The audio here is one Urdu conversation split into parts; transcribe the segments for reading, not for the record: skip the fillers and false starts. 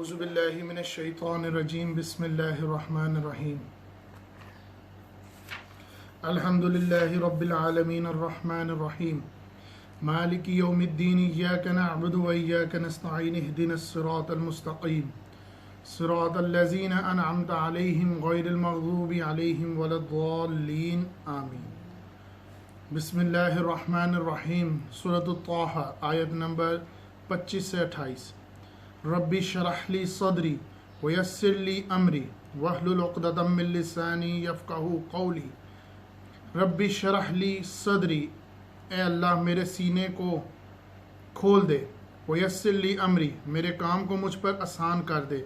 اعوذ باللہ من الشیطان الرجیم بسم اللہ الرحمن الرحیم الحمد للہ رب العالمین الرحمن الرحیم مالک یوم الدین ایاک نعبد و ایاک نستعین اہدنا الصراط المستقیم صراط الذین انعمت علیہم غیر المغضوب علیہم ولا الضالین آمین۔ بسم اللہ الرحمن الرحیم۔ سورۃ الطٰہٰ آیت نمبر 25 سے 28۔ رب اشرح لی صدری ویسر لی امری واحلل عقدۃ من لسانی یفقہوا قولی۔ رب اشرح لی صدری، اے اللہ میرے سینے کو کھول دے، ویسر لی امری، میرے کام کو مجھ پر آسان کر دے،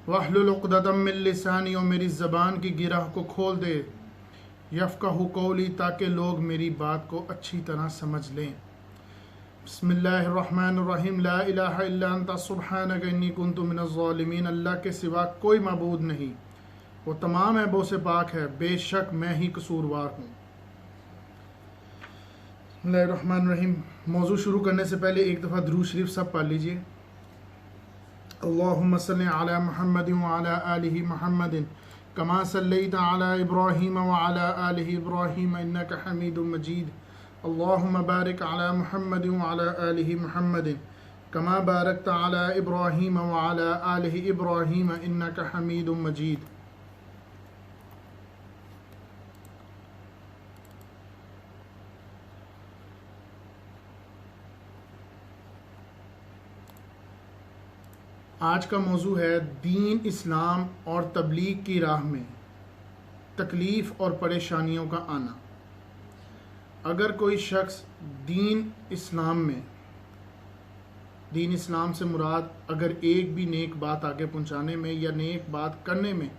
واحلل عقدۃ من لسانی، اور میری زبان کی گرہ کو کھول دے، یفقہوا قولی، تاکہ لوگ میری بات کو اچھی طرح سمجھ لیں۔ بسم اللہ الرحمن الرحیم۔ لا الہ الا انت سبحانک انی کنت من الظالمین۔ اللہ کے سوا کوئی معبود نہیں، وہ تمام عیبوں سے پاک ہے، بے شک میں ہی قصوروار ہوں۔ بسم اللہ الرحمن الرحیم۔ موضوع شروع کرنے سے پہلے ایک دفعہ درود شریف سب پڑھ لیجئے۔ اللہم صلی علی محمد وعلی آلہ محمد کما صلیت علی ابراہیم وعلی آلہ ابراہیم انک حمید مجید۔ اللہم بارک علی محمد وعلی آلہ محمد کما بارکت علی ابراہیم وعلی آلہ ابراہیم انک حمید مجید۔ آج کا موضوع ہے دین اسلام اور تبلیغ کی راہ میں تکلیف اور پریشانیوں کا آنا۔ اگر کوئی شخص دین اسلام سے مراد اگر ایک بھی نیک بات آگے پہنچانے میں یا نیک بات کرنے میں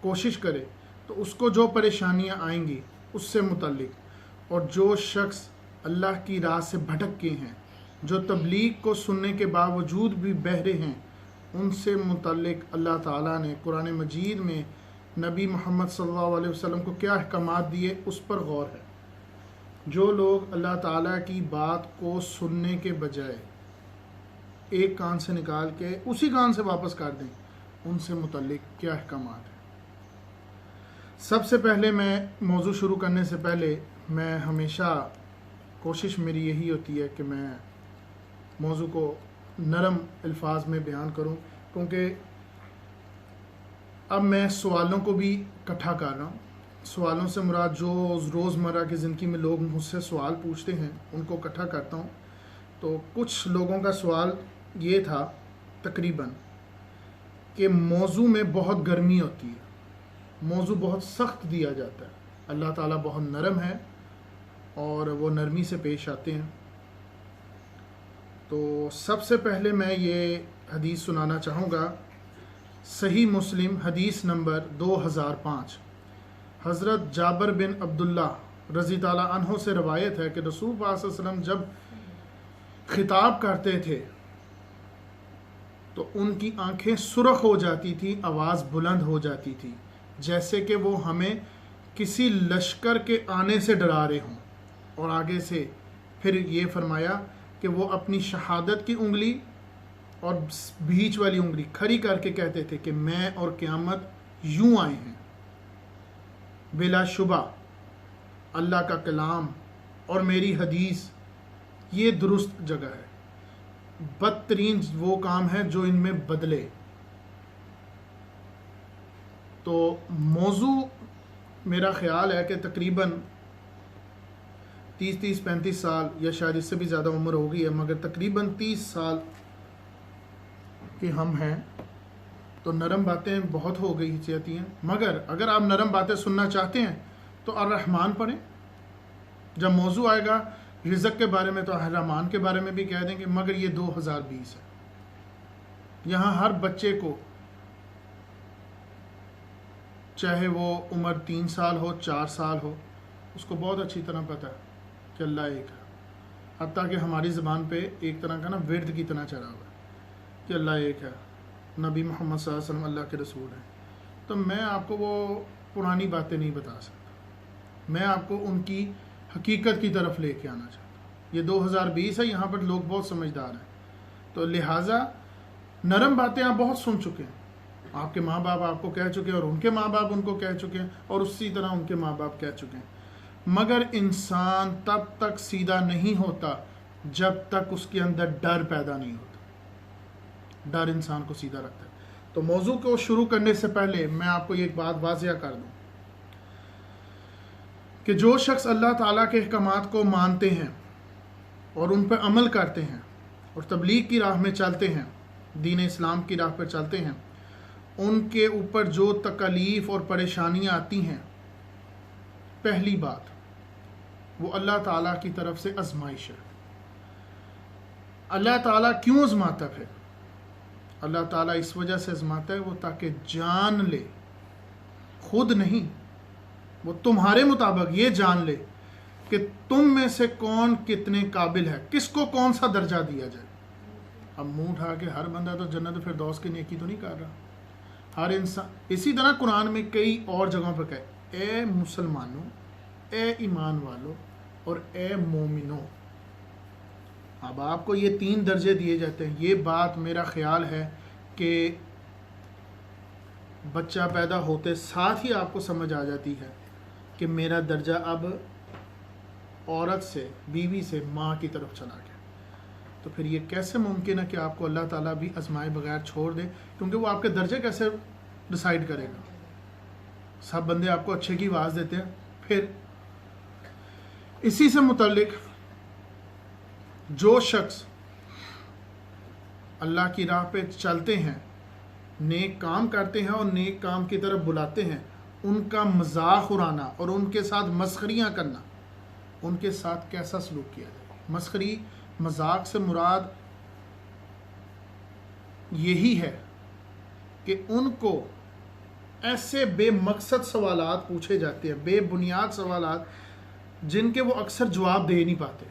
کوشش کرے تو اس کو جو پریشانیاں آئیں گی اس سے متعلق، اور جو شخص اللہ کی راہ سے بھٹک کے ہیں، جو تبلیغ کو سننے کے باوجود بھی بہرے ہیں، ان سے متعلق اللہ تعالیٰ نے قرآن مجید میں نبی محمد صلی اللہ علیہ وسلم کو کیا احکامات دیے اس پر غور ہے۔ جو لوگ اللہ تعالیٰ کی بات کو سننے کے بجائے ایک کان سے نکال کے اسی کان سے واپس کر دیں، ان سے متعلق کیا احکامات ہیں۔ سب سے پہلے میں موضوع شروع کرنے سے پہلے میں ہمیشہ کوشش میری یہی ہوتی ہے کہ میں موضوع کو نرم الفاظ میں بیان کروں، کیونکہ اب میں سوالوں کو بھی اکٹھا کر رہا ہوں۔ سوالوں سے مراد جو روزمرہ کی زندگی میں لوگ مجھ سے سوال پوچھتے ہیں ان کو اکٹھا کرتا ہوں۔ تو کچھ لوگوں کا سوال یہ تھا تقریباً کہ موضوع میں بہت گرمی ہوتی ہے، موضوع بہت سخت دیا جاتا ہے، اللہ تعالیٰ بہت نرم ہے اور وہ نرمی سے پیش آتے ہیں۔ تو سب سے پہلے میں یہ حدیث سنانا چاہوں گا، صحیح مسلم حدیث نمبر 2005۔ حضرت جابر بن عبداللہ رضی تعالیٰ عنہ سے روایت ہے کہ رسول اللہ صلی اللہ علیہ وسلم جب خطاب کرتے تھے تو ان کی آنکھیں سرخ ہو جاتی تھی، آواز بلند ہو جاتی تھی، جیسے کہ وہ ہمیں کسی لشکر کے آنے سے ڈرا رہے ہوں۔ اور آگے سے پھر یہ فرمایا کہ وہ اپنی شہادت کی انگلی اور بیچ والی انگلی کھڑی کر کے کہتے تھے کہ میں اور قیامت یوں آئے ہیں۔ بلا شبہ اللہ کا کلام اور میری حدیث یہ درست جگہ ہے، بدترین وہ کام ہے جو ان میں بدلے۔ تو موضوع میرا خیال ہے کہ تقریباً 30-35 سال یا شاید اس سے بھی زیادہ عمر ہو گئی ہے، مگر تقریباً 30 سال کے ہم ہیں، تو نرم باتیں بہت ہو گئی جاتی ہیں۔ مگر اگر آپ نرم باتیں سننا چاہتے ہیں تو الرحمن پڑھیں۔ جب موضوع آئے گا رزق کے بارے میں تو الرحمن کے بارے میں بھی کہہ دیں گے، مگر یہ 2020 ہے، یہاں ہر بچے کو چاہے وہ عمر 3 سال ہو 4 سال ہو، اس کو بہت اچھی طرح پتہ ہے کہ اللہ ایک ہے، حتیٰ کہ ہماری زبان پہ ایک طرح کا ورد کی طرح چڑھا ہوا ہے کہ اللہ ایک ہے، نبی محمد صلی اللہ علیہ وسلم اللہ کے رسول ہیں۔ تو میں آپ کو وہ پرانی باتیں نہیں بتا سکتا، میں آپ کو ان کی حقیقت کی طرف لے کے آنا چاہتا ہوں۔ یہ 2020 ہے، یہاں پر لوگ بہت سمجھدار ہیں، تو لہٰذا نرم باتیں آپ بہت سن چکے ہیں، آپ کے ماں باپ آپ کو کہہ چکے ہیں اور ان کے ماں باپ ان کو کہہ چکے ہیں اور اسی طرح ان کے ماں باپ کہہ چکے ہیں، مگر انسان تب تک سیدھا نہیں ہوتا جب تک اس کے اندر ڈر پیدا نہیں ہوتا۔ ڈر انسان کو سیدھا رکھتا ہے۔ تو موضوع کو شروع کرنے سے پہلے میں آپ کو یہ ایک بات واضح کر دوں کہ جو شخص اللہ تعالیٰ کے احکامات کو مانتے ہیں اور ان پر عمل کرتے ہیں اور تبلیغ کی راہ میں چلتے ہیں، دین اسلام کی راہ پر چلتے ہیں، ان کے اوپر جو تکالیف اور پریشانیاں آتی ہیں، پہلی بات وہ اللہ تعالیٰ کی طرف سے آزمائش ہے۔ اللہ تعالیٰ کیوں آزماتا ہے؟ اللہ تعالیٰ اس وجہ سے آزماتا ہے وہ تاکہ جان لے، خود نہیں، وہ تمہارے مطابق یہ جان لے کہ تم میں سے کون کتنے قابل ہے، کس کو کون سا درجہ دیا جائے۔ اب منہ اٹھا کے ہر بندہ تو جنت فردوس کی نیکی تو نہیں کر رہا، ہر انسان۔ اسی طرح قرآن میں کئی اور جگہوں پر کہے، اے مسلمانوں، اے ایمان والوں اور اے مومنوں۔ اب آپ کو یہ 3 درجے دیے جاتے ہیں۔ یہ بات میرا خیال ہے کہ بچہ پیدا ہوتے ساتھ ہی آپ کو سمجھ آ جاتی ہے کہ میرا درجہ اب عورت سے، بیوی سے ماں کی طرف چلا گیا۔ تو پھر یہ کیسے ممکن ہے کہ آپ کو اللہ تعالیٰ بھی آزمائے بغیر چھوڑ دے؟ کیونکہ وہ آپ کے درجے کیسے ڈیسائیڈ کرے گا؟ سب بندے آپ کو اچھے کی آواز دیتے ہیں۔ پھر اسی سے متعلق جو شخص اللہ کی راہ پہ چلتے ہیں، نیک کام کرتے ہیں اور نیک کام کی طرف بلاتے ہیں، ان کا مذاق اڑانا اور ان کے ساتھ مسخریاں کرنا، ان کے ساتھ کیسا سلوک کیا جائے؟ مسخری، مذاق سے مراد یہی ہے کہ ان کو ایسے بے مقصد سوالات پوچھے جاتے ہیں، بے بنیاد سوالات، جن کے وہ اکثر جواب دے نہیں پاتے،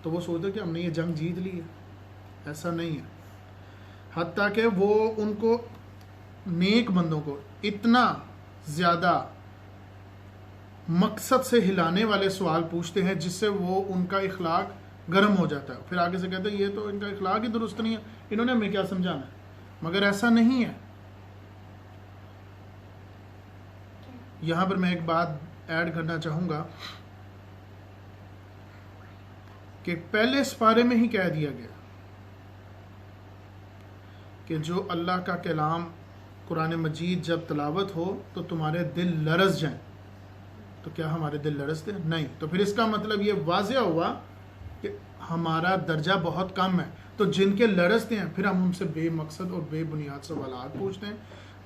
تو وہ سوچتے کہ ہم نے یہ جنگ جیت لی ہے۔ ایسا نہیں ہے۔ حتیٰ کہ وہ ان کو، نیک بندوں کو، اتنا زیادہ مقصد سے ہلانے والے سوال پوچھتے ہیں جس سے وہ ان کا اخلاق گرم ہو جاتا ہے، پھر آگے سے کہتے ہیں یہ تو ان کا اخلاق ہی درست نہیں ہے، انہوں نے ہمیں کیا سمجھانا ہے۔ مگر ایسا نہیں ہے۔ یہاں پر میں ایک بات ایڈ کرنا چاہوں گا کہ پہلے سپارے میں ہی کہہ دیا گیا کہ جو اللہ کا کلام قرآن مجید جب تلاوت ہو تو تمہارے دل لرز جائیں۔ تو کیا ہمارے دل لرزتے ہیں؟ نہیں۔ تو پھر اس کا مطلب یہ واضح ہوا کہ ہمارا درجہ بہت کم ہے۔ تو جن کے لرزتے ہیں پھر ہم ان سے بے مقصد اور بے بنیاد سوالات پوچھتے ہیں،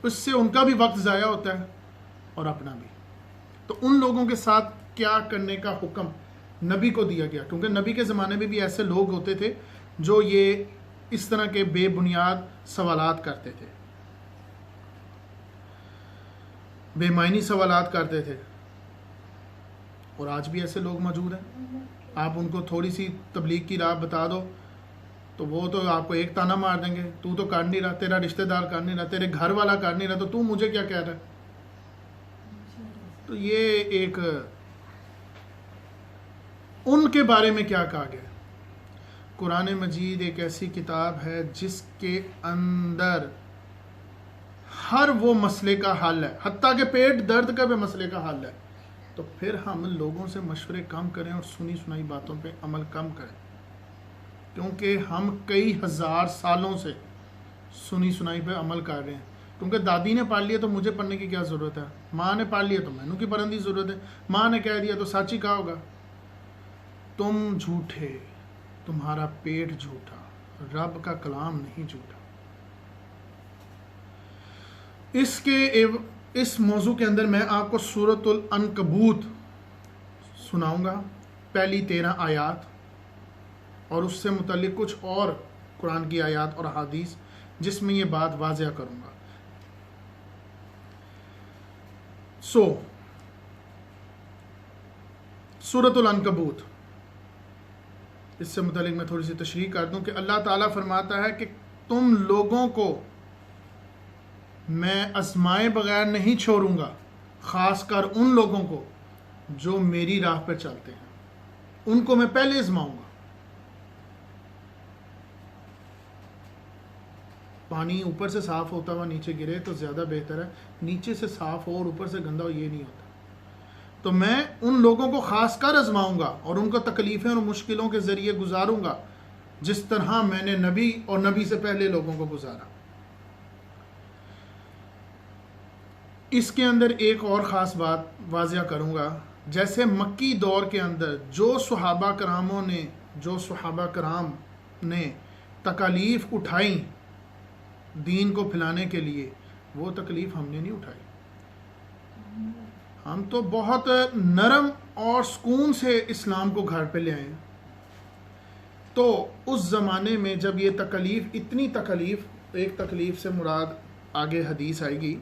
اس سے ان کا بھی وقت ضائع ہوتا ہے اور اپنا بھی۔ تو ان لوگوں کے ساتھ کیا کرنے کا حکم نبی کو دیا گیا، کیونکہ نبی کے زمانے میں بھی ایسے لوگ ہوتے تھے جو یہ اس طرح کے بے بنیاد سوالات کرتے تھے، بے معنی سوالات کرتے تھے، اور آج بھی ایسے لوگ موجود ہیں۔ آپ ان کو تھوڑی سی تبلیغ کی راہ بتا دو تو وہ تو آپ کو ایک تانا مار دیں گے، تو کر نہیں رہا، تیرا رشتہ دار کر نہیں رہا، تیرے گھر والا کر نہیں رہا، تو مجھے کیا کہہ رہا ہے؟ تو یہ ایک ان کے بارے میں کیا کہا گیا؟ قرآن مجید ایک ایسی کتاب ہے جس کے اندر ہر وہ مسئلے کا حل ہے، حتیٰ کہ پیٹ درد کا بھی مسئلے کا حل ہے۔ تو پھر ہم لوگوں سے مشورے کم کریں اور سنی سنائی باتوں پہ عمل کم کریں، کیونکہ ہم کئی ہزار سالوں سے سنی سنائی پہ عمل کر رہے ہیں۔ کیونکہ دادی نے پڑھ لیا تو مجھے پڑھنے کی کیا ضرورت ہے، ماں نے پڑھ لیا تو مینوں کی پڑھنے کی ضرورت ہے، ماں نے کہہ دیا تو سچ ہی کہا ہوگا۔ تم جھوٹے، تمہارا پیٹ جھوٹا، رب کا کلام نہیں جھوٹا۔ اس موضوع کے اندر میں آپ کو سورۃ العنکبوت سناؤں گا، پہلی 13 آیات، اور اس سے متعلق کچھ اور قرآن کی آیات اور احادیث جس میں یہ بات واضح کروں گا۔ سورۃ العنکبوت، اس سے متعلق میں تھوڑی سی تشریح کر دوں کہ اللہ تعالیٰ فرماتا ہے کہ تم لوگوں کو میں آزمائے بغیر نہیں چھوڑوں گا، خاص کر ان لوگوں کو جو میری راہ پر چلتے ہیں، ان کو میں پہلے آزماؤں گا۔ پانی اوپر سے صاف ہوتا ہوا نیچے گرے تو زیادہ بہتر ہے، نیچے سے صاف ہو اور اوپر سے گندا ہو یہ نہیں ہوتا۔ تو میں ان لوگوں کو خاص کر آزماؤں گا اور ان کو تکلیفیں اور مشکلوں کے ذریعے گزاروں گا جس طرح میں نے نبی اور نبی سے پہلے لوگوں کو گزارا۔ اس کے اندر ایک اور خاص بات واضح کروں گا، جیسے مکی دور کے اندر جو صحابہ کرام نے تکالیف اٹھائیں دین کو پھیلانے کے لیے، وہ تکلیف ہم نے نہیں اٹھائی۔ ہم تو بہت نرم اور سکون سے اسلام کو گھر پہ لے آئے۔ تو اس زمانے میں جب یہ تکلیف، اتنی تکلیف، ایک تکلیف سے مراد آگے حدیث آئے گی،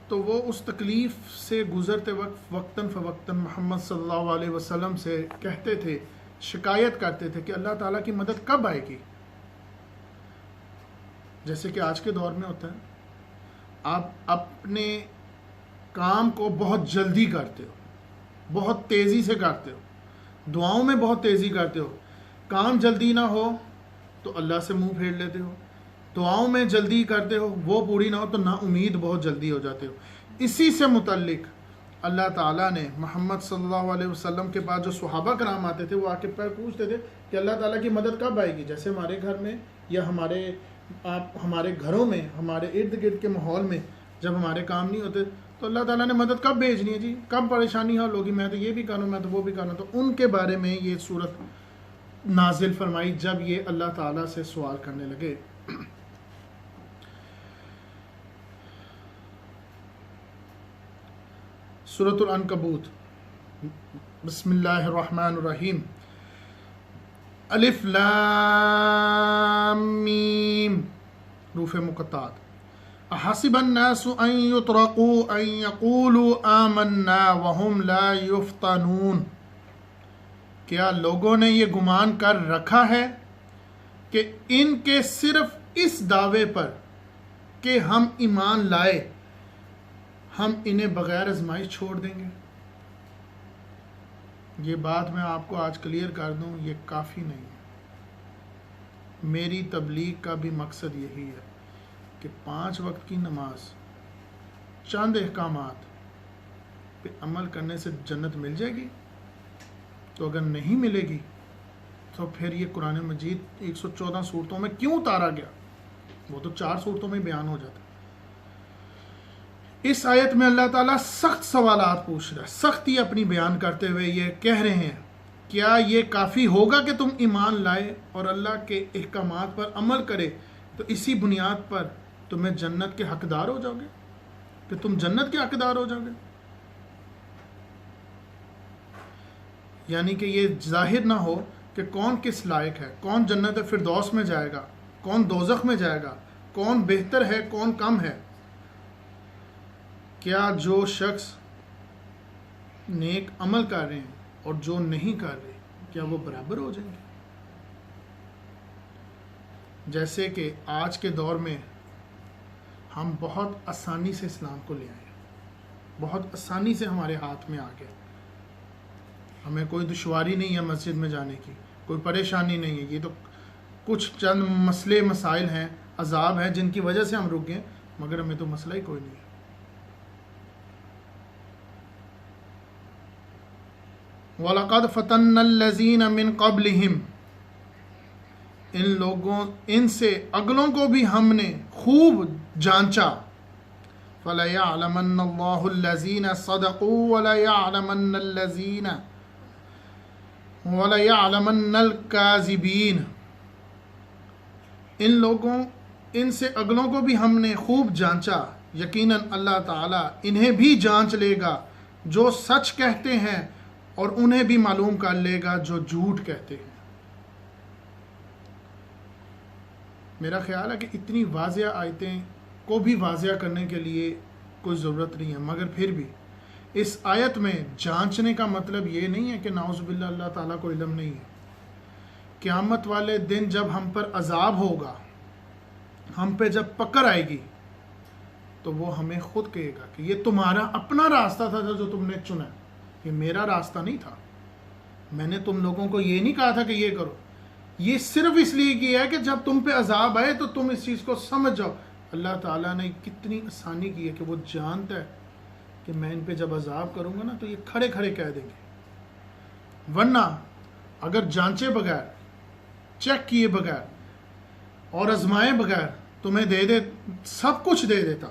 تو وہ اس تکلیف سے گزرتے وقت وقتاً فوقتاً محمد صلی اللہ علیہ وسلم سے کہتے تھے، شکایت کرتے تھے کہ اللہ تعالیٰ کی مدد کب آئے گی؟ جیسے کہ آج کے دور میں ہوتا ہے، آپ اپنے کام کو بہت جلدی کرتے ہو، بہت تیزی سے کرتے ہو، دعاؤں میں بہت تیزی کرتے ہو، کام جلدی نہ ہو تو اللہ سے منہ پھیر لیتے ہو، دعاؤں میں جلدی کرتے ہو، وہ پوری نہ ہو تو نا امید بہت جلدی ہو جاتے ہو۔ اسی سے متعلق اللہ تعالیٰ نے محمد صلی اللہ علیہ وسلم کے پاس جو صحابہ کرام آتے تھے وہ آ کے پوچھتے تھے کہ اللہ تعالیٰ کی مدد کب آئے گی؟ جیسے ہمارے گھر میں یا ہمارے گھروں میں، ہمارے ارد گرد کے ماحول میں جب ہمارے کام نہیں ہوتے تو اللہ تعالیٰ نے مدد کب بھیجنی ہے جی؟ کب پریشانی حل ہوگی؟ میں تو یہ بھی کروں، میں تو وہ بھی کروں۔ تو ان کے بارے میں یہ صورت نازل فرمائی جب یہ اللہ تعالیٰ سے سوال کرنے لگے۔ سورۃ العنکبوت، بسم اللہ الرحمن الرحیم، الف لام میم، حروف مقطعات۔ احسب الناس ان يتركوا ان يقولوا آمنا وهم لا يفتنون، کیا لوگوں نے یہ گمان کر رکھا ہے کہ ان کے صرف اس دعوے پر کہ ہم ایمان لائے ہم انہیں بغیر آزمائش چھوڑ دیں گے؟ یہ بات میں آپ کو آج کلیئر کر دوں، یہ کافی نہیں ہے۔ میری تبلیغ کا بھی مقصد یہی ہے کہ 5 وقت کی نماز، چند احکامات پہ عمل کرنے سے جنت مل جائے گی؟ تو اگر نہیں ملے گی تو پھر یہ قرآن مجید 114 صورتوں میں کیوں اتارا گیا؟ وہ تو 4 صورتوں میں بیان ہو جاتا ہے۔ اس آیت میں اللہ تعالیٰ سخت سوالات پوچھ رہا ہے، سختی اپنی بیان کرتے ہوئے یہ کہہ رہے ہیں، کیا یہ کافی ہوگا کہ تم ایمان لائے اور اللہ کے احکامات پر عمل کرے تو اسی بنیاد پر تمہیں جنت کے حقدار ہو جاؤ گے، کہ تم جنت کے حقدار ہو جاؤ گے؟ یعنی کہ یہ ظاہر نہ ہو کہ کون کس لائق ہے، کون جنت فردوس میں جائے گا، کون دوزخ میں جائے گا، کون بہتر ہے، کون کم ہے۔ کیا جو شخص نیک عمل کر رہے ہیں اور جو نہیں کر رہے، کیا وہ برابر ہو جائیں گے؟ جیسے کہ آج کے دور میں ہم بہت آسانی سے اسلام کو لے آئے، بہت آسانی سے ہمارے ہاتھ میں آ گئے، ہمیں کوئی دشواری نہیں ہے مسجد میں جانے کی، کوئی پریشانی نہیں ہے۔ یہ تو کچھ چند مسئلے مسائل ہیں، عذاب ہیں جن کی وجہ سے ہم رک گئے، مگر ہمیں تو مسئلہ ہی کوئی نہیں ہے۔ وَلَقَدْ فَتَنَّا الَّذِينَ مِن قَبْلِهِمْ، ان سے اگلوں کو بھی ہم نے خوب جانچا۔ فَلَيَعْلَمَنَّ اللَّهُ الَّذِينَ صَدَقُوا وَلَيَعْلَمَنَّ الْكَاذِبِينَ، ان سے اگلوں کو بھی ہم نے خوب جانچا، یقیناً اللہ تعالیٰ انہیں بھی جانچ لے گا جو سچ کہتے ہیں اور انہیں بھی معلوم کر لے گا جو جھوٹ کہتے ہیں۔ میرا خیال ہے کہ اتنی واضح آیتیں کو بھی واضح کرنے کے لیے کوئی ضرورت نہیں ہے، مگر پھر بھی اس آیت میں جانچنے کا مطلب یہ نہیں ہے کہ نعوذ باللہ اللہ تعالیٰ کو علم نہیں ہے۔ قیامت والے دن جب ہم پر عذاب ہوگا، ہم پہ جب پکڑ آئے گی، تو وہ ہمیں خود کہے گا کہ یہ تمہارا اپنا راستہ تھا جو تم نے چنا، یہ میرا راستہ نہیں تھا۔ میں نے تم لوگوں کو یہ نہیں کہا تھا کہ یہ کرو، یہ صرف اس لیے کیا ہے کہ جب تم پہ عذاب آئے تو تم اس چیز کو سمجھ جاؤ. اللہ تعالیٰ نے کتنی آسانی کی ہے کہ وہ جانتا ہے کہ میں ان پہ جب عذاب کروں گا نا تو یہ کھڑے کھڑے کہہ دیں گے. ورنہ اگر جانچے بغیر، چیک کیے بغیر اور آزمائے بغیر تمہیں سب کچھ دے دیتا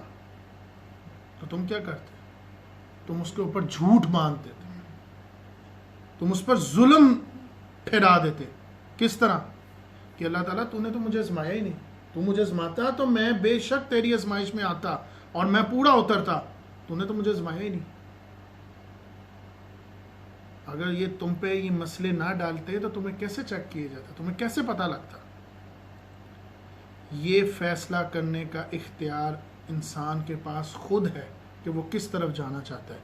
تو تم کیا کرتے؟ تم اس کے اوپر جھوٹ باندھتے تھے، تم اس پر ظلم پھیلا دیتے. کس طرح کہ اللہ تعالیٰ تو نے تو مجھے آزمایا ہی نہیں، تو مجھے آزماتا تو میں بے شک تیری آزمائش میں آتا اور میں پورا اترتا، تو نے تو مجھے آزمایا ہی نہیں. اگر یہ تم پہ یہ مسئلے نہ ڈالتے تو تمہیں کیسے چیک کیا جاتا، تمہیں کیسے پتہ لگتا؟ یہ فیصلہ کرنے کا اختیار انسان کے پاس خود ہے کہ وہ کس طرف جانا چاہتا ہے.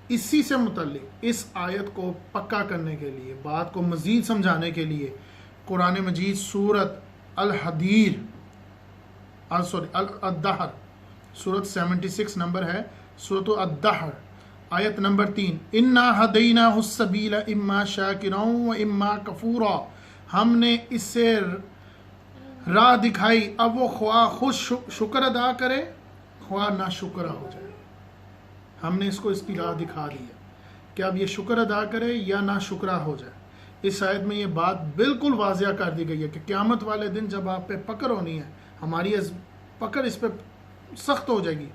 اسی سے متعلق اس آیت کو پکا کرنے کے لیے، بات کو مزید سمجھانے کے لیے قرآن مجید سورت الدہر، سورت 76 نمبر ہے، سورت الدہر آیت نمبر 3، اِنَّا هَدَيْنَاهُ السَّبِيلَ اِمَّا شَاكِرًا وَإِمَّا كَفُورًا. ہم نے اس سے راہ دکھائی، اب وہ خواہ خود شکر ادا کرے خواہ نہ شکرہ ہو جائے. ہم نے اس کو اس کی راہ دکھا دی ہے کہ اب یہ شکر ادا کرے یا نہ شکرہ ہو جائے. اس آیت میں یہ بات بالکل واضح کر دی گئی ہے کہ قیامت والے دن جب آپ پہ پکڑ ہونی ہے، ہماری پکڑ اس پہ سخت ہو جائے گی،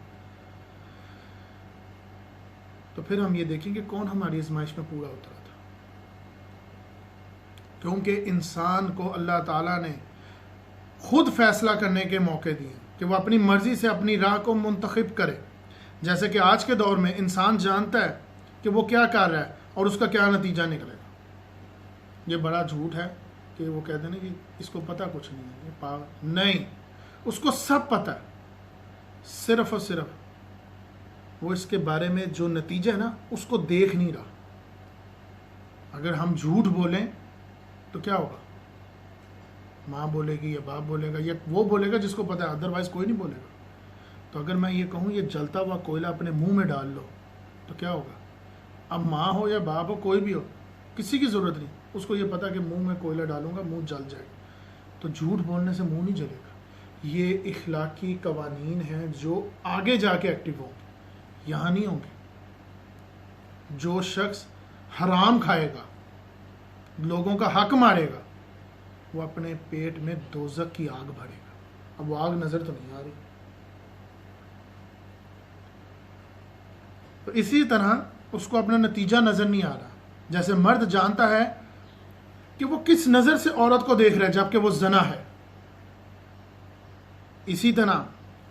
تو پھر ہم یہ دیکھیں کہ کون ہماری آزمائش میں پورا اترا تھا. کیونکہ انسان کو اللہ تعالیٰ نے خود فیصلہ کرنے کے موقع دیے کہ وہ اپنی مرضی سے اپنی راہ کو منتخب کرے. جیسے کہ آج کے دور میں انسان جانتا ہے کہ وہ کیا کر رہا ہے اور اس کا کیا نتیجہ نکلے گا. یہ بڑا جھوٹ ہے کہ وہ کہتے ہیں کہ اس کو پتہ کچھ نہیں ہے، یہ پاگل نہیں، اس کو سب پتہ ہے. صرف اور صرف وہ اس کے بارے میں جو نتیجہ ہے نا اس کو دیکھ نہیں رہا. اگر ہم جھوٹ بولیں تو کیا ہوگا؟ ماں بولے گی یا باپ بولے گا یا وہ بولے گا جس کو پتہ ہے، ادروائز کوئی نہیں بولے گا. تو اگر میں یہ کہوں یہ جلتا ہوا کوئلہ اپنے منہ میں ڈال لو تو کیا ہوگا؟ اب ماں ہو یا باپ ہو، کوئی بھی ہو، کسی کی ضرورت نہیں، اس کو یہ پتا کہ منہ میں کوئلہ ڈالوں گا منہ جل جائے گا. تو جھوٹ بولنے سے منہ نہیں جلے گا. یہ اخلاقی قوانین ہیں جو آگے جا کے ایکٹیو ہوں گے، یہاں نہیں ہوں گے. جو شخص حرام کھائے گا، لوگوں کا حق مارے گا، وہ اپنے پیٹ میں دوزخ کی آگ بھرے گا. اب وہ آگ نظر تو نہیں آ رہی. تو اسی طرح اس کو اپنا نتیجہ نظر نہیں آ رہا. جیسے مرد جانتا ہے کہ وہ کس نظر سے عورت کو دیکھ رہا ہے جبکہ وہ زنا ہے، اسی طرح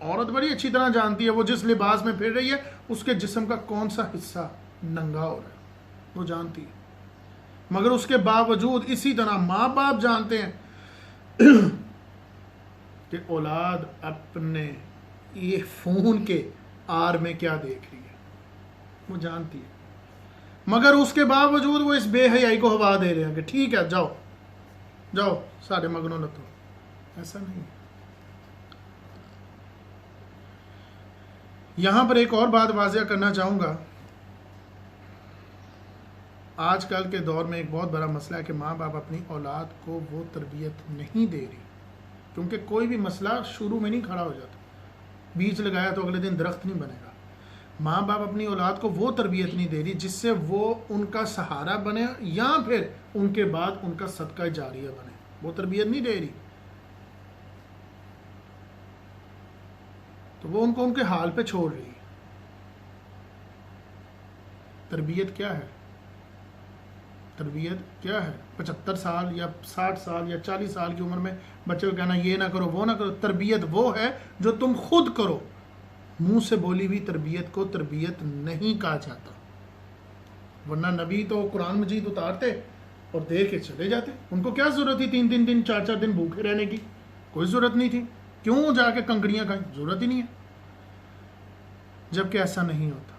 عورت بڑی اچھی طرح جانتی ہے وہ جس لباس میں پھر رہی ہے اس کے جسم کا کون سا حصہ ننگا ہو رہا ہے، وہ جانتی ہے. مگر اس کے باوجود اسی طرح ماں باپ جانتے ہیں کہ اولاد اپنے یہ فون کے آر میں کیا دیکھ رہی ہے، وہ جانتی ہے. مگر اس کے باوجود وہ اس بے حیائی کو ہوا دے رہے ہیں کہ ٹھیک ہے جاؤ جاؤ سارے مگنوں لتو. ایسا نہیں ہے. یہاں پر ایک اور بات واضح کرنا چاہوں گا. آج کل کے دور میں ایک بہت بڑا مسئلہ ہے کہ ماں باپ اپنی اولاد کو وہ تربیت نہیں دے رہی، کیونکہ کوئی بھی مسئلہ شروع میں نہیں کھڑا ہو جاتا. بیج لگایا تو اگلے دن درخت نہیں بنے گا. ماں باپ اپنی اولاد کو وہ تربیت نہیں دے رہی جس سے وہ ان کا سہارا بنے یا پھر ان کے بعد ان کا صدقہ جاریہ بنے. وہ تربیت نہیں دے رہی تو وہ ان کو ان کے حال پہ چھوڑ رہی ہے. تربیت کیا ہے؟ تربیت کیا ہے؟ 75 سال یا 60 سال یا 40 سال کی عمر میں بچے کو کہنا یہ نہ کرو وہ نہ کرو. تربیت وہ ہے جو تم خود کرو. منہ سے بولی ہوئی تربیت کو تربیت نہیں کہا جاتا. ورنہ نبی تو قرآن مجید اتارتے اور دے کے چلے جاتے. ان کو کیا ضرورت تھی 3 دن 4 دن بھوکے رہنے کی؟ کوئی ضرورت نہیں تھی. کیوں جا کے کنکڑیاں کھائیں؟ ضرورت ہی نہیں ہے. جبکہ ایسا نہیں ہوتا.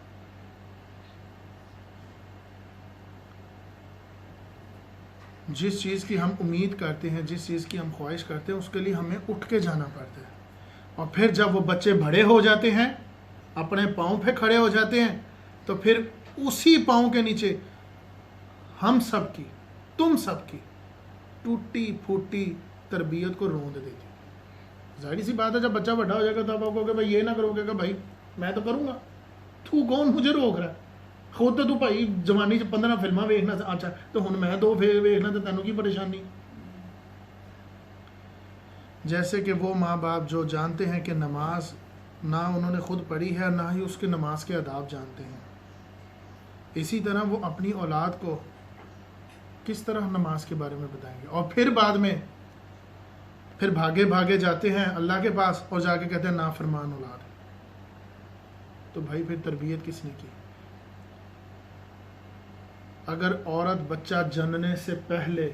جس چیز کی ہم امید کرتے ہیں، جس چیز کی ہم خواہش کرتے ہیں، اس کے لیے ہمیں اٹھ کے جانا پڑتا ہے. اور پھر جب وہ بچے بڑے ہو جاتے ہیں، اپنے پاؤں پہ کھڑے ہو جاتے ہیں، تو پھر اسی پاؤں کے نیچے ہم سب کی، تم سب کی ٹوٹی پھوٹی تربیت کو روند دیتی. ظاہری سی بات ہے جب بچہ بڑا ہو جائے گا تب آپ کہو کہ بھائی یہ نہ کرو گے کہ بھائی میں تو کروں گا, تو کون مجھے روک رہا ہے, خود تو بھائی جوانی 15 فلماں ویکھنا, اچھا تو ہن میں 2 ویکھنا تو تینوں کی پریشانی. جیسے کہ وہ ماں باپ جو جانتے ہیں کہ نماز نہ انہوں نے خود پڑھی ہے نہ ہی اس کے نماز کے آداب جانتے ہیں, اسی طرح وہ اپنی اولاد کو کس طرح نماز کے بارے میں بتائیں گے, اور پھر بعد میں پھر بھاگے جاتے ہیں اللہ کے پاس اور جا کے کہتے ہیں نافرمان اولاد. تو بھائی پھر تربیت کس نے کی؟ اگر عورت بچہ جننے سے پہلے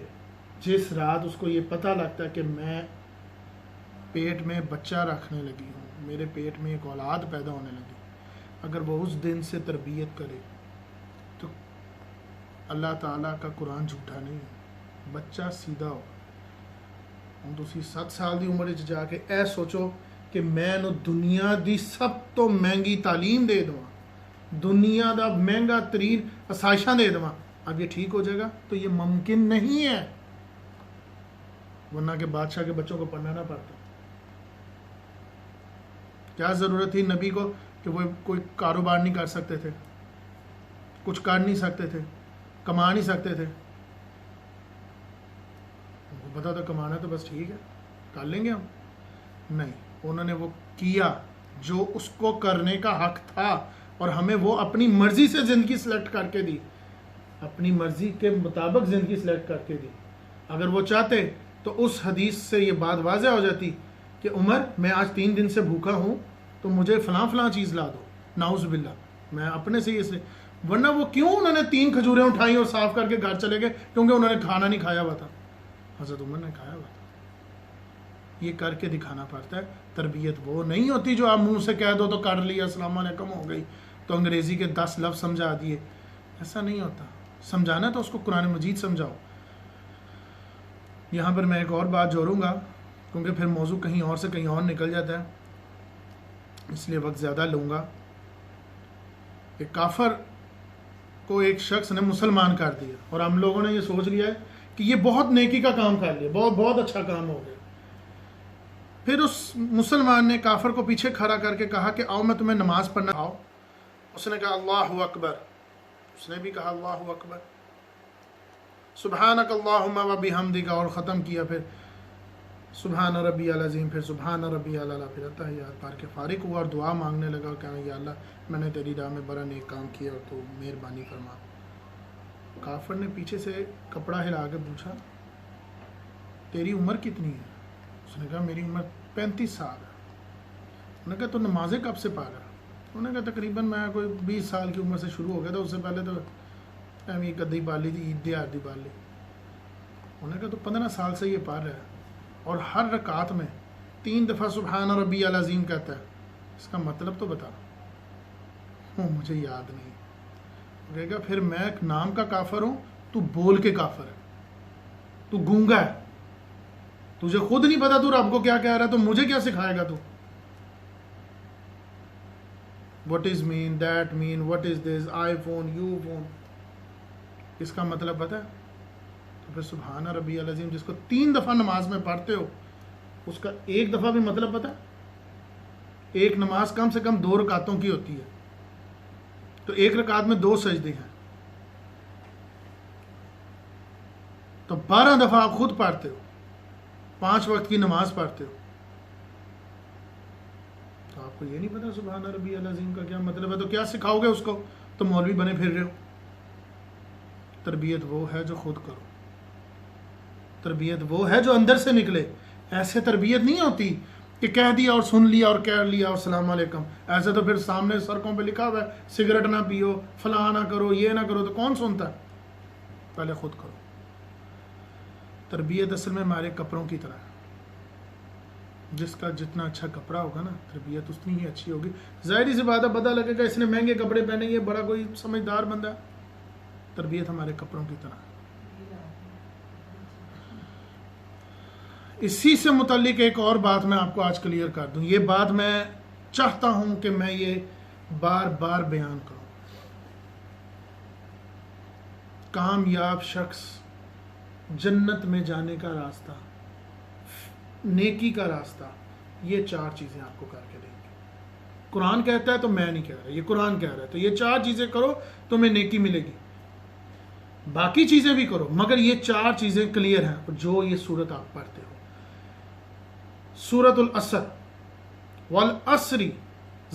جس رات اس کو یہ پتہ لگتا ہے کہ میں پیٹ میں بچہ رکھنے لگی ہوں, میرے پیٹ میں ایک اولاد پیدا ہونے لگی, اگر وہ اس دن سے تربیت کرے تو اللہ تعالیٰ کا قرآن جھوٹا نہیں ہے, بچہ سیدھا ہو. ہوں تسی 7 سال دی عمر جا کے اے سوچو کہ میں نو دنیا دی سب تو مہنگی تعلیم دے دوں, دنیا دا مہنگا ترین آسائشاں دے دوں, اب یہ ٹھیک ہو جائے گا؟ تو یہ ممکن نہیں ہے, ورنہ کہ بادشاہ کے بچوں کو پڑھنا نہ پڑتا. کیا ضرورت تھی نبی کو کہ وہ کوئی کاروبار نہیں کر سکتے تھے, کچھ کر نہیں سکتے تھے, کما نہیں سکتے تھے؟ ان کو پتا تھا کمانا تو بس ٹھیک ہے کر لیں گے ہم. نہیں, انہوں نے وہ کیا جو اس کو کرنے کا حق تھا, اور ہمیں وہ اپنی مرضی سے زندگی سلیکٹ کر کے دی, اپنی مرضی کے مطابق زندگی سلیکٹ کر کے دی. اگر وہ چاہتے تو اس حدیث سے یہ بات واضح ہو جاتی کہ عمر میں آج 3 دن سے بھوکا ہوں تو مجھے فلاں چیز لا دو, نعوذ باللہ, میں اپنے سے یہ سے. ورنہ وہ کیوں انہوں نے 3 کھجوریں اٹھائیں اور صاف کر کے گھر چلے گئے؟ کیونکہ انہوں نے کھانا نہیں کھایا ہوا تھا. حضرت عمر نے کھایا ہوا تھا. یہ کر کے دکھانا پڑتا ہے. تربیت وہ نہیں ہوتی جو آپ منہ سے کہہ دو تو کر لیا, السلام علیکم ہو گئی, تو انگریزی کے 10 لفظ سمجھا دیے. ایسا نہیں ہوتا. سمجھانا تو اس کو قرآن مجید سمجھاؤ. یہاں پر میں ایک اور بات جوڑوں گا کیونکہ پھر موضوع کہیں اور سے کہیں اور نکل جاتا ہے, اس لیے وقت زیادہ لوں گا. ایک کافر کو ایک شخص نے مسلمان کر دیا اور ہم لوگوں نے یہ سوچ لیا ہے کہ یہ بہت نیکی کا کام کر لیا, بہت اچھا کام ہو گیا. پھر اس مسلمان نے کافر کو پیچھے کھڑا کر کے کہا کہ آؤ میں تمہیں نماز پڑھنا آؤ. اس نے کہا اللہ اکبر, اس نے بھی کہا اللہ اکبر, سبحانک اللہم و بحمدک, اور ختم کیا. پھر سبحان ربی العظیم, پھر سبحان ربی الاعلیٰ, پھر اتحیات پڑھ کے فارغ ہوا اور دعا مانگنے لگا کہ یا اللہ میں نے تیری راہ میں بڑا نیک کام کیا اور تو مہربانی فرما. کافر نے پیچھے سے کپڑا ہلا کے پوچھا تیری عمر کتنی ہے؟ اس نے کہا میری عمر 35 سال ہے. انہوں نے کہا تو نمازیں کب سے پڑھ رہا؟ انہوں نے کہا تقریباً میں کوئی 20 سال کی عمر سے شروع ہو گیا تھا, اس سے پہلے تو ایویں کدی پال لی تھی, عید دیہاتی پال لی. انہوں نے کہا تو 15 سال سے یہ پڑھ رہا ہے اور ہر رکعت میں 3 دفعہ سبحان ربی العظیم کہتا ہے, اس کا مطلب تو بتا. مجھے یاد نہیں. کہے گا پھر میں ایک نام کا کافر ہوں, تو بول کے کافر ہے, تو گونگا ہے, تجھے خود نہیں پتا تو رب کو کیا کہہ رہا ہے, تو مجھے کیا سکھائے گا تو؟ What is mean, that mean, what is this, I phone, you phone, اس کا مطلب پتا ہے؟ تو پھر سبحان ربی العظیم جس کو 3 دفعہ نماز میں پڑھتے ہو, اس کا 1 دفعہ بھی مطلب پتا ہے؟ ایک نماز کم سے کم 2 رکعتوں کی ہوتی ہے, تو 1 رکعت میں 2 سجدے ہیں, تو 12 دفعہ آپ خود پڑھتے ہو, 5 وقت کی نماز پڑھتے ہو, تو آپ کو یہ نہیں پتا سبحان ربی العظیم کا کیا مطلب ہے؟ تو کیا سکھاؤ گے اس کو؟ تو مولوی بنے پھر رہے ہو. تربیت وہ ہے جو خود کرو, تربیت وہ ہے جو اندر سے نکلے. ایسے تربیت نہیں ہوتی کہ کہہ دیا اور سن لیا اور کہہ لیا اور السلام علیکم. ایسے تو پھر سامنے سڑکوں پہ لکھا ہوا ہے سگریٹ نہ پیو, فلاں نہ کرو, یہ نہ کرو, تو کون سنتا ہے؟ پہلے خود کرو. تربیت اصل میں ہمارے کپڑوں کی طرح ہے, جس کا جتنا اچھا کپڑا ہوگا نا تربیت اتنی ہی اچھی ہوگی. ظاہری سی بات ہے پتہ لگے گا اس نے مہنگے کپڑے پہنے, یہ بڑا کوئی سمجھدار بندہ ہے. تربیت ہمارے کپڑوں کی طرح. اسی سے متعلق ایک اور بات میں آپ کو آج کلیئر کر دوں. یہ بات میں چاہتا ہوں کہ میں یہ بار بار بیان کروں. کامیاب شخص جنت میں جانے کا راستہ، نیکی کا راستہ، یہ 4 چیزیں آپ کو کر کے دیں گے۔ قرآن کہتا ہے تو میں نہیں کہہ رہا، یہ قرآن کہہ رہا ہے، تو یہ 4 چیزیں کرو تمہیں نیکی ملے گی، باقی چیزیں بھی کرو مگر یہ 4 چیزیں کلیئر ہیں جو یہ سورت آپ پڑھتے ہو۔ سورت العصر، والعصر،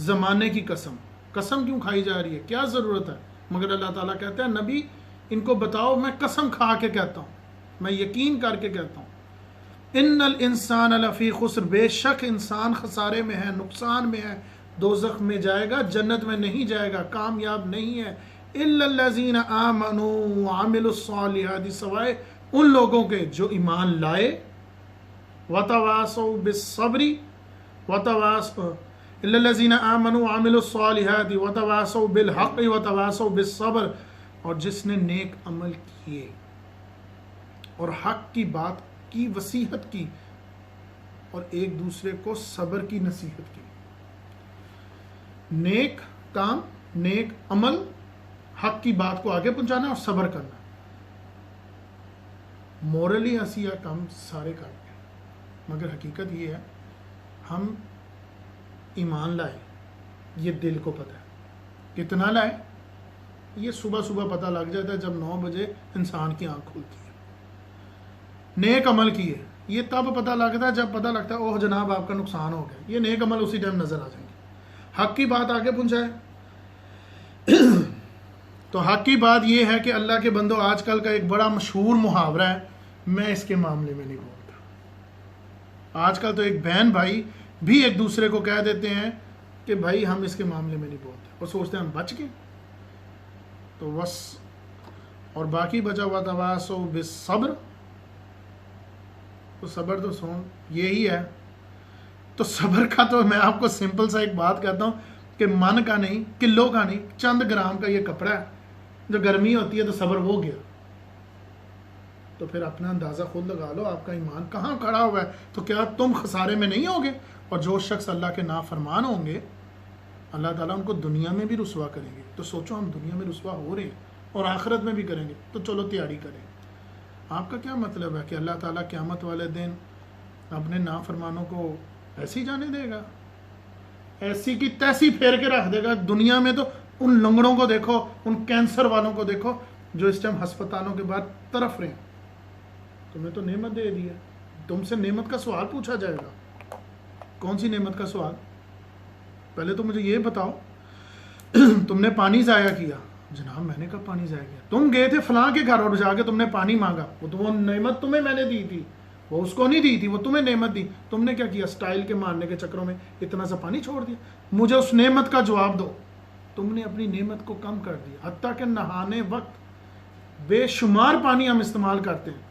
زمانے کی قسم، قسم کیوں کھائی جا رہی ہے، کیا ضرورت ہے؟ مگر اللہ تعالیٰ کہتا ہے نبی ان کو بتاؤ میں قسم کھا کے کہتا ہوں، میں یقین کر کے کہتا ہوں، ان الانسان لفی خسر، بے شک انسان خسارے میں ہے، نقصان میں ہے، دوزخ میں جائے گا، جنت میں نہیں جائے گا، کامیاب نہیں ہے، الا الذین آمنوا وعملوا الصالحات، سوائے ان لوگوں کے جو ایمان لائے، وتواصوا بالصبر، الا الذین آمنوا وعملوا الصالحات وتواصوا بالحق وتواصوا بالصبر، اور جس نے نیک عمل کیے اور حق کی بات کی وصیحت کی اور ایک دوسرے کو صبر کی نصیحت کی۔ نیک کام، نیک عمل، حق کی بات کو آگے پہنچانا اور صبر کرنا۔ مورلی ہنسی کام سارے کرتے ہیں مگر حقیقت یہ ہے ہم ایمان لائے، یہ دل کو پتہ ہے کتنا لائے، یہ صبح صبح پتہ لگ جاتا ہے جب 9 بجے انسان کی آنکھ کھلتی ہے۔ نیک عمل کیے، یہ تب پتہ لگتا ہے جب پتہ لگتا ہے اوہ جناب آپ کا نقصان ہو گیا، یہ نیک عمل اسی ٹائم نظر آ جائیں گے۔ حق کی بات آگے پہنچائے تو حق کی بات یہ ہے کہ اللہ کے بندوں، آج کل کا ایک بڑا مشہور محاورہ ہے، میں اس کے معاملے میں نہیں بولتا۔ آج کل تو ایک بہن بھائی بھی ایک دوسرے کو کہہ دیتے ہیں کہ بھائی ہم اس کے معاملے میں نہیں بولتے، اور سوچتے ہیں ہم بچ گئے تو بس، اور باقی بچا ہوا تواصوا بالصبر، تو صبر تو سون یہی ہے۔ تو صبر کا تو میں آپ کو سمپل سا ایک بات کہتا ہوں کہ من کا نہیں، کلو کا نہیں، چند گرام کا یہ کپڑا ہے، جو گرمی ہوتی ہے تو صبر ہو گیا، تو پھر اپنا اندازہ خود لگا لو آپ کا ایمان کہاں کھڑا ہوا ہے، تو کیا تم خسارے میں نہیں ہوگے؟ اور جو شخص اللہ کے نافرمان ہوں گے اللہ تعالیٰ ان کو دنیا میں بھی رسوا کریں گے۔ تو سوچو ہم دنیا میں رسوا ہو رہے ہیں اور آخرت میں بھی کریں گے، تو چلو تیاری کریں۔ آپ کا کیا مطلب ہے کہ اللہ تعالیٰ قیامت والے دن اپنے نافرمانوں کو ایسی جانے دے گا، ایسی کی تیسی پھیر کے رکھ دے گا؟ دنیا میں تو ان لنگڑوں کو دیکھو، ان کینسر والوں کو دیکھو جو اس ٹائم ہسپتالوں کے بعد تڑف رہے ہیں۔ تمہیں تو نعمت دے دی ہے، تم سے نعمت کا سوال پوچھا جائے گا۔ کون سی نعمت کا سوال؟ پہلے تو مجھے یہ بتاؤ، تم نے پانی ضائع کیا، جناب میں نے کب پانی ضائع کیا؟ تم گئے تھے فلاں کے گھر اور جا کے تم نے پانی مانگا، وہ تو وہ نعمت تمہیں میں نے دی تھی، وہ اس کو نہیں دی تھی، وہ تمہیں نعمت دی، تم نے کیا کیا؟ سٹائل کے مارنے کے چکروں میں اتنا سا پانی چھوڑ دیا۔ مجھے اس نعمت کا جواب دو۔ تم نے اپنی نعمت کو کم کر دیا، حتیٰ کہ نہانے وقت بے شمار پانی ہم استعمال کرتے ہیں،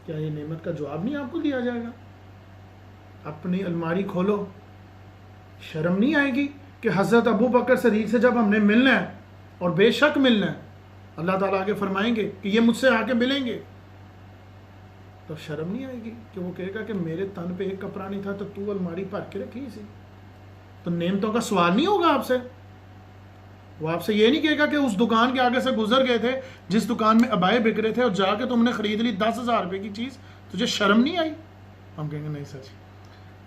کیا یہ نعمت کا جواب نہیں آپ کو دیا جائے گا؟ اپنی الماری کھولو، شرم نہیں آئے گی کہ حضرت ابو بکر صدیق سے جب ہم نے ملنا ہے، اور بے شک ملنا ہے، اللہ تعالیٰ آگے فرمائیں گے کہ یہ مجھ سے آ کے ملیں گے، تو شرم نہیں آئے گی کہ وہ کہے گا کہ میرے تن پہ ایک کپڑا نہیں تھا تو تو الماری بھر کے رکھی سی؟ تو نعمتوں کا سوال نہیں ہوگا آپ سے؟ وہ آپ سے یہ نہیں کہے گا کہ اس دکان کے آگے سے گزر گئے تھے جس دکان میں ابائے بک رہے تھے اور جا کے تم نے خرید لی 10,000 روپے کی چیز، تجھے شرم نہیں آئی؟ ہم کہیں گے نہیں سچ،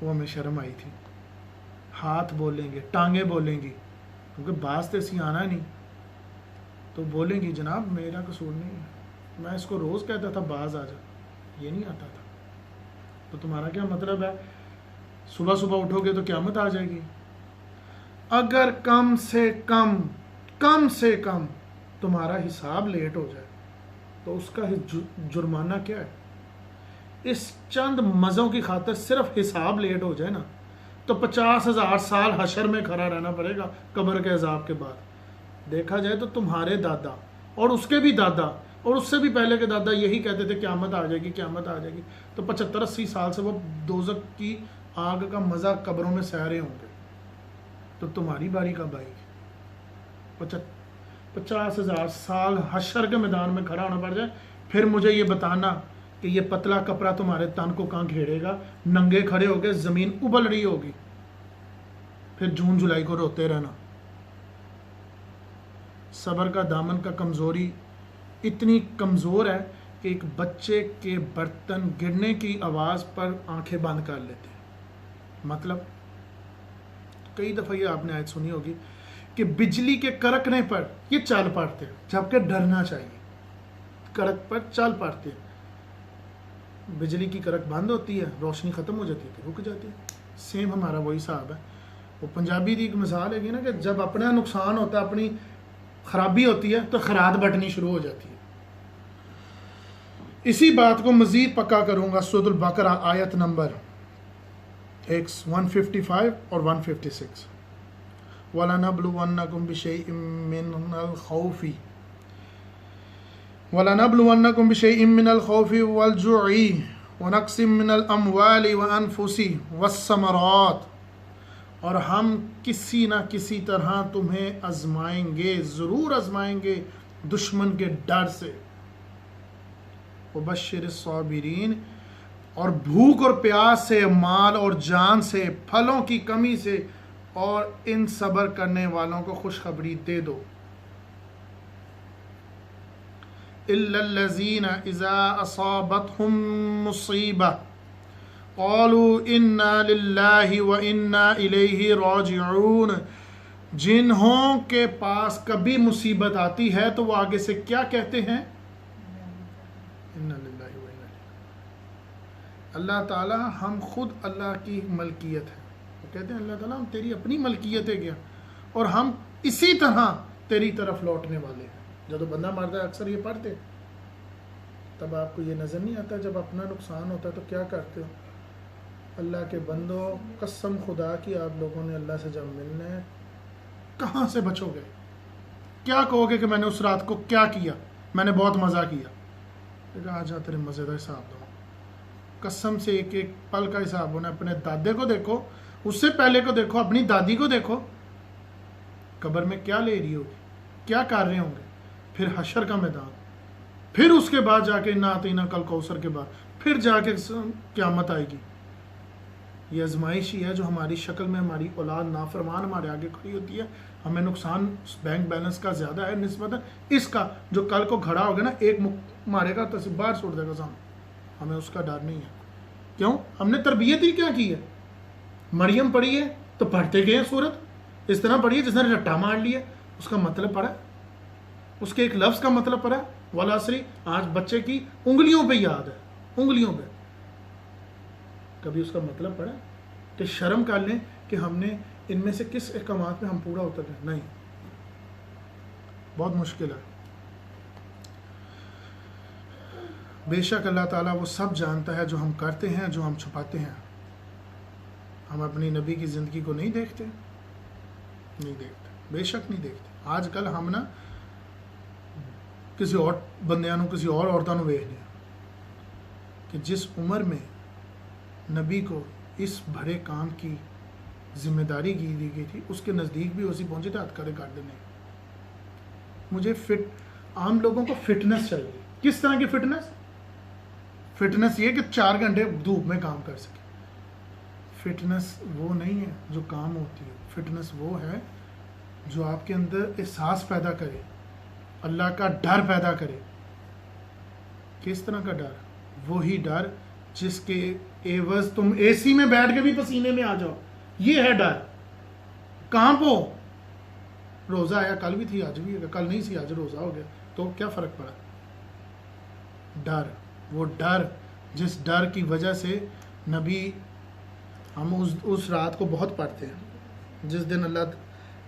وہ ہمیں شرم آئی تھی۔ ہاتھ بولیں گے، ٹانگیں بولیں گی، کیونکہ باز تو ایسی آنا نہیں، تو بولیں گی جناب میرا قصور نہیں ہے، میں اس کو روز کہتا تھا باز آ جا، یہ نہیں آتا تھا۔ تو تمہارا کیا مطلب ہے؟ صبح صبح اٹھو گے تو قیامت آ جائے گی۔ اگر کم سے کم تمہارا حساب لیٹ ہو جائے تو اس کا جرمانہ کیا ہے؟ اس چند مزوں کی خاطر صرف حساب لیٹ ہو جائے نا تو 50,000 سال حشر میں کھڑا رہنا پڑے گا قبر کے عذاب کے بعد۔ دیکھا جائے تو تمہارے دادا اور اس کے بھی دادا اور اس سے بھی پہلے کے دادا یہی کہتے تھے قیامت آ جائے گی، قیامت آ جائے گی، تو 75-80 سال سے وہ دوزخ کی آگ کا مزہ قبروں میں سہ رہے ہوں گے، تو تمہاری باری کب آئے گی؟ 50,000 سال حشر کے میدان میں کھڑا ہونا پڑ جائے، پھر مجھے یہ بتانا کہ یہ پتلا کپڑا تمہارے تن کو کہاں گھیرے گا؟ ننگے کھڑے ہو کے زمین ابل رہی ہوگی، پھر جون جولائی کو روتے رہنا۔ صبر کا دامن کا کمزوری اتنی کمزور ہے کہ ایک بچے کے برتن گرنے کی آواز پر آنکھیں بند کر لیتے ہیں. مطلب کئی دفعہ یہ آپ نے آیت سنی ہوگی کہ بجلی کے کڑکنے پر یہ چل پڑتے ہیں، جبکہ ڈرنا چاہیے. کڑک پر چل پڑتے ہیں، بجلی کی کڑک بند ہوتی ہے، روشنی ختم ہو جاتی ہے پھر رک جاتی ہے. سیم ہمارا وہی حساب ہے. وہ پنجابی کی ایک مثال ہے نا کہ جب اپنا نقصان ہوتا ہے، اپنی خرابی ہوتی ہے تو خراد بٹنی شروع ہو جاتی ہے. اسی بات کو مزید پکا کروں گا سورۃ البقرہ آیت نمبر 155 اور 156. وَلَنَبْلُوَنَّكُمْ بِشَيْءٍ مِّنَ الْخَوْفِ وَالْجُوعِ وَنَقْصٍ مِّنَ الْأَمْوَالِ وَأَنفُسِ وَالثَّمَرَاتِ. اور ہم کسی نہ کسی طرح تمہیں آزمائیں گے، ضرور آزمائیں گے دشمن کے ڈر سے. وَبَشِّرِ الصَّابِرِينَ، اور بھوک اور پیاس سے، مال اور جان سے، پھلوں کی کمی سے، اور ان صبر کرنے والوں کو خوشخبری دے دو. إِلَّا الَّذِينَ إِذَا أَصَابَتْهُم مُّصِيبَةٌ قَالُوا إِنَّا لِلَّهِ وَإِنَّا إِلَيْهِ رَاجِعُونَ. جنہوں کے پاس کبھی مصیبت آتی ہے تو وہ آگے سے کیا کہتے ہیں؟ اللہ تعالیٰ، ہم خود اللہ کی ملکیت ہے. وہ کہتے ہیں اللہ تعالیٰ ہم تیری اپنی ملکیت ہے کیا، اور ہم اسی طرح تیری طرف لوٹنے والے ہیں. جب بندہ مرتا ہے اکثر یہ پڑھتے، تب آپ کو یہ نظر نہیں آتا جب اپنا نقصان ہوتا ہے تو کیا کرتے ہو؟ اللہ کے بندو، قسم خدا کی آپ لوگوں نے اللہ سے جب ملنا ہے کہاں سے بچو گے؟ کیا کہو گے کہ میں نے اس رات کو کیا کیا؟ میں نے بہت مزہ کیا. آج تیرے مزے کا حساب دو. قسم سے ایک ایک پل کا حساب ہونا. اپنے دادے کو دیکھو، اس سے پہلے کو دیکھو، اپنی دادی کو دیکھو، قبر میں کیا لے رہی ہوگی، کیا کر رہے ہوں گے. پھر حشر کا میدان، پھر اس کے بعد جا کے انا اعطیناک کل کوثر کے بعد پھر جا کے قیامت آئے گی. یہ آزمائش ہی ہے جو ہماری شکل میں ہماری اولاد نافرمان ہمارے آگے کھڑی ہوتی ہے. ہمیں نقصان بینک بیلنس کا زیادہ ہے نسبت اس کا، جو کل کو کھڑا ہوگا نا ایک مارے گا تو باہر چھوڑ دے گا سامنے. ہمیں اس کا ڈر نہیں ہے. کیوں؟ ہم نے تربیت ہی کیا کی ہے. مریم پڑھی ہے تو پڑھتے گئے سورت اس طرح پڑھی ہے جس نے رٹا مار لیا. اس کا مطلب پڑھا، اس کے ایک لفظ کا مطلب پڑھا. والعصر آج بچے کی انگلیوں پہ یاد ہے، انگلیوں پہ. کبھی اس کا مطلب پڑھا کہ شرم کر لیں کہ ہم نے ان میں سے کس احکامات میں ہم پورا اتر گئے؟ نہیں، بہت مشکل ہے. بے شک اللہ تعالیٰ وہ سب جانتا ہے جو ہم کرتے ہیں، جو ہم چھپاتے ہیں. ہم اپنی نبی کی زندگی کو نہیں دیکھتے، نہیں دیکھتے، بے شک نہیں دیکھتے. آج کل ہم نا کسی اور بندیاں نو، کسی اور عورتوں نو ویکھتے ہیں کہ جس عمر میں نبی کو اس بڑے کام کی ذمہ داری کی دی گئی تھی، اس کے نزدیک بھی اسی پہنچے تھے ہاتھ کھڑے کر دینے. مجھے عام لوگوں کو فٹنس چاہیے. کس طرح کی فٹنس؟ فٹنس یہ کہ 4 گھنٹے دھوپ میں کام کر سکے. فٹنس وہ نہیں ہے جو کام ہوتی ہے. فٹنس وہ ہے جو آپ کے اندر احساس پیدا کرے، اللہ کا ڈر پیدا کرے. کس طرح کا ڈر؟ وہی ڈر جس کے عوض تم اے سی میں بیٹھ کے بھی پسینے میں آ جاؤ. یہ ہے ڈر. کہاں پو روزہ آیا، کل بھی تھی آج بھی ہے، کل نہیں سی آج روزہ ہو گیا، تو کیا فرق پڑا؟ ڈر، وہ ڈر جس ڈر کی وجہ سے نبی، ہم اس رات کو بہت پڑھتے ہیں جس دن اللہ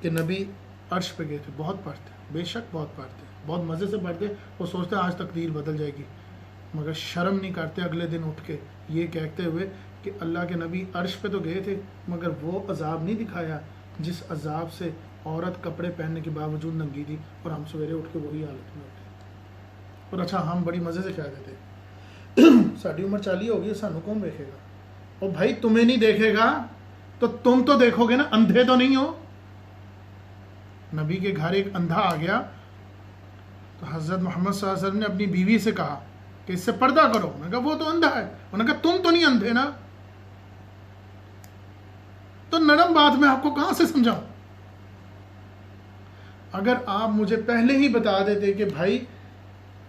کے نبی عرش پہ گئے تھے. بہت پڑھتے ہیں، بے شک بہت پڑھتے ہیں، بہت مزے سے پڑھتے ہیں. وہ سوچتے ہیں آج تقدیر بدل جائے گی، مگر شرم نہیں کرتے اگلے دن اٹھ کے یہ کہتے ہوئے کہ اللہ کے نبی عرش پہ تو گئے تھے مگر وہ عذاب نہیں دکھایا جس عذاب سے عورت کپڑے پہننے کے باوجود ننگی تھی، اور ہم سویرے اٹھ کے وہی حالت میں ہوتے. اور اچھا ہم بڑی مزے سے کہہ دیتے ساری عمر 40 ہوگی، سانو کون دیکھے گا؟ اور بھائی تمہیں نہیں دیکھے گا تو تم تو دیکھو گے نا، اندھے تو نہیں ہو. نبی کے گھر ایک اندھا آ گیا تو حضرت محمد صلی اللہ علیہ وسلم نے اپنی بیوی سے کہا کہ اس سے پردہ کرو. انہوں نے کہا وہ تو اندھا ہے. انہوں نے کہا تم تو نہیں اندھے نا. تو نرم بات میں آپ کو کہاں سے سمجھاؤں؟ اگر آپ مجھے پہلے ہی بتا دیتے کہ بھائی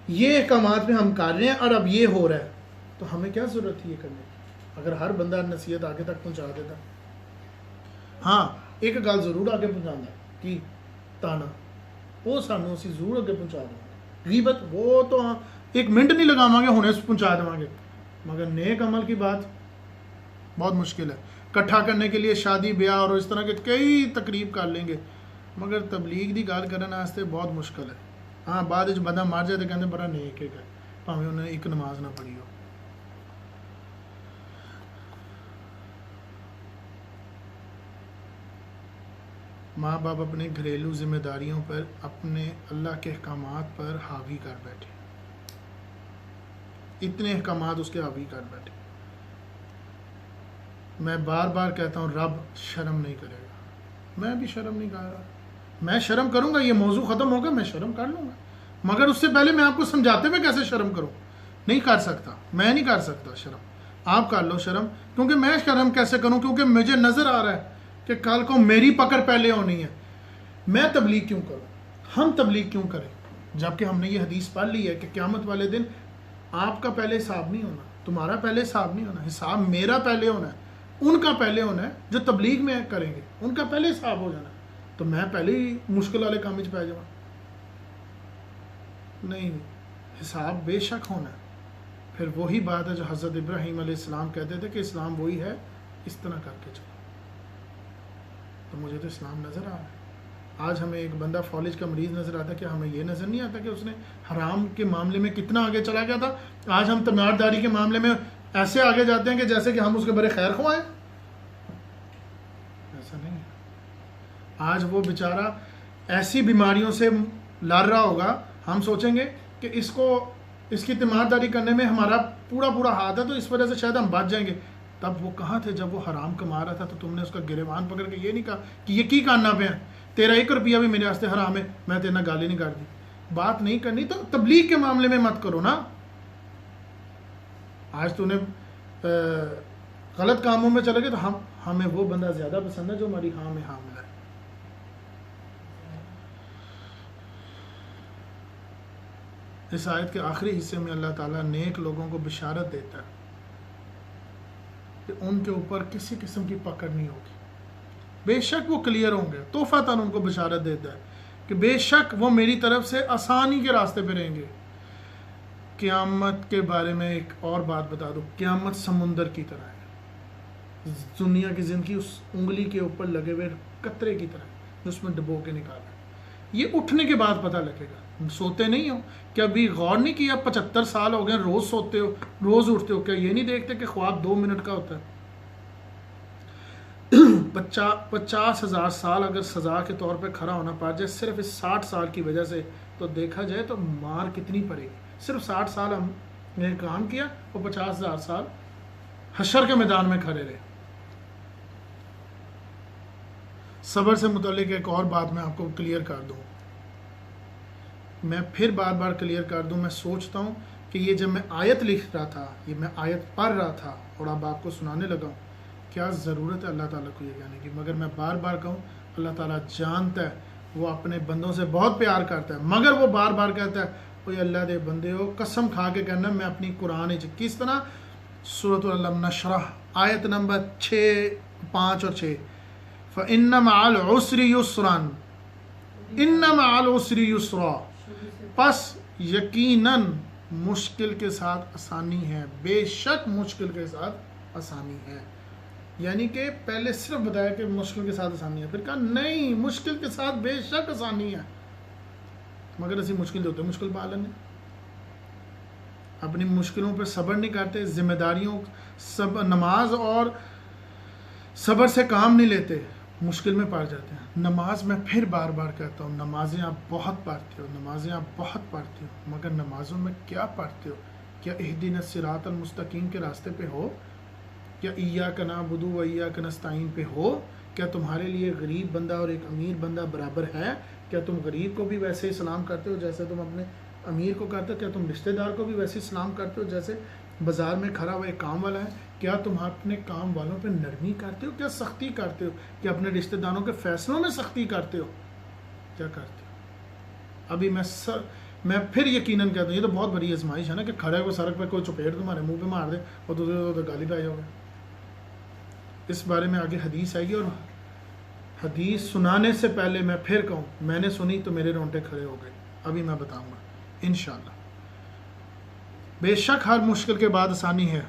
یہ احکامات میں ہم کر رہے ہیں اور اب یہ ہو رہا ہے، تو ہمیں کیا ضرورت ہے یہ کرنے کی؟ اگر ہر بندہ نصیحت آگے تک پہنچا دیتا. ہاں ایک گل ضرور آگے پہنچانا کہ تانا وہ سانوں اسی ضرور اگے پہنچا دیں گے. غیبت وہ تو ایک منٹ نہیں لگاواں گے ہونے پہنچا دیں گے، مگر نیک عمل کی بات بہت مشکل ہے. کٹھا کرنے کے لیے شادی بیاہ اور اس طرح کے کئی تقریب کر لیں گے، مگر تبلیغ دی گل کرنے واسطے بہت مشکل ہے. ہاں بعد وچ بندہ مر جائے تو کہتے بڑا نیک ہے بھاویں انہیں ایک نماز نہ پڑھی ہو. ماں باپ اپنے گھریلو ذمہ داریوں پر اپنے اللہ کے احکامات پر حاوی کر بیٹھے، اتنے احکامات اس کے حاوی کر بیٹھے. میں بار بار کہتا ہوں رب شرم نہیں کرے گا، میں بھی شرم نہیں کر رہا. میں شرم کروں گا، یہ موضوع ختم ہوگا میں شرم کر لوں گا، مگر اس سے پہلے میں آپ کو سمجھاتے ہوئے کیسے شرم کروں؟ نہیں کر سکتا، میں نہیں کر سکتا شرم. آپ کر لو شرم، کیونکہ میں شرم کیسے کروں؟ کیونکہ مجھے نظر آ رہا ہے کہ کل کو میری پکڑ پہلے ہونی ہے. میں تبلیغ کیوں کروں؟ ہم تبلیغ کیوں کریں؟ جبکہ ہم نے یہ حدیث پڑھ لی ہے کہ قیامت والے دن آپ کا پہلے حساب نہیں ہونا، تمہارا پہلے حساب نہیں ہونا، حساب میرا پہلے ہونا ہے، ان کا پہلے ہونا ہے. جو تبلیغ میں کریں گے ان کا پہلے حساب ہو جانا ہے، تو میں پہلے ہی مشکل والے کام پہ جاؤں. نہیں، حساب بے شک ہونا ہے. پھر وہی بات ہے جو حضرت ابراہیم علیہ السلام کہتے تھے کہ اسلام وہی ہے، اس طرح کر کے چلو. تو مجھے تو اسلام نظر آ رہا ہے. آج ہمیں ایک بندہ فالج کا مریض نظر آتا ہے کہ ہمیں یہ نظر نہیں آتا کہ اس نے حرام کے معاملے میں کتنا آگے چلا گیا تھا. آج ہم تمنارداری کے معاملے میں ایسے آگے جاتے ہیں کہ جیسے کہ ہم اس کے بڑے خیر خواہ ہیں. ایسا نہیں ہے. آج وہ بیچارہ ایسی بیماریوں سے لڑ رہا ہوگا، ہم سوچیں گے کہ اس کی تیمارداری کرنے میں ہمارا پورا ہاتھ ہے تو اس وجہ سے شاید ہم بچ جائیں گے. تب وہ کہاں تھے جب وہ حرام کما رہا تھا؟ تو تم نے اس کا گریبان پکڑ کے یہ نہیں کہا کہ یہ کی کرنا پہ ہے، تیرا 1 روپیہ بھی میرے واسطے حرام ہے، میں تیرے نہ گالی نہیں کر دی. بات نہیں کرنی تو تبلیغ کے معاملے میں مت کرو نا. آج تو نے غلط کاموں میں چلے گئے تو ہمیں وہ بندہ زیادہ پسند ہے جو ہماری ہاں میں ہاں ملا ہے. اس آیت کے آخری حصے میں اللہ تعالیٰ نیک لوگوں کو بشارت دیتا ہے کہ ان کے اوپر کسی قسم کی پکڑ نہیں ہوگی. بے شک وہ کلیئر ہوں گے. توفیقاً ان کو بشارت دیتا ہے کہ بے شک وہ میری طرف سے آسانی کے راستے پہ رہیں گے. قیامت کے بارے میں ایک اور بات بتا دو، قیامت سمندر کی طرح ہے. دنیا کی زندگی اس انگلی کے اوپر لگے ہوئے قطرے کی طرح ہے، اس میں ڈبو کے نکالا. یہ اٹھنے کے بعد پتہ لگے گا. سوتے نہیں ہو کیا؟ ابھی غور نہیں کیا 75 سال ہو گئے روز سوتے ہو روز اٹھتے ہو، کیا یہ نہیں دیکھتے کہ خواب 2 منٹ کا ہوتا ہے؟ 50,000 سال اگر سزا کے طور پہ کھڑا ہونا پڑ جائے صرف اس 60 سال کی وجہ سے، تو دیکھا جائے تو مار کتنی پڑے گی. صرف 60 سال ہم نے کام کیا اور 50,000 سال حشر کے میدان میں کھڑے رہے. صبر سے متعلق ایک اور بات میں آپ کو کلیئر کر دوں، میں پھر بار بار کلیئر کر دوں. میں سوچتا ہوں کہ یہ جب میں آیت لکھ رہا تھا، یہ میں آیت پڑھ رہا تھا اور اب آپ کو سنانے لگا ہوں، کیا ضرورت ہے اللہ تعالیٰ کو یہ کہنے کی؟ مگر میں بار بار کہوں اللہ تعالیٰ جانتا ہے، وہ اپنے بندوں سے بہت پیار کرتا ہے، مگر وہ بار بار کہتا ہے اوہ اللہ دے بندے ہو، قسم کھا کے کہنا میں اپنی قرآن کس طرح سورۃ العلم نشرح آیت نمبر 5 اور 6 فَإِنَّ مَعَ الْعُسْرِ يُسْرًا إِنَّ مَعَ الْعُسْرِ يُسْرًا، پس یقیناً مشکل کے ساتھ آسانی ہے. بے شک مشکل کے ساتھ آسانی ہے. یعنی کہ پہلے صرف بتایا کہ مشکل کے ساتھ آسانی ہے، پھر کہا نہیں مشکل کے ساتھ بے شک آسانی ہے. مگر اسی مشکل ہوتے مشکل پالن ہے، اپنی مشکلوں پر صبر نہیں کرتے، ذمہ داریوں نماز اور صبر سے کام نہیں لیتے، مشکل میں پڑ جاتے ہیں. نماز میں پھر بار بار کہتا ہوں، نمازیں آپ بہت پڑھتے ہو، نمازیں آپ بہت پڑھتے ہو، مگر نمازوں میں کیا پڑھتے ہو؟ کیا اہدنا الصراط المستقیم کے راستے پہ ہو؟ کیا ایاک نعبد و ایاک نستعین پہ ہو؟ کیا تمہارے لیے غریب بندہ اور ایک امیر بندہ برابر ہے؟ کیا تم غریب کو بھی ویسے ہی سلام کرتے ہو جیسے تم اپنے امیر کو کرتے ہو؟ کیا تم رشتہ دار کو بھی ویسے ہی سلام کرتے ہو جیسے بازار میں کھڑا ہوا ایک کام والا ہے؟ کیا تم اپنے کام والوں پہ نرمی کرتے ہو؟ کیا سختی کرتے ہو؟ کیا اپنے رشتہ داروں کے فیصلوں میں سختی کرتے ہو؟ کیا کرتے ہو؟ ابھی میں میں پھر یقیناً کہتا ہوں یہ تو بہت بڑی آزمائش ہے نا کہ کھڑے ہوئے سڑک پہ کوئی چپیٹ تمہارے منہ پہ مار دے اور تو گالی پہ آ جاؤ گے. اس بارے میں آگے حدیث آئے گی، اور حدیث سنانے سے پہلے میں پھر کہوں میں نے سنی تو میرے رونٹے کھڑے ہو گئے. ابھی میں بتاؤں گا انشاءاللہ. بے شک ہر مشکل کے بعد آسانی ہے.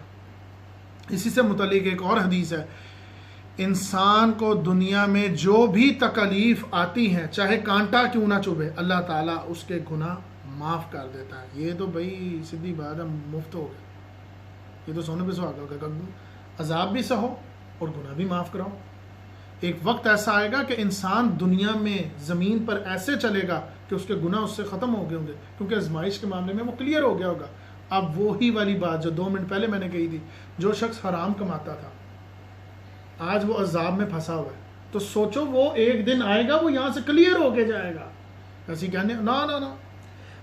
اسی سے متعلق ایک اور حدیث ہے، انسان کو دنیا میں جو بھی تکلیف آتی ہیں چاہے کانٹا کیوں نہ چبھے اللہ تعالیٰ اس کے گناہ معاف کر دیتا ہے. یہ تو بھائی سیدھی بات ہے، مفت ہو گیا، یہ تو سونے پہ سہاگا ہوگا. عذاب بھی سہو اور گناہ بھی معاف کراؤ. ایک وقت ایسا آئے گا کہ انسان دنیا میں زمین پر ایسے چلے گا کہ اس کے گناہ اس سے ختم ہو گئے ہوں گے، کیونکہ آزمائش کے معاملے میں وہ کلیئر ہو گیا ہوگا. اب وہی والی بات جو 2 منٹ پہلے میں نے کہی تھی، جو شخص حرام کماتا تھا آج وہ عذاب میں پھنسا ہوا ہے، تو سوچو وہ ایک دن آئے گا وہ یہاں سے کلیئر ہو کے جائے گا. ایسی کہنے نا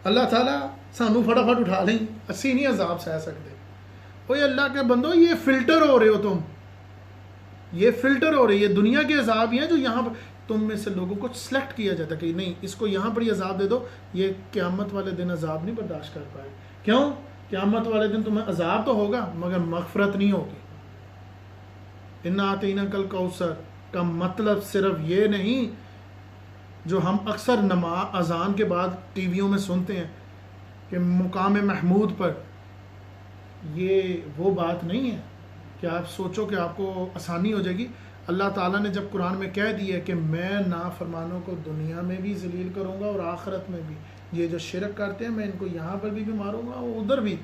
اللہ تعالیٰ سانو فٹافٹ اٹھا لیں، اسی نہیں عذاب سہ سکتے. اوے اللہ کے بندو، یہ فلٹر ہو رہے ہو تم، یہ فلٹر ہو رہے، یہ دنیا کے عذاب ہی ہیں جو یہاں پر تم میں سے لوگوں کو سلیکٹ کیا جاتا ہے کہ نہیں اس کو یہاں پر ہی عذاب دے دو، یہ قیامت والے دن عذاب نہیں برداشت کر پائے. کیوں؟ قیامت والے دن تمہیں عذاب تو ہوگا مگر مغفرت نہیں ہوگی. اِنَّا أَعْطَيْنَاكَ الْكَوْثَرَ کا مطلب صرف یہ نہیں جو ہم اکثر اذان کے بعد ٹی ویوں میں سنتے ہیں کہ مقام محمود پر، یہ وہ بات نہیں ہے کہ آپ سوچو کہ آپ کو آسانی ہو جائے گی. اللہ تعالیٰ نے جب قرآن میں کہہ دیا کہ میں نافرمانوں کو دنیا میں بھی ذلیل کروں گا اور آخرت میں بھی، یہ جو شرک کرتے ہیں میں ان کو یہاں پر بھی ماروں گا اور ادھر بھی،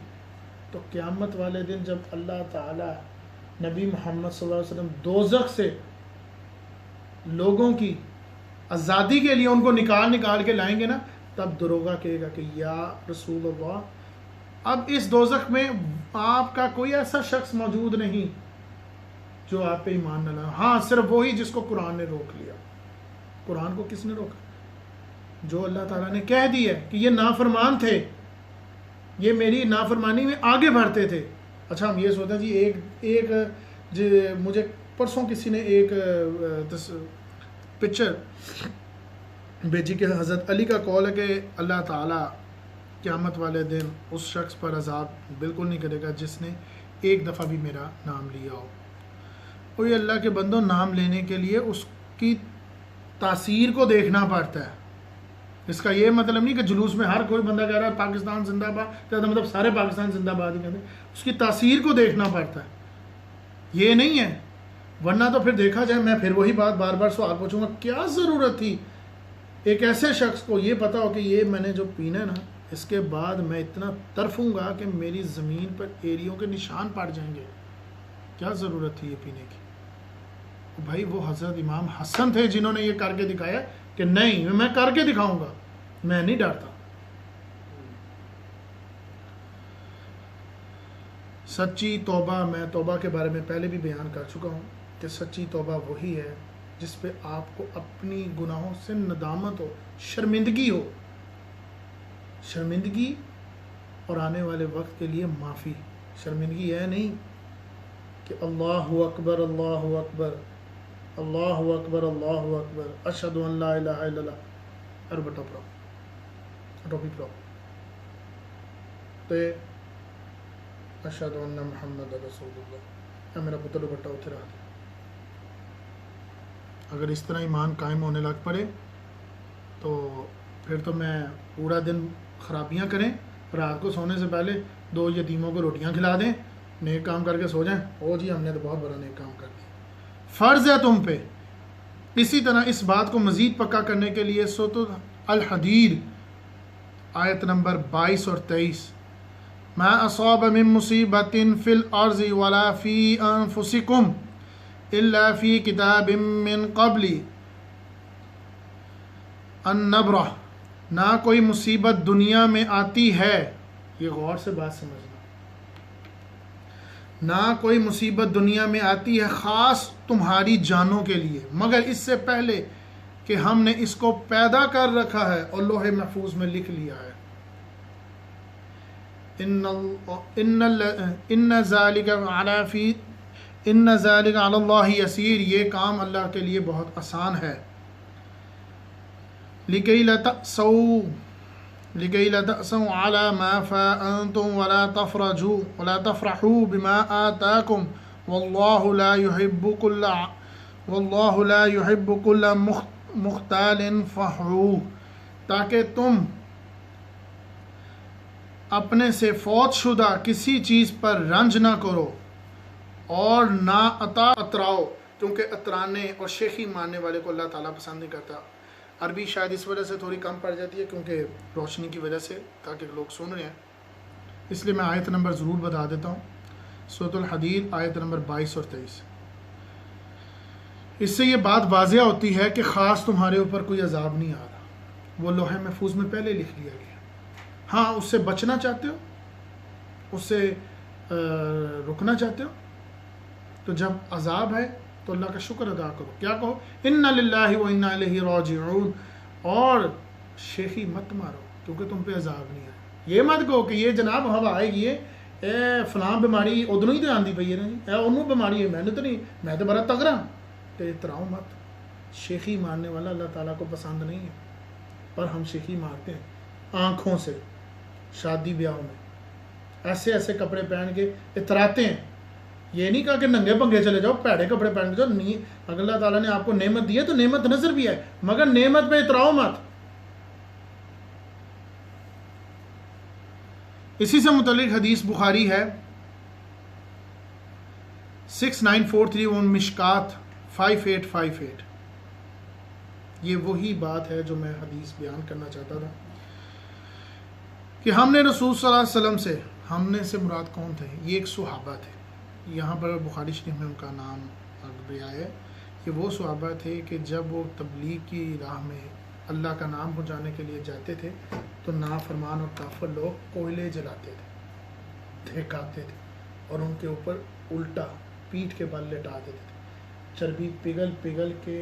تو قیامت والے دن جب اللہ تعالیٰ نبی محمد صلی اللہ علیہ وسلم دوزخ سے لوگوں کی آزادی کے لیے ان کو نکال کے لائیں گے نا، تب دروغہ کہے گا کہ یا رسول اللہ اب اس دوزخ میں آپ کا کوئی ایسا شخص موجود نہیں جو آپ پہ ایمان نہ لائے. ہاں صرف وہی جس کو قرآن نے روک لیا. قرآن کو کس نے روکا؟ جو اللہ تعالیٰ نے کہہ دیا کہ یہ نافرمان تھے، یہ میری نافرمانی میں آگے بڑھتے تھے. اچھا ہم یہ سوچتے ہیں ایک مجھے پرسوں کسی نے ایک پکچر بھیجی کہ حضرت علی کا قول ہے کہ اللہ تعالیٰ قیامت والے دن اس شخص پر عذاب بالکل نہیں کرے گا جس نے ایک دفعہ بھی میرا نام لیا ہو. اور یہ اللہ کے بندوں نام لینے کے لیے اس کی تاثیر کو دیکھنا پڑتا ہے. اس کا یہ مطلب نہیں کہ جلوس میں ہر کوئی بندہ کہہ رہا ہے پاکستان زندہ باد، تو مطلب سارے پاکستان زندہ باد ہی کہتے ہیں. اس کی تاثیر کو دیکھنا پڑتا ہے، یہ نہیں ہے. ورنہ تو پھر دیکھا جائے میں پھر وہی بات بار بار سوال پوچھوں گا، کیا ضرورت تھی ایک ایسے شخص کو یہ پتا ہو کہ یہ میں نے جو پینا ہے نا اس کے بعد میں اتنا ترفوں گا کہ میری زمین پر ایریوں کے نشان پڑ جائیں گے. کیا ضرورت تھی یہ پینے کی؟ بھائی وہ حضرت امام حسن تھے جنہوں نے یہ کر کے دکھایا کہ نہیں میں کر کے دکھاؤں گا، میں نہیں ڈرتا. سچی توبہ، میں توبہ کے بارے میں پہلے بھی بیان کر چکا ہوں کہ سچی توبہ وہی ہے جس پہ آپ کو اپنی گناہوں سے ندامت ہو، شرمندگی ہو، شرمندگی اور آنے والے وقت کے لیے معافی. شرمندگی ہے نہیں کہ اللہ اکبر اللہ اکبر اللہ اکبر اللہ اکبر اشہد ان لا الہ الا اللہ اور بٹا پڑھو ٹوپی پڑھو تو اشہد ان محمد رسول اللہ. میرا پتر دوپٹہ اتھے رہا دے. اگر اس طرح ایمان قائم ہونے لگ پڑے تو پھر تو میں پورا دن خرابیاں کریں، رات کو سونے سے پہلے 2 یتیموں کو روٹیاں کھلا دیں، نیک کام کر کے سو جائیں. او جی ہم نے تو بہت بڑا نیک کام کر دیا. فرض ہے تم پہ. اسی طرح اس بات کو مزید پکا کرنے کے لیے سورۃ الحدید آیت نمبر 22 اور 23 ما اصاب من مصیبت فی الارض ولا فی انفسکم الا فی کتاب من قبل ان نبرہ، نہ کوئی مصیبت دنیا میں آتی ہے، یہ غور سے بات سمجھنا، نہ کوئی مصیبت دنیا میں آتی ہے خاص تمہاری جانوں کے لیے مگر اس سے پہلے کہ ہم نے اس کو پیدا کر رکھا ہے اور لوح محفوظ میں لکھ لیا ہے. ان ذالک علی اللہ یسیر، یہ کام اللہ کے لیے بہت آسان ہے. لکی لا تأسوا لِكَيْ لَا تَأْسَوْا عَلَى مَا فَاتَكُمْ وَلَا تَفْرَحُوا بِمَا آتَاكُمْ وَاللَّهُ لَا يُحِبُّ كُلَّ مُخْتَالٍ فَخُورٍ، تاکہ تم اپنے سے فوت شدہ کسی چیز پر رنج نہ کرو اور نہ اتراؤ، کیونکہ اترانے اور شیخی ماننے والے کو اللہ تعالیٰ پسند نہیں کرتا۔ عربی شاید اس وجہ سے تھوڑی کم پڑ جاتی ہے کیونکہ روشنی کی وجہ سے، تاکہ لوگ سن رہے ہیں، اس لیے میں آیت نمبر ضرور بتا دیتا ہوں۔ سورۃ الحدید آیت نمبر 22 اور 23۔ اس سے یہ بات واضح ہوتی ہے کہ خاص تمہارے اوپر کوئی عذاب نہیں آ رہا، وہ لوح محفوظ میں پہلے لکھ لیا گیا۔ ہاں، اس سے بچنا چاہتے ہو، اس سے رکنا چاہتے ہو، تو جب عذاب ہے تو اللہ کا شکر ادا کرو۔ کیا کہو؟ اِنَّ لِلَّهِ وَإِنَّا إِلَيْهِ رَاجِعُونَ، اور شیخی مت مارو کیونکہ تم پہ عذاب نہیں ہے۔ یہ مت کہو کہ یہ جناب ہوا آئے گی، اے فلاں بیماری ادھروں ہی تو آندی پئی ہے، اے انہوں بیماری ہے، میں نے تو نہیں، میں تو بڑا تگڑا، تو اتراؤ مت۔ شیخی مارنے والا اللہ تعالیٰ کو پسند نہیں ہے، پر ہم شیخی مارتے ہیں آنکھوں سے، شادی بیاہوں میں ایسے ایسے کپڑے پہن کے اتراتے ہیں۔ یہ نہیں کہا کہ ننگے پنگے چلے جاؤ، پیڑے کپڑے پہن کے جاؤ، نہیں، اگر اللہ تعالیٰ نے آپ کو نعمت دی ہے تو نعمت نظر بھی ہے، مگر نعمت پہ اتراؤ مت۔ اسی سے متعلق حدیث بخاری ہے 6943 مشکات 5858۔ یہ وہی بات ہے جو میں حدیث بیان کرنا چاہتا تھا کہ ہم نے رسول صلی اللہ علیہ وسلم سے، ہم نے سے مراد کون تھے؟ یہ ایک صحابہ تھے، یہاں پر بخاری شریف میں ان کا نام آیا ہے کہ وہ صحابہ تھے کہ جب وہ تبلیغ کی راہ میں اللہ کا نام پہنچانے کے لیے جاتے تھے تو نافرمان اور کافر لوگ کوئلے جلاتے تھے، دھکاتے تھے اور ان کے اوپر الٹا پیٹھ کے بل لٹا دیتے تھے، چربی پگھل پگھل کے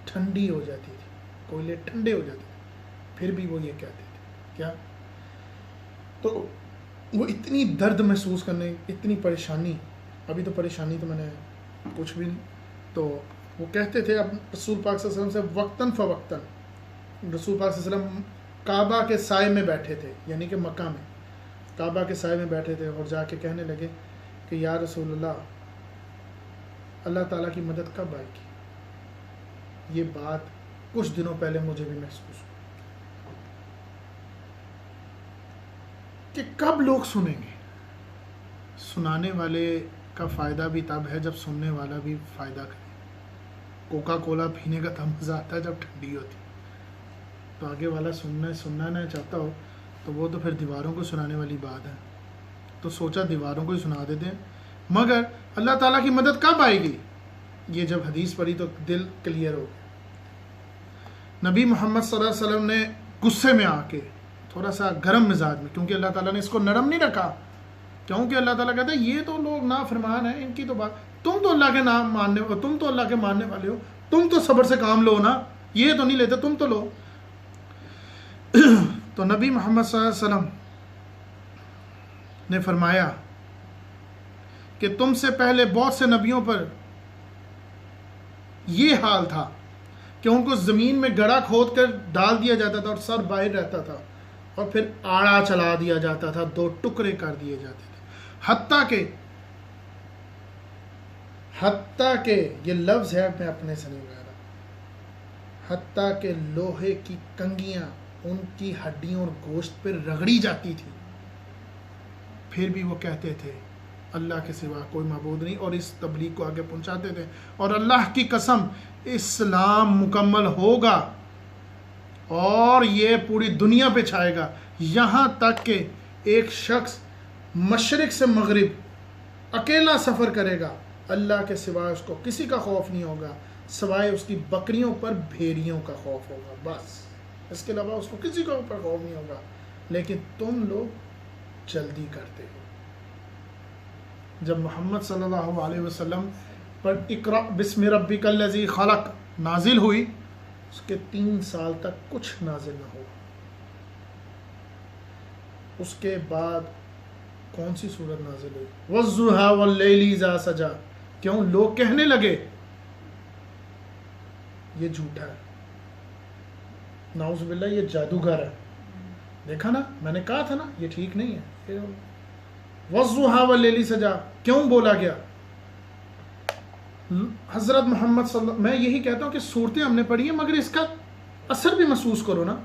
ٹھنڈی ہو جاتی تھی، کوئلے ٹھنڈے ہو جاتے تھے، پھر بھی وہ یہ کہتے تھے کیا؟ تو وہ اتنی درد محسوس کرنے، اتنی پریشانی، ابھی تو پریشانی تو میں نے کچھ بھی نہیں، تو وہ کہتے تھے اب رسول پاک صلی اللہ علیہ وسلم سے وقتاً فوقتاً، رسول پاک صلی اللہ علیہ وسلم کعبہ کے سائے میں بیٹھے تھے، یعنی کہ مکہ میں کعبہ کے سائے میں بیٹھے تھے، اور جا کے کہنے لگے کہ یا رسول اللہ، اللہ تعالیٰ کی مدد کب آئے گی؟ یہ بات کچھ دنوں پہلے مجھے بھی محسوس ہوئی کہ کب لوگ سنیں گے۔ سنانے والے کا فائدہ بھی تب ہے جب سننے والا بھی فائدہ کرے۔ کوکا کولا پینے کا تب مزہ آتا ہے جب ٹھنڈی ہوتی، تو آگے والا سننا نہ چاہتا ہو تو وہ تو پھر دیواروں کو سنانے والی بات ہے، تو سوچا دیواروں کو ہی سنا دیتے ہیں۔ مگر اللہ تعالیٰ کی مدد کب آئے گی؟ یہ جب حدیث پڑھی تو دل کلیئر ہو گیا۔ نبی محمد صلی اللہ علیہ وسلم نے غصے میں آ کے تھوڑا سا گرم مزاج میں، کیونکہ اللہ تعالیٰ نے اس کو نرم نہیں رکھا، کیونکہ اللہ تعالیٰ کہتا ہے یہ تو لوگ نافرمان ہیں، ان کی تو بات، تم تو اللہ کے نام ماننے ہو، تم تو اللہ کے ماننے والے ہو، تم تو صبر سے کام لو نا، یہ تو نہیں لیتے، تم تو لو۔ تو نبی محمد صلی اللہ علیہ وسلم نے فرمایا کہ تم سے پہلے بہت سے نبیوں پر یہ حال تھا کہ ان کو زمین میں گڑھا کھود کر ڈال دیا جاتا تھا اور سر باہر رہتا تھا، اور پھر آڑا چلا دیا جاتا تھا، دو ٹکڑے کر دیے جاتے تھے، حتیٰ کہ یہ لفظ ہے، میں اپنے سے نہیں کہہ رہا، حتیٰ کہ لوہے کی کنگیاں ان کی ہڈیوں اور گوشت پہ رگڑی جاتی تھی، پھر بھی وہ کہتے تھے اللہ کے سوا کوئی معبود نہیں، اور اس تبلیغ کو آگے پہنچاتے تھے، اور اللہ کی قسم اسلام مکمل ہوگا اور یہ پوری دنیا پہ چھائے گا، یہاں تک کہ ایک شخص مشرق سے مغرب اکیلا سفر کرے گا، اللہ کے سوائے اس کو کسی کا خوف نہیں ہوگا، سوائے اس کی بکریوں پر بھیڑیوں کا خوف ہوگا، بس اس کے علاوہ اس کو کسی کا اوپر خوف نہیں ہوگا۔ لیکن تم لوگ جلدی کرتے ہو۔ جب محمد صلی اللہ علیہ وسلم پر اقرأ بسم ربک الذی خلق نازل ہوئی، اس کے 3 سال تک کچھ نازل نہ ہوا۔ اس کے بعد کون سی سورت نازل ہوئی؟ وَالضُّحَىٰ وَاللَّيْلِ إِذَا سَجَىٰ۔ کیوں؟ لوگ کہنے لگے یہ جھوٹا ہے، نعوذ باللہ یہ جادوگر ہے، دیکھا نا، میں نے کہا تھا نا یہ ٹھیک نہیں ہے. وَالضُّحَىٰ وَاللَّيْلِ سَجَا کیوں بولا گیا؟ حضرت محمد صلی اللہ، میں یہی کہتا ہوں کہ صورتیں ہم نے پڑھی ہیں مگر اس کا اثر بھی محسوس کرو نا.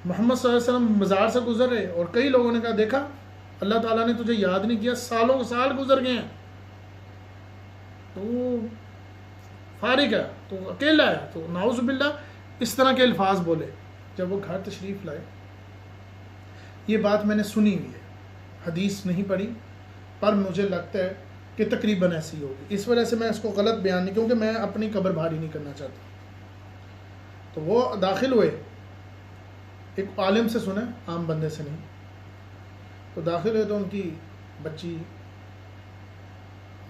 محمد صلی اللہ علیہ وسلم مزار سے گزر رہے اور کئی لوگوں نے کہا دیکھا اللہ تعالیٰ نے تجھے یاد نہیں کیا، سالوں سال گزر گئے ہیں، تو فارغ ہے، تو اکیلا ہے، تو نعوذ باللہ اس طرح کے الفاظ بولے. جب وہ گھر تشریف لائے، یہ بات میں نے سنی ہوئی ہے، حدیث نہیں پڑھی، پر مجھے لگتا ہے کہ تقریباً ایسی ہوگی. اس وجہ سے میں اس کو غلط بیان نہیں، کیونکہ میں اپنی قبر بھاری نہیں کرنا چاہتا. تو وہ داخل ہوئے، ایک عالم سے سنے، عام بندے سے نہیں. تو داخل ہوئے تو ان کی بچی،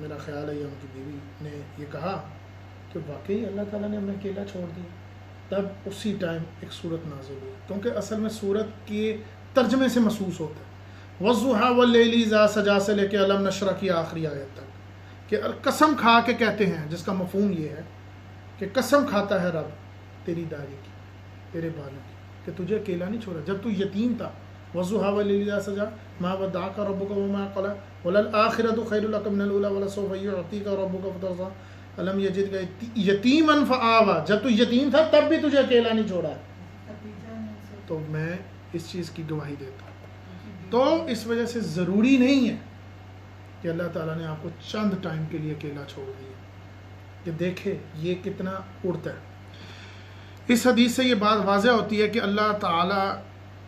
میرا خیال ہے یا ان کی بیوی نے یہ کہا کہ واقعی اللہ تعالیٰ نے ہمیں اکیلا چھوڑ دیا. تب اسی ٹائم ایک صورت نازل ہوئی، کیونکہ اصل میں صورت کے ترجمے سے محسوس ہوتا ہے. وَالضُّحَىٰ وَاللَّيْلِ اِذَا سَجَا سے لے کے الم نشرح کی آخری آیت تک، کہ قسم کھا کے کہتے ہیں، جس کا مفہوم یہ ہے کہ قسم کھاتا ہے رب تیری داڑھی کی، تیرے بالوں کی، کہ تجھے اکیلا نہیں چھوڑا جب تو یتیم تھا. وَالضُّحَىٰ وَاللَّيْلِ اِذَا سَجَا مَا وَدَّعَكَ رَبُّكَ وَمَا قَلَىٰ وَلَلْآخِرَةُ خَيْرٌ لَكَ مِنَ الْأُولَىٰ وَلَسَوْفَ يُعْطِيكَ رَبُّكَ فَتَرْضَىٰ الم یجدک یتیما فآویٰ، جب تو یتیم تھا تب بھی تجھے اکیلا نہیں چھوڑا. تو میں اس چیز کی گواہی دیتا ہوں. تو اس وجہ سے ضروری نہیں ہے کہ اللہ تعالیٰ نے آپ کو چند ٹائم کے لیے اکیلا چھوڑ دیا، کہ دیکھے یہ کتنا اڑتا ہے. اس حدیث سے یہ بات واضح ہوتی ہے کہ اللہ تعالیٰ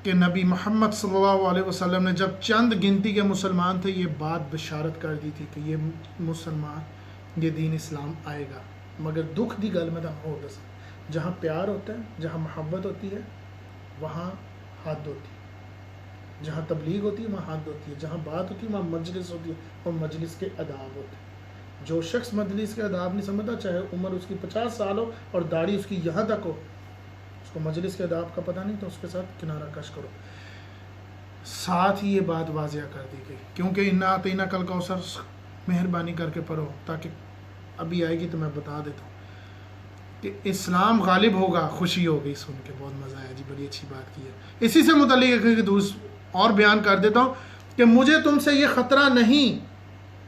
کے نبی محمد صلی اللہ علیہ وسلم نے جب چند گنتی کے مسلمان تھے، یہ بات بشارت کر دی تھی کہ یہ مسلمان، یہ دین اسلام آئے گا. مگر دکھ دی گل میں تو ہو دس، جہاں پیار ہوتا ہے، جہاں محبت ہوتی ہے وہاں حد ہوتی ہے، جہاں تبلیغ ہوتی ہے وہاں حد ہوتی ہے، جہاں بات ہوتی ہے وہاں مجلس ہوتی ہے، اور مجلس کے آداب ہوتے ہیں. جو شخص مجلس کے آداب نہیں سمجھتا، چاہے عمر اس کی 50 سال ہو اور داڑھی اس کی یہاں تک ہو، اس کو مجلس کے آداب کا پتہ نہیں، تو اس کے ساتھ کنارہ کش کرو. ساتھ ہی یہ بات واضح کر دی گئی، کیونکہ انا اعطیناک الکوثر مہربانی کر کے پڑھو، تاکہ ابھی آئے گی تو میں بتا دیتا ہوں کہ اسلام غالب ہوگا. خوشی ہوگی سن کے، بہت مزہ آیا جی، بڑی اچھی بات کی ہے. اسی سے متعلق ایک اور بیان کر دیتا ہوں کہ مجھے تم سے یہ خطرہ نہیں.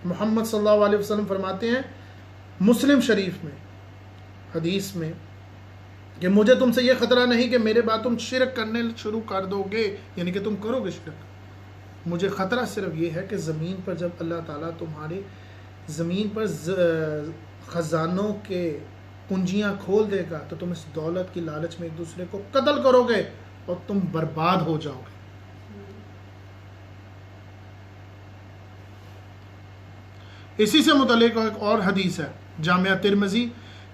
محمد صلی اللہ علیہ وسلم فرماتے ہیں مسلم شریف میں حدیث میں کہ مجھے تم سے یہ خطرہ نہیں کہ میرے بعد تم شرک کرنے شروع کر دو گے، یعنی کہ تم کرو گے شرک. مجھے خطرہ صرف یہ ہے کہ زمین پر جب اللہ تعالیٰ تمہارے زمین پر خزانوں کے کنجیاں کھول دے گا تو تم اس دولت کی لالچ میں ایک دوسرے کو قتل کرو گے اور تم برباد ہو جاؤ گے. اسی سے متعلق ایک اور حدیث ہے، جامعہ ترمذی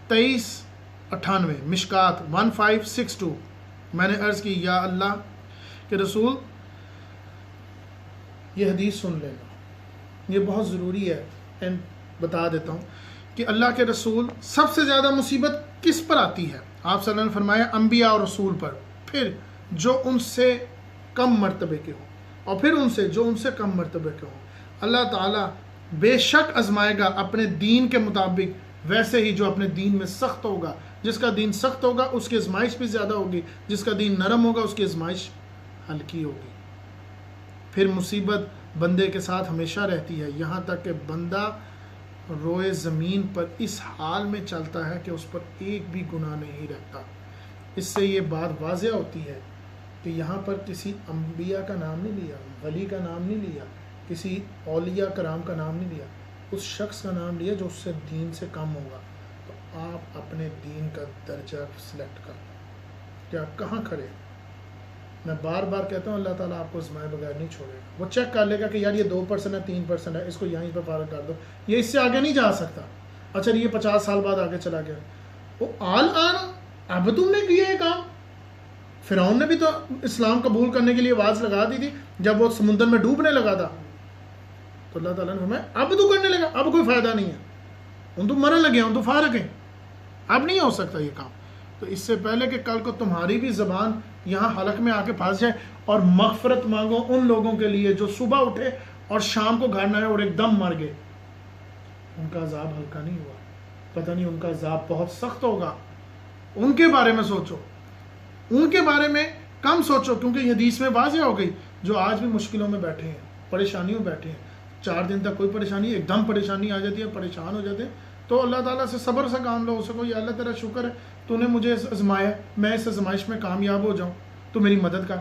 2398، مشکات 1562. میں نے عرض کی یا اللہ کے رسول یہ حدیث سن لینا، یہ بہت ضروری ہے. اینڈ بتا دیتا ہوں کہ اللہ کے رسول سب سے زیادہ مصیبت کس پر آتی ہے؟ آپ صلی اللہ علیہ وسلم نے فرمایا انبیاء اور رسول پر، پھر جو ان سے کم مرتبے کے ہوں، اور پھر ان سے جو ان سے کم مرتبے کے ہوں. اللہ تعالیٰ بے شک آزمائے گا اپنے دین کے مطابق، ویسے ہی جو اپنے دین میں سخت ہوگا. جس کا دین سخت ہوگا اس کی آزمائش بھی زیادہ ہوگی، جس کا دین نرم ہوگا اس کی آزمائش ہلکی ہوگی. پھر مصیبت بندے کے ساتھ ہمیشہ رہتی ہے، یہاں تک کہ بندہ روئے زمین پر اس حال میں چلتا ہے کہ اس پر ایک بھی گناہ نہیں رہتا. اس سے یہ بات واضح ہوتی ہے کہ یہاں پر کسی انبیاء کا نام نہیں لیا، ولی کا نام نہیں لیا، کسی اولیاء کرام کا نام نہیں لیا، اس شخص کا نام لیا جو اس سے دین سے کم ہوگا. تو آپ اپنے دین کا درجہ سلیکٹ کر کہ آپ کہاں کھڑے. میں بار بار کہتا ہوں اللہ تعالیٰ آپ کو آزمائے بغیر نہیں چھوڑے گا. وہ چیک کر لے گا کہ یار یہ 2% ہے، 3% ہے، اس کو یہیں پہ فارغ کر دو، یہ اس سے آگے نہیں جا سکتا. اچھا یہ 50 سال بعد آگے چلا گیا، وہ اب تم نے کیا یہ کام. فرعون نے بھی تو اسلام قبول کرنے کے لیے آواز لگا دی تھی جب وہ سمندر میں ڈوبنے لگا تھا، تو اللہ تعالیٰ نے فرمایا اب تو کرنے لگا، اب کوئی فائدہ نہیں ہے، ان تو مرن لگے، ان تو فارغ ہیں، اب نہیں ہو سکتا یہ کام. تو اس سے پہلے کہ کل کو تمہاری بھی زبان یہاں حلق میں آ کے پھنس جائے، اور مغفرت مانگو ان لوگوں کے لیے جو صبح اٹھے اور شام کو گھر نہ آئے اور ایک دم مر گئے. ان کا عذاب ہلکا نہیں ہوا، پتہ نہیں ان کا عذاب بہت سخت ہوگا. ان کے بارے میں سوچو، ان کے بارے میں کم سوچو، کیونکہ یہ حدیث میں واضح ہو گئی جو آج بھی مشکلوں میں بیٹھے ہیں، پریشانیوں میں بیٹھے ہیں، 4 دن تک کوئی پریشانی، ایک دم پریشانی آ جاتی ہے، پریشان ہو جاتے ہیں، تو اللہ تعالیٰ سے صبر سے کام لو، اسے کو یا اللہ تیرا شکر ہے تو نے مجھے آزمایا، میں اس آزمائش میں کامیاب ہو جاؤں، تو میری مدد کر۔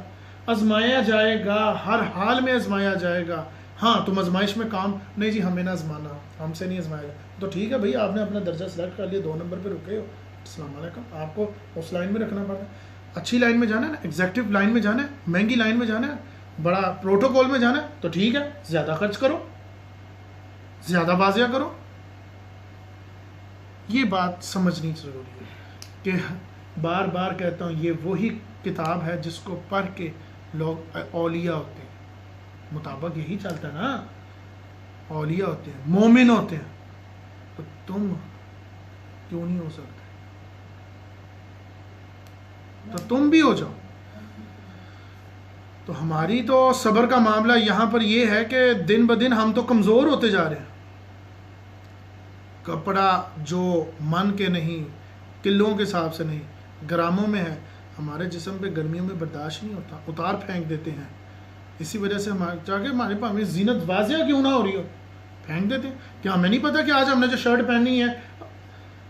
آزمایا جائے گا، ہر حال میں آزمایا جائے گا۔ ہاں تم آزمائش میں کام نہیں جی ہمیں نہ آزمانا، ہم سے نہیں آزمایا گا، تو ٹھیک ہے بھائی، آپ نے اپنا درجہ سلیکٹ کر لیا، 2 نمبر پہ رکے ہو، السلام علیکم، آپ کو اس لائن میں رکھنا پڑتا ہے۔ اچھی لائن میں جانا ہے نا، ایگزیکٹو لائن میں جانا ہے، مہنگی لائن میں جانا ہے، بڑا پروٹوکول میں جانا ہے، تو ٹھیک ہے، زیادہ خرچ کرو، زیادہ بازیاں کرو۔ یہ بات سمجھنی ضروری ہے کہ بار بار کہتا ہوں، یہ وہی کتاب ہے جس کو پڑھ کے لوگ اولیاء ہوتے ہیں، مطابق یہی چلتا ہے نا، اولیاء ہوتے ہیں، مومن ہوتے ہیں، تو تم کیوں نہیں ہو سکتے؟ تو تم بھی ہو جاؤ۔ تو ہماری تو صبر کا معاملہ یہاں پر یہ ہے کہ دن بدن ہم تو کمزور ہوتے جا رہے ہیں۔ کپڑا جو من کے نہیں، کلوں کے حساب سے نہیں، گراموں میں ہے، ہمارے جسم پہ گرمیوں میں برداشت نہیں ہوتا، اتار پھینک دیتے ہیں، اسی وجہ سے ہمارے پاس زینت واضح کیوں نہ ہو رہی ہو، پھینک دیتے ہیں۔ کیا ہمیں نہیں پتا کہ آج ہم نے جو شرٹ پہنی ہے،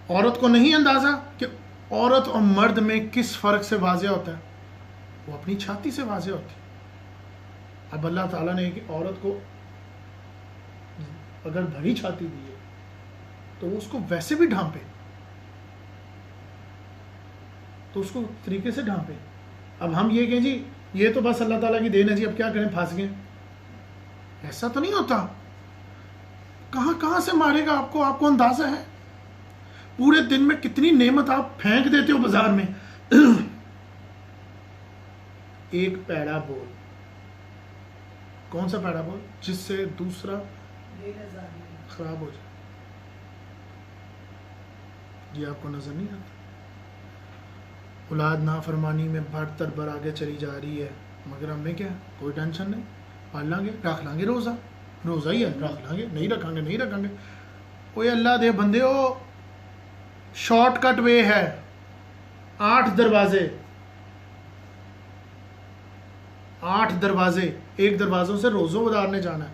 عورت کو نہیں اندازہ کہ عورت اور مرد میں کس فرق سے واضح ہوتا ہے؟ وہ اپنی چھاتی سے واضح ہوتی ہے۔ اب اللہ تعالیٰ نے ایک عورت کو اگر بڑی چھاتی دی ہے تو وہ اس کو ویسے بھی ڈھانپے، تو اس کو طریقے سے ڈھانپے۔ اب ہم یہ کہیں جی یہ تو بس اللہ تعالیٰ کی دین ہے جی، اب کیا کریں، پھنس گئے، ایسا تو نہیں ہوتا۔ کہاں کہاں سے مارے گا آپ کو اندازہ ہے؟ پورے دن میں کتنی نعمت آپ پھینک دیتے ہو بازار میں۔ ایک پیڑا بول، کون سا پیڑا بول؟ جس سے دوسرا خراب ہو جائے، یہ آپ کو نظر نہیں آتا؟ اولاد نافرمانی میں بڑھ بڑھ آگے چلی جا رہی ہے، مگر ہمیں کیا، کوئی ٹینشن نہیں، پال لیں گے، رکھ لیں گے، روزہ ہی ہے، رکھ لیں گے، نہیں رکھیں گے۔ اوے اللہ دے بندے، ہو شارٹ کٹ وے ہے، 8 دروازے، 8 دروازے، ایک دروازوں سے روزوں گزارنے جانا ہے،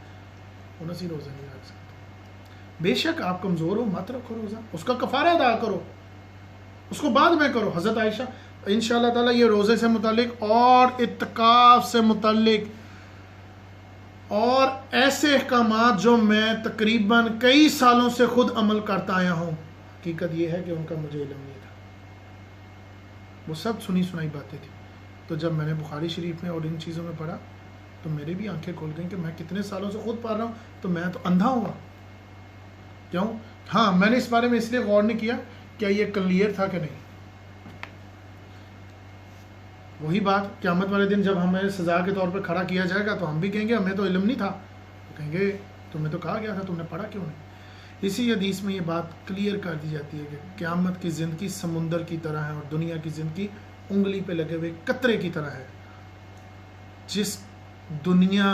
انہوں سے روزہ نہیں رکھ سکتے۔ بے شک آپ کمزور ہو، مت رکھو روزہ، اس کا کفارہ ادا کرو، اس کو بعد میں کرو۔ حضرت عائشہ انشاءاللہ تعالیٰ یہ روزے سے متعلق اور اعتکاف سے متعلق اور ایسے احکامات جو میں تقریباً کئی سالوں سے خود عمل کرتا آیا ہوں، حقیقت یہ ہے کہ ان کا مجھے علم نہیں تھا، وہ سب سنی سنائی باتیں تھیں۔ تو جب میں نے بخاری شریف میں اور ان چیزوں میں پڑھا تو میری بھی آنکھیں کھل گئیں کہ میں کتنے سالوں سے خود پڑھ رہا ہوں، تو میں تو اندھا ہوا کیوں؟ ہاں میں نے اس بارے میں اس لیے غور نہیں کیا کیا یہ کلیئر تھا کہ نہیں۔ وہی بات قیامت والے دن جب ہمیں سزا کے طور پر کھڑا کیا جائے گا تو ہم بھی کہیں گے ہمیں تو علم نہیں تھا، تو کہیں گے تمہیں تو کہا گیا تھا، تم نے پڑھا کیوں نہیں؟ اسی حدیث میں یہ بات کلیئر کر دی جاتی ہے کہ قیامت کی زندگی سمندر کی طرح ہے اور دنیا کی زندگی انگلی پہ لگے ہوئے قطرے کی طرح ہے۔ جس دنیا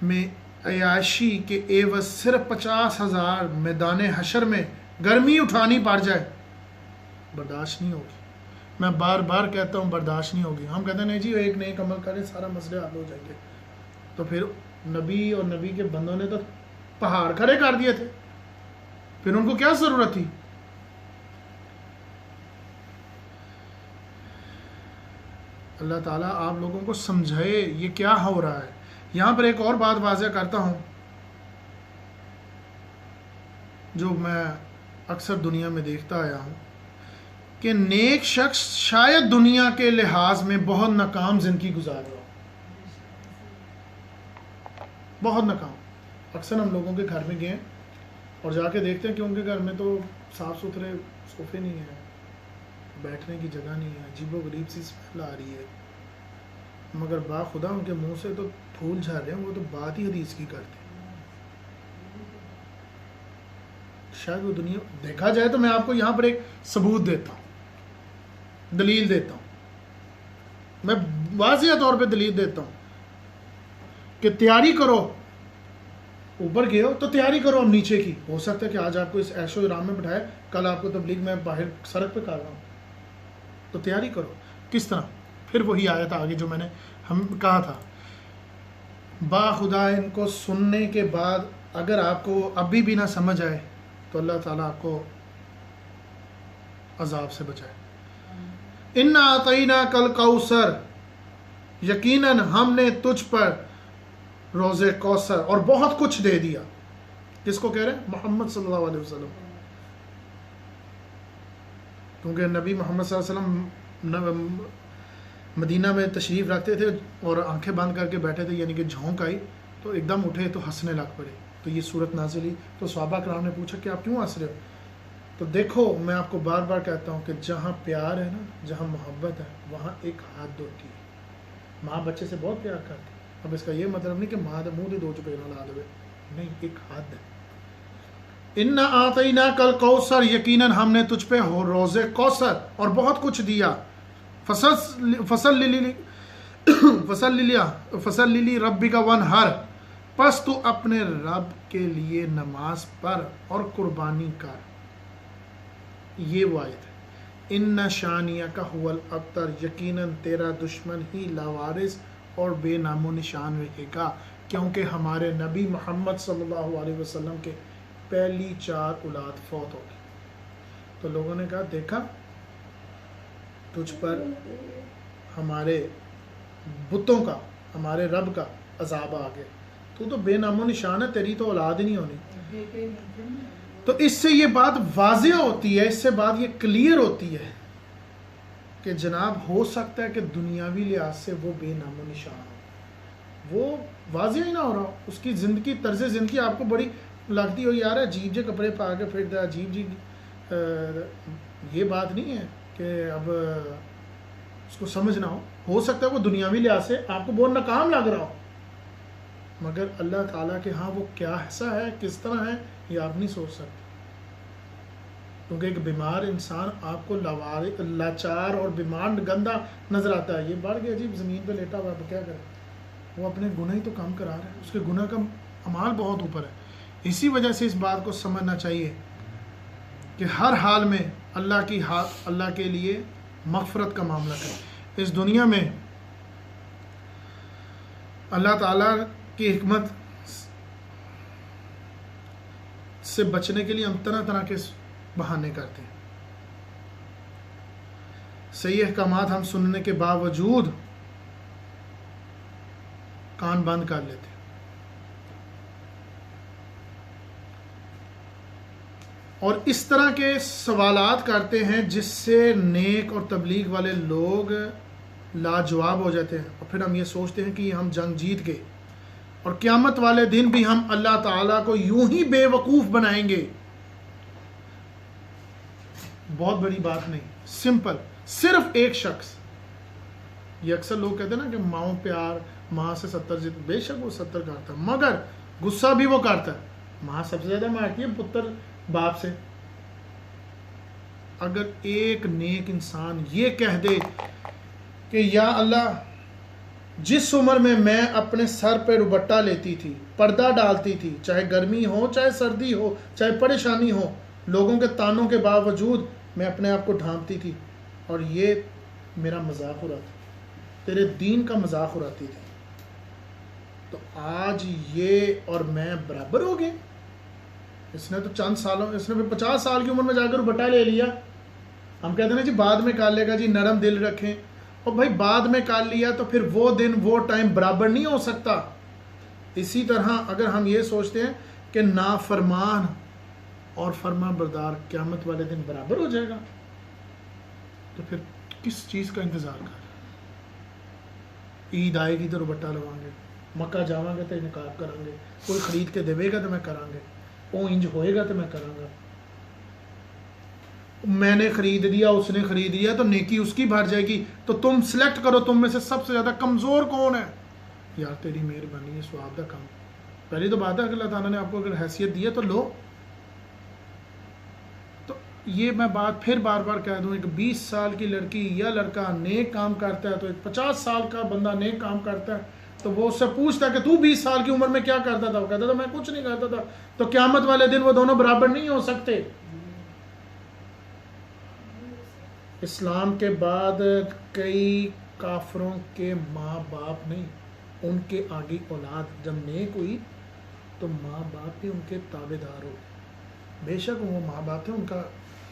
میں عیاشی کے عوض صرف 50,000 میدان حشر میں گرمی اٹھانی پڑ جائے، برداشت نہیں ہوگی۔ میں بار بار کہتا ہوں برداشت نہیں ہوگی۔ ہم کہتے ہیں نہیں جی ایک نیک عمل کریں سارا مسئلے حل ہو جائیں گے، تو پھر نبی اور نبی کے بندوں نے تو پہاڑ کھڑے کر دیے تھے، پھر ان کو کیا ضرورت تھی؟ اللہ تعالیٰ آپ لوگوں کو سمجھائے یہ کیا ہو رہا ہے۔ یہاں پر ایک اور بات واضح کرتا ہوں جو میں اکثر دنیا میں دیکھتا آیا ہوں کہ نیک شخص شاید دنیا کے لحاظ میں بہت ناکام زندگی گزار رہا ہو، بہت ناکام۔ اکثر ہم لوگوں کے گھر میں گئے اور جا کے دیکھتے ہیں کہ ان کے گھر میں تو صاف ستھرے صوفے نہیں ہیں، بیٹھنے کی جگہ نہیں ہے، عجیب و غریب سی اسمیل آ رہی ہے، مگر با خدا ان کے منہ سے تو پھول جھڑ رہے ہیں، وہ تو بات ہی حدیث کی کرتے ہیں۔ شاید وہ دنیا دیکھا جائے تو میں آپ کو یہاں پر ایک ثبوت دیتا ہوں، دلیل دیتا ہوں، میں واضح طور پہ دلیل دیتا ہوں کہ تیاری کرو، اوپر گئے ہو تو تیاری کرو ہم نیچے کی۔ ہو سکتا ہے کہ آج آپ کو اس عیش و آرام میں بٹھائے، کل آپ کو تبلیغ میں باہر سڑک پہ کر رہا ہوں، تو تیاری کرو۔ کس طرح؟ پھر وہی آیت آگے جو میں نے ہم کہا تھا، باخدا ان کو سننے کے بعد اگر آپ کو ابھی بھی نہ سمجھ آئے تو اللہ تعالیٰ آپ کو عذاب سے بچائے۔ اِنَّا أَعْطَيْنَاكَ الْكَوْثَرَ، یقیناً ہم نے تجھ پر روزے کوثر اور بہت کچھ دے دیا۔ کس کو کہہ رہے ہیں؟ محمد صلی اللہ علیہ وسلم، کیونکہ نبی محمد صلی اللہ علیہ وسلم مدینہ میں تشریف رکھتے تھے اور آنکھیں بند کر کے بیٹھے تھے، یعنی کہ جھونک آئی تو ایک دم اٹھے تو ہنسنے لگ پڑے، تو یہ صورت نازل ہوئی۔ تو صحابہ کرام نے پوچھا کہ آپ کیوں ہنس رہے ہو؟ تو دیکھو میں آپ کو بار بار کہتا ہوں کہ جہاں پیار ہے نا، جہاں محبت ہے، وہاں ایک حد ہوتی ہے۔ ماں بچے سے بہت پیار کرتی ہے، اب اس کا یہ مطلب نہیں کہ ماں منہ دے دو چپے نہ لا دے، نہیں، ایک حد ہے۔ اِنَّا أَعْطَيْنَاكَ الْكَوْثَرَ، یقیناً ہم نے تجھ پہ روزے کوثر اور بہت کچھ دیا۔ فصل لی ربک وانحر، پس تو اپنے رب کے لیے نماز پڑھ اور قربانی کر۔ یہ وہ آیت ہے، ان شانیک هو الابتر، یقیناً تیرا دشمن ہی لاوارث اور بے نام و نشان رہے گا، کیونکہ ہمارے نبی محمد صلی اللہ علیہ وسلم کے پہلی 4 اولاد فوت ہو گئی۔ تو لوگوں نے کہا دیکھا تجھ پر ہمارے بتوں کا، ہمارے رب کا عذاب آ گیا، تو بے نام و نشان ہے، تیری تو اولاد ہی نہیں ہونی۔ تو اس سے یہ بات واضح ہوتی ہے، اس سے بات یہ کلیئر ہوتی ہے کہ جناب ہو سکتا ہے کہ دنیاوی لحاظ سے وہ بے نام و نشان ہو، وہ واضح ہی نہ ہو رہا، اس کی زندگی، طرز زندگی آپ کو بڑی لگتی ہو یار عجیب جے کپڑے پا کے پھرتا ہے، عجیب جی، یہ بات نہیں ہے کہ اب اس کو سمجھ نہ ہو سکتا ہے وہ دنیاوی لحاظ سے آپ کو بہت ناکام لگ رہا ہو، مگر اللہ تعالیٰ کے ہاں وہ کیا ایسا ہے، کس طرح ہے، یہ آپ نہیں سوچ سکتے، کیونکہ ایک بیمار انسان آپ کو لاچار اور بیمار گندہ نظر آتا ہے، یہ بڑھ گیا عجیب زمین پہ لیٹا ہوا، تو کیا کرے، وہ اپنے گناہ ہی تو کم کرا رہا ہے، اس کے گناہ کا اعمال بہت اوپر ہے۔ اسی وجہ سے اس بات کو سمجھنا چاہیے کہ ہر حال میں اللہ کے لیے مغفرت کا معاملہ کریں۔ اس دنیا میں اللہ تعالیٰ کی حکمت سے بچنے کے لیے ہم طرح طرح کے بہانے کرتے ہیں، صحیح احکامات ہم سننے کے باوجود کان بند کر لیتے ہیں، اور اس طرح کے سوالات کرتے ہیں جس سے نیک اور تبلیغ والے لوگ لاجواب ہو جاتے ہیں، اور پھر ہم یہ سوچتے ہیں کہ ہم جنگ جیت گئے، اور قیامت والے دن بھی ہم اللہ تعالیٰ کو یوں ہی بے وقوف بنائیں گے۔ بہت بڑی بات نہیں، سمپل، صرف ایک شخص، یہ اکثر لوگ کہتے ہیں نا کہ ماؤں پیار، ماں سے 70 جیت، بے شک وہ 70 کرتا ہے، مگر غصہ بھی وہ کرتا ہے، ماں سب سے زیادہ مارتی ہے پتر باپ سے۔ اگر ایک نیک انسان یہ کہہ دے کہ یا اللہ، جس عمر میں میں اپنے سر پہ دوپٹہ لیتی تھی، پردہ ڈالتی تھی، چاہے گرمی ہو چاہے سردی ہو چاہے پریشانی ہو، لوگوں کے تانوں کے باوجود میں اپنے آپ کو ڈھانپتی تھی، اور یہ میرا مذاق اڑاتی تھی، تیرے دین کا مذاق اڑاتی تھی، تو آج یہ اور میں برابر ہو گئے؟ اس نے تو چند سالوں، اس نے 50 سال کی عمر میں جا کر دوپٹہ لے لیا۔ ہم کہتے ہیں نا جی بعد میں کر لے گا، جی نرم دل رکھیں، اور بھائی بعد میں کر لیا تو پھر وہ دن وہ ٹائم برابر نہیں ہو سکتا۔ اسی طرح اگر ہم یہ سوچتے ہیں کہ نافرمان اور فرما بردار قیامت والے دن برابر ہو جائے گا، تو پھر کس چیز کا انتظار کر؟ عید آئے گی تو دوپٹہ لوائیں گے، مکہ جاواں گے تو نقاب کریں گے، کوئی خرید کے دے گا تو میں کریں گے، وہ انج ہوئے گا تو میں کروں گا، میں نے خرید دیا اس نے خرید لیا تو نیکی اس کی بھر جائے گی، تو تم سلیکٹ کرو تم میں سے سب سے زیادہ کمزور کون ہے۔ یار تیری مہربانی ہے، ثواب کا کام، پہلی تو بات ہے کہ اللہ تعالیٰ نے آپ کو اگر حیثیت دی ہے تو لو۔ تو یہ میں بات پھر بار بار کہہ دوں، ایک 20 سال کی لڑکی یا لڑکا نیک کام کرتا ہے تو ایک 50 سال کا بندہ نیک کام کرتا ہے، تو وہ اس سے پوچھتا ہے کہ تو 20 سال کی عمر میں کیا کرتا تھا، وہ کہتا تھا میں کچھ نہیں کرتا تھا، تو قیامت والے دن وہ دونوں برابر نہیں ہو سکتے۔ اسلام کے بعد کئی کافروں کے ماں باپ نہیں، ان کے آگے اولاد جب نیک ہوئی تو ماں باپ بھی ان کے تابع دار ہو. بے شک وہ ماں باپ تھے، ان کا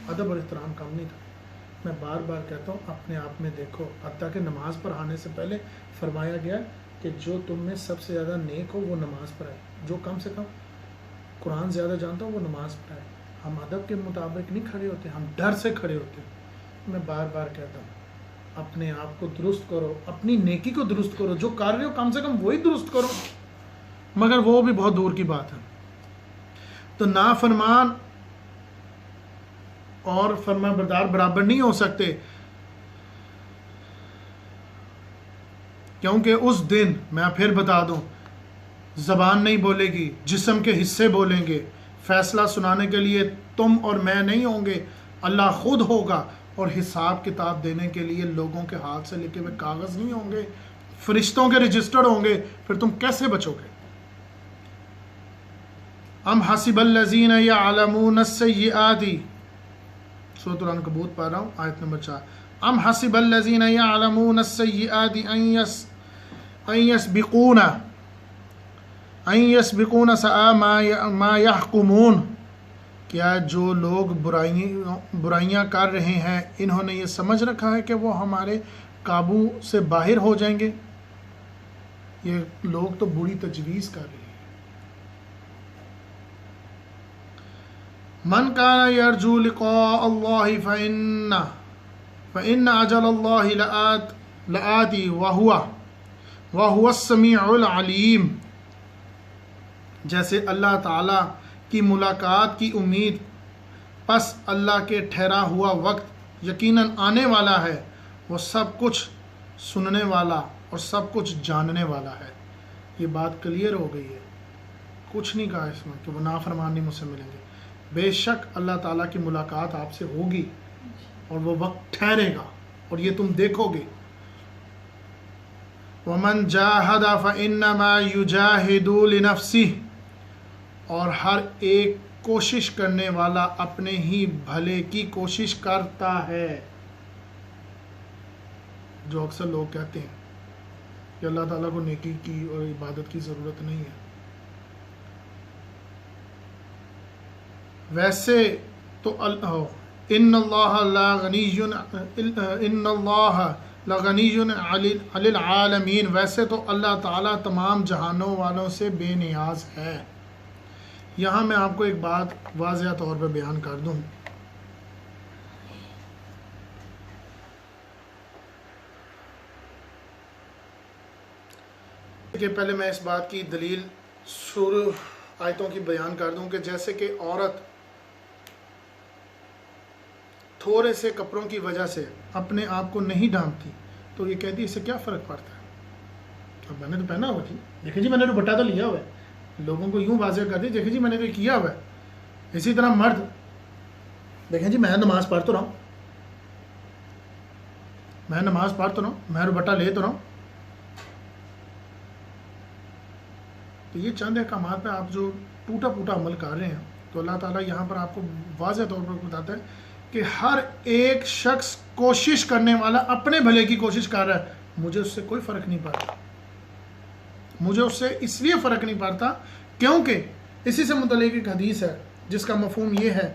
ادب اور احترام کم نہیں تھا. میں بار بار کہتا ہوں اپنے آپ میں دیکھو، حتیٰ کہ نماز پڑھانے سے پہلے فرمایا گیا کہ جو تم میں سب سے زیادہ نیک ہو وہ نماز پڑھائے، جو کم سے کم قرآن زیادہ جانتا ہو وہ نماز پڑھائے. ہم ادب کے مطابق نہیں کھڑے ہوتے، ہم ڈر سے کھڑے ہوتے ہیں. میں بار بار کہتا ہوں اپنے آپ کو درست کرو، اپنی نیکی کو درست کرو، جو کر رہے ہو کم سے کم وہی درست کرو، مگر وہ بھی بہت دور کی بات ہے. تو نافرمان اور فرما بردار برابر نہیں ہو سکتے، کیونکہ اس دن میں پھر بتا دوں زبان نہیں بولے گی، جسم کے حصے بولیں گے. فیصلہ سنانے کے لیے تم اور میں نہیں ہوں گے، اللہ خود ہوگا. اور حساب کتاب دینے کے لیے لوگوں کے ہاتھ سے لکھے ہوئے کاغذ نہیں ہوں گے، فرشتوں کے رجسٹرڈ ہوں گے. پھر تم کیسے بچو گے؟ ام حسب الذین یعلمون السیئات، سورۃ العنکبوت پڑھ رہا ہوں آیت نمبر 4. ام حسب الذین یعلمون السیئات ان یسبقون ساء ما یحکمون، کیا جو لوگ برائیاں کر رہے ہیں انہوں نے یہ سمجھ رکھا ہے کہ وہ ہمارے قابو سے باہر ہو جائیں گے؟ یہ لوگ تو بری تجویز کر رہے ہیں. من کان یرجو لقاء اللہ فإن اجل اللہ لآتی وہو السمیع العلیم. جیسے اللہ تعالیٰ کی ملاقات کی امید، پس اللہ کے ٹھہرا ہوا وقت یقیناً آنے والا ہے، وہ سب کچھ سننے والا اور سب کچھ جاننے والا ہے. یہ بات کلیئر ہو گئی ہے، کچھ نہیں کہا اس میں کہ وہ نافرمان نہیں مجھ سے ملیں گے. بے شک اللہ تعالیٰ کی ملاقات آپ سے ہوگی اور وہ وقت ٹھہرے گا اور یہ تم دیکھو گے. وَمَنْ جَاهَدَ فَإِنَّمَا يُجَاهِدُ لِنَفْسِهِ، اور ہر ایک کوشش کرنے والا اپنے ہی بھلے کی کوشش کرتا ہے. جو اکثر لوگ کہتے ہیں کہ اللہ تعالیٰ کو نیکی کی اور عبادت کی ضرورت نہیں ہے. ویسے تو ان اللہ لغنی عن العالمین، ویسے تو اللہ تعالیٰ تمام جہانوں والوں سے بے نیاز ہے. یہاں میں آپ کو ایک بات واضح طور پہ بیان کر دوں. کہ پہلے میں اس بات کی دلیل سورہ آیتوں کی بیان کر دوں کہ جیسے کہ عورت تھوڑے سے کپڑوں کی وجہ سے اپنے آپ کو نہیں ڈھانپتی تو یہ کہتی ہے اس سے کیا فرق پڑتا ہے، اب میں نے تو پہنا ہوا تھی، دیکھیں جی میں نے دوپٹہ تو لیا ہوا ہے. لوگوں کو یوں واضح کر دی دیکھیں جی میں نے تو کیا ہوا ہے. اسی طرح مرد دیکھیں جی میں نماز پڑھ تو رہا ہوں، میں نماز پڑھ تو رہا ہوں، میں دوپٹہ لے تو رہا ہوں. تو یہ چند احکامات پہ آپ جو ٹوٹا پوٹا عمل کر رہے ہیں تو اللہ تعالیٰ یہاں پر آپ کو واضح طور پر بتاتا ہے کہ ہر ایک شخص کوشش کرنے والا اپنے بھلے کی کوشش کر رہا ہے. مجھے اس سے کوئی فرق نہیں پڑتا، مجھے اس سے اس لیے فرق نہیں پڑتا کیونکہ اسی سے متعلق ایک حدیث ہے جس کا مفہوم یہ ہے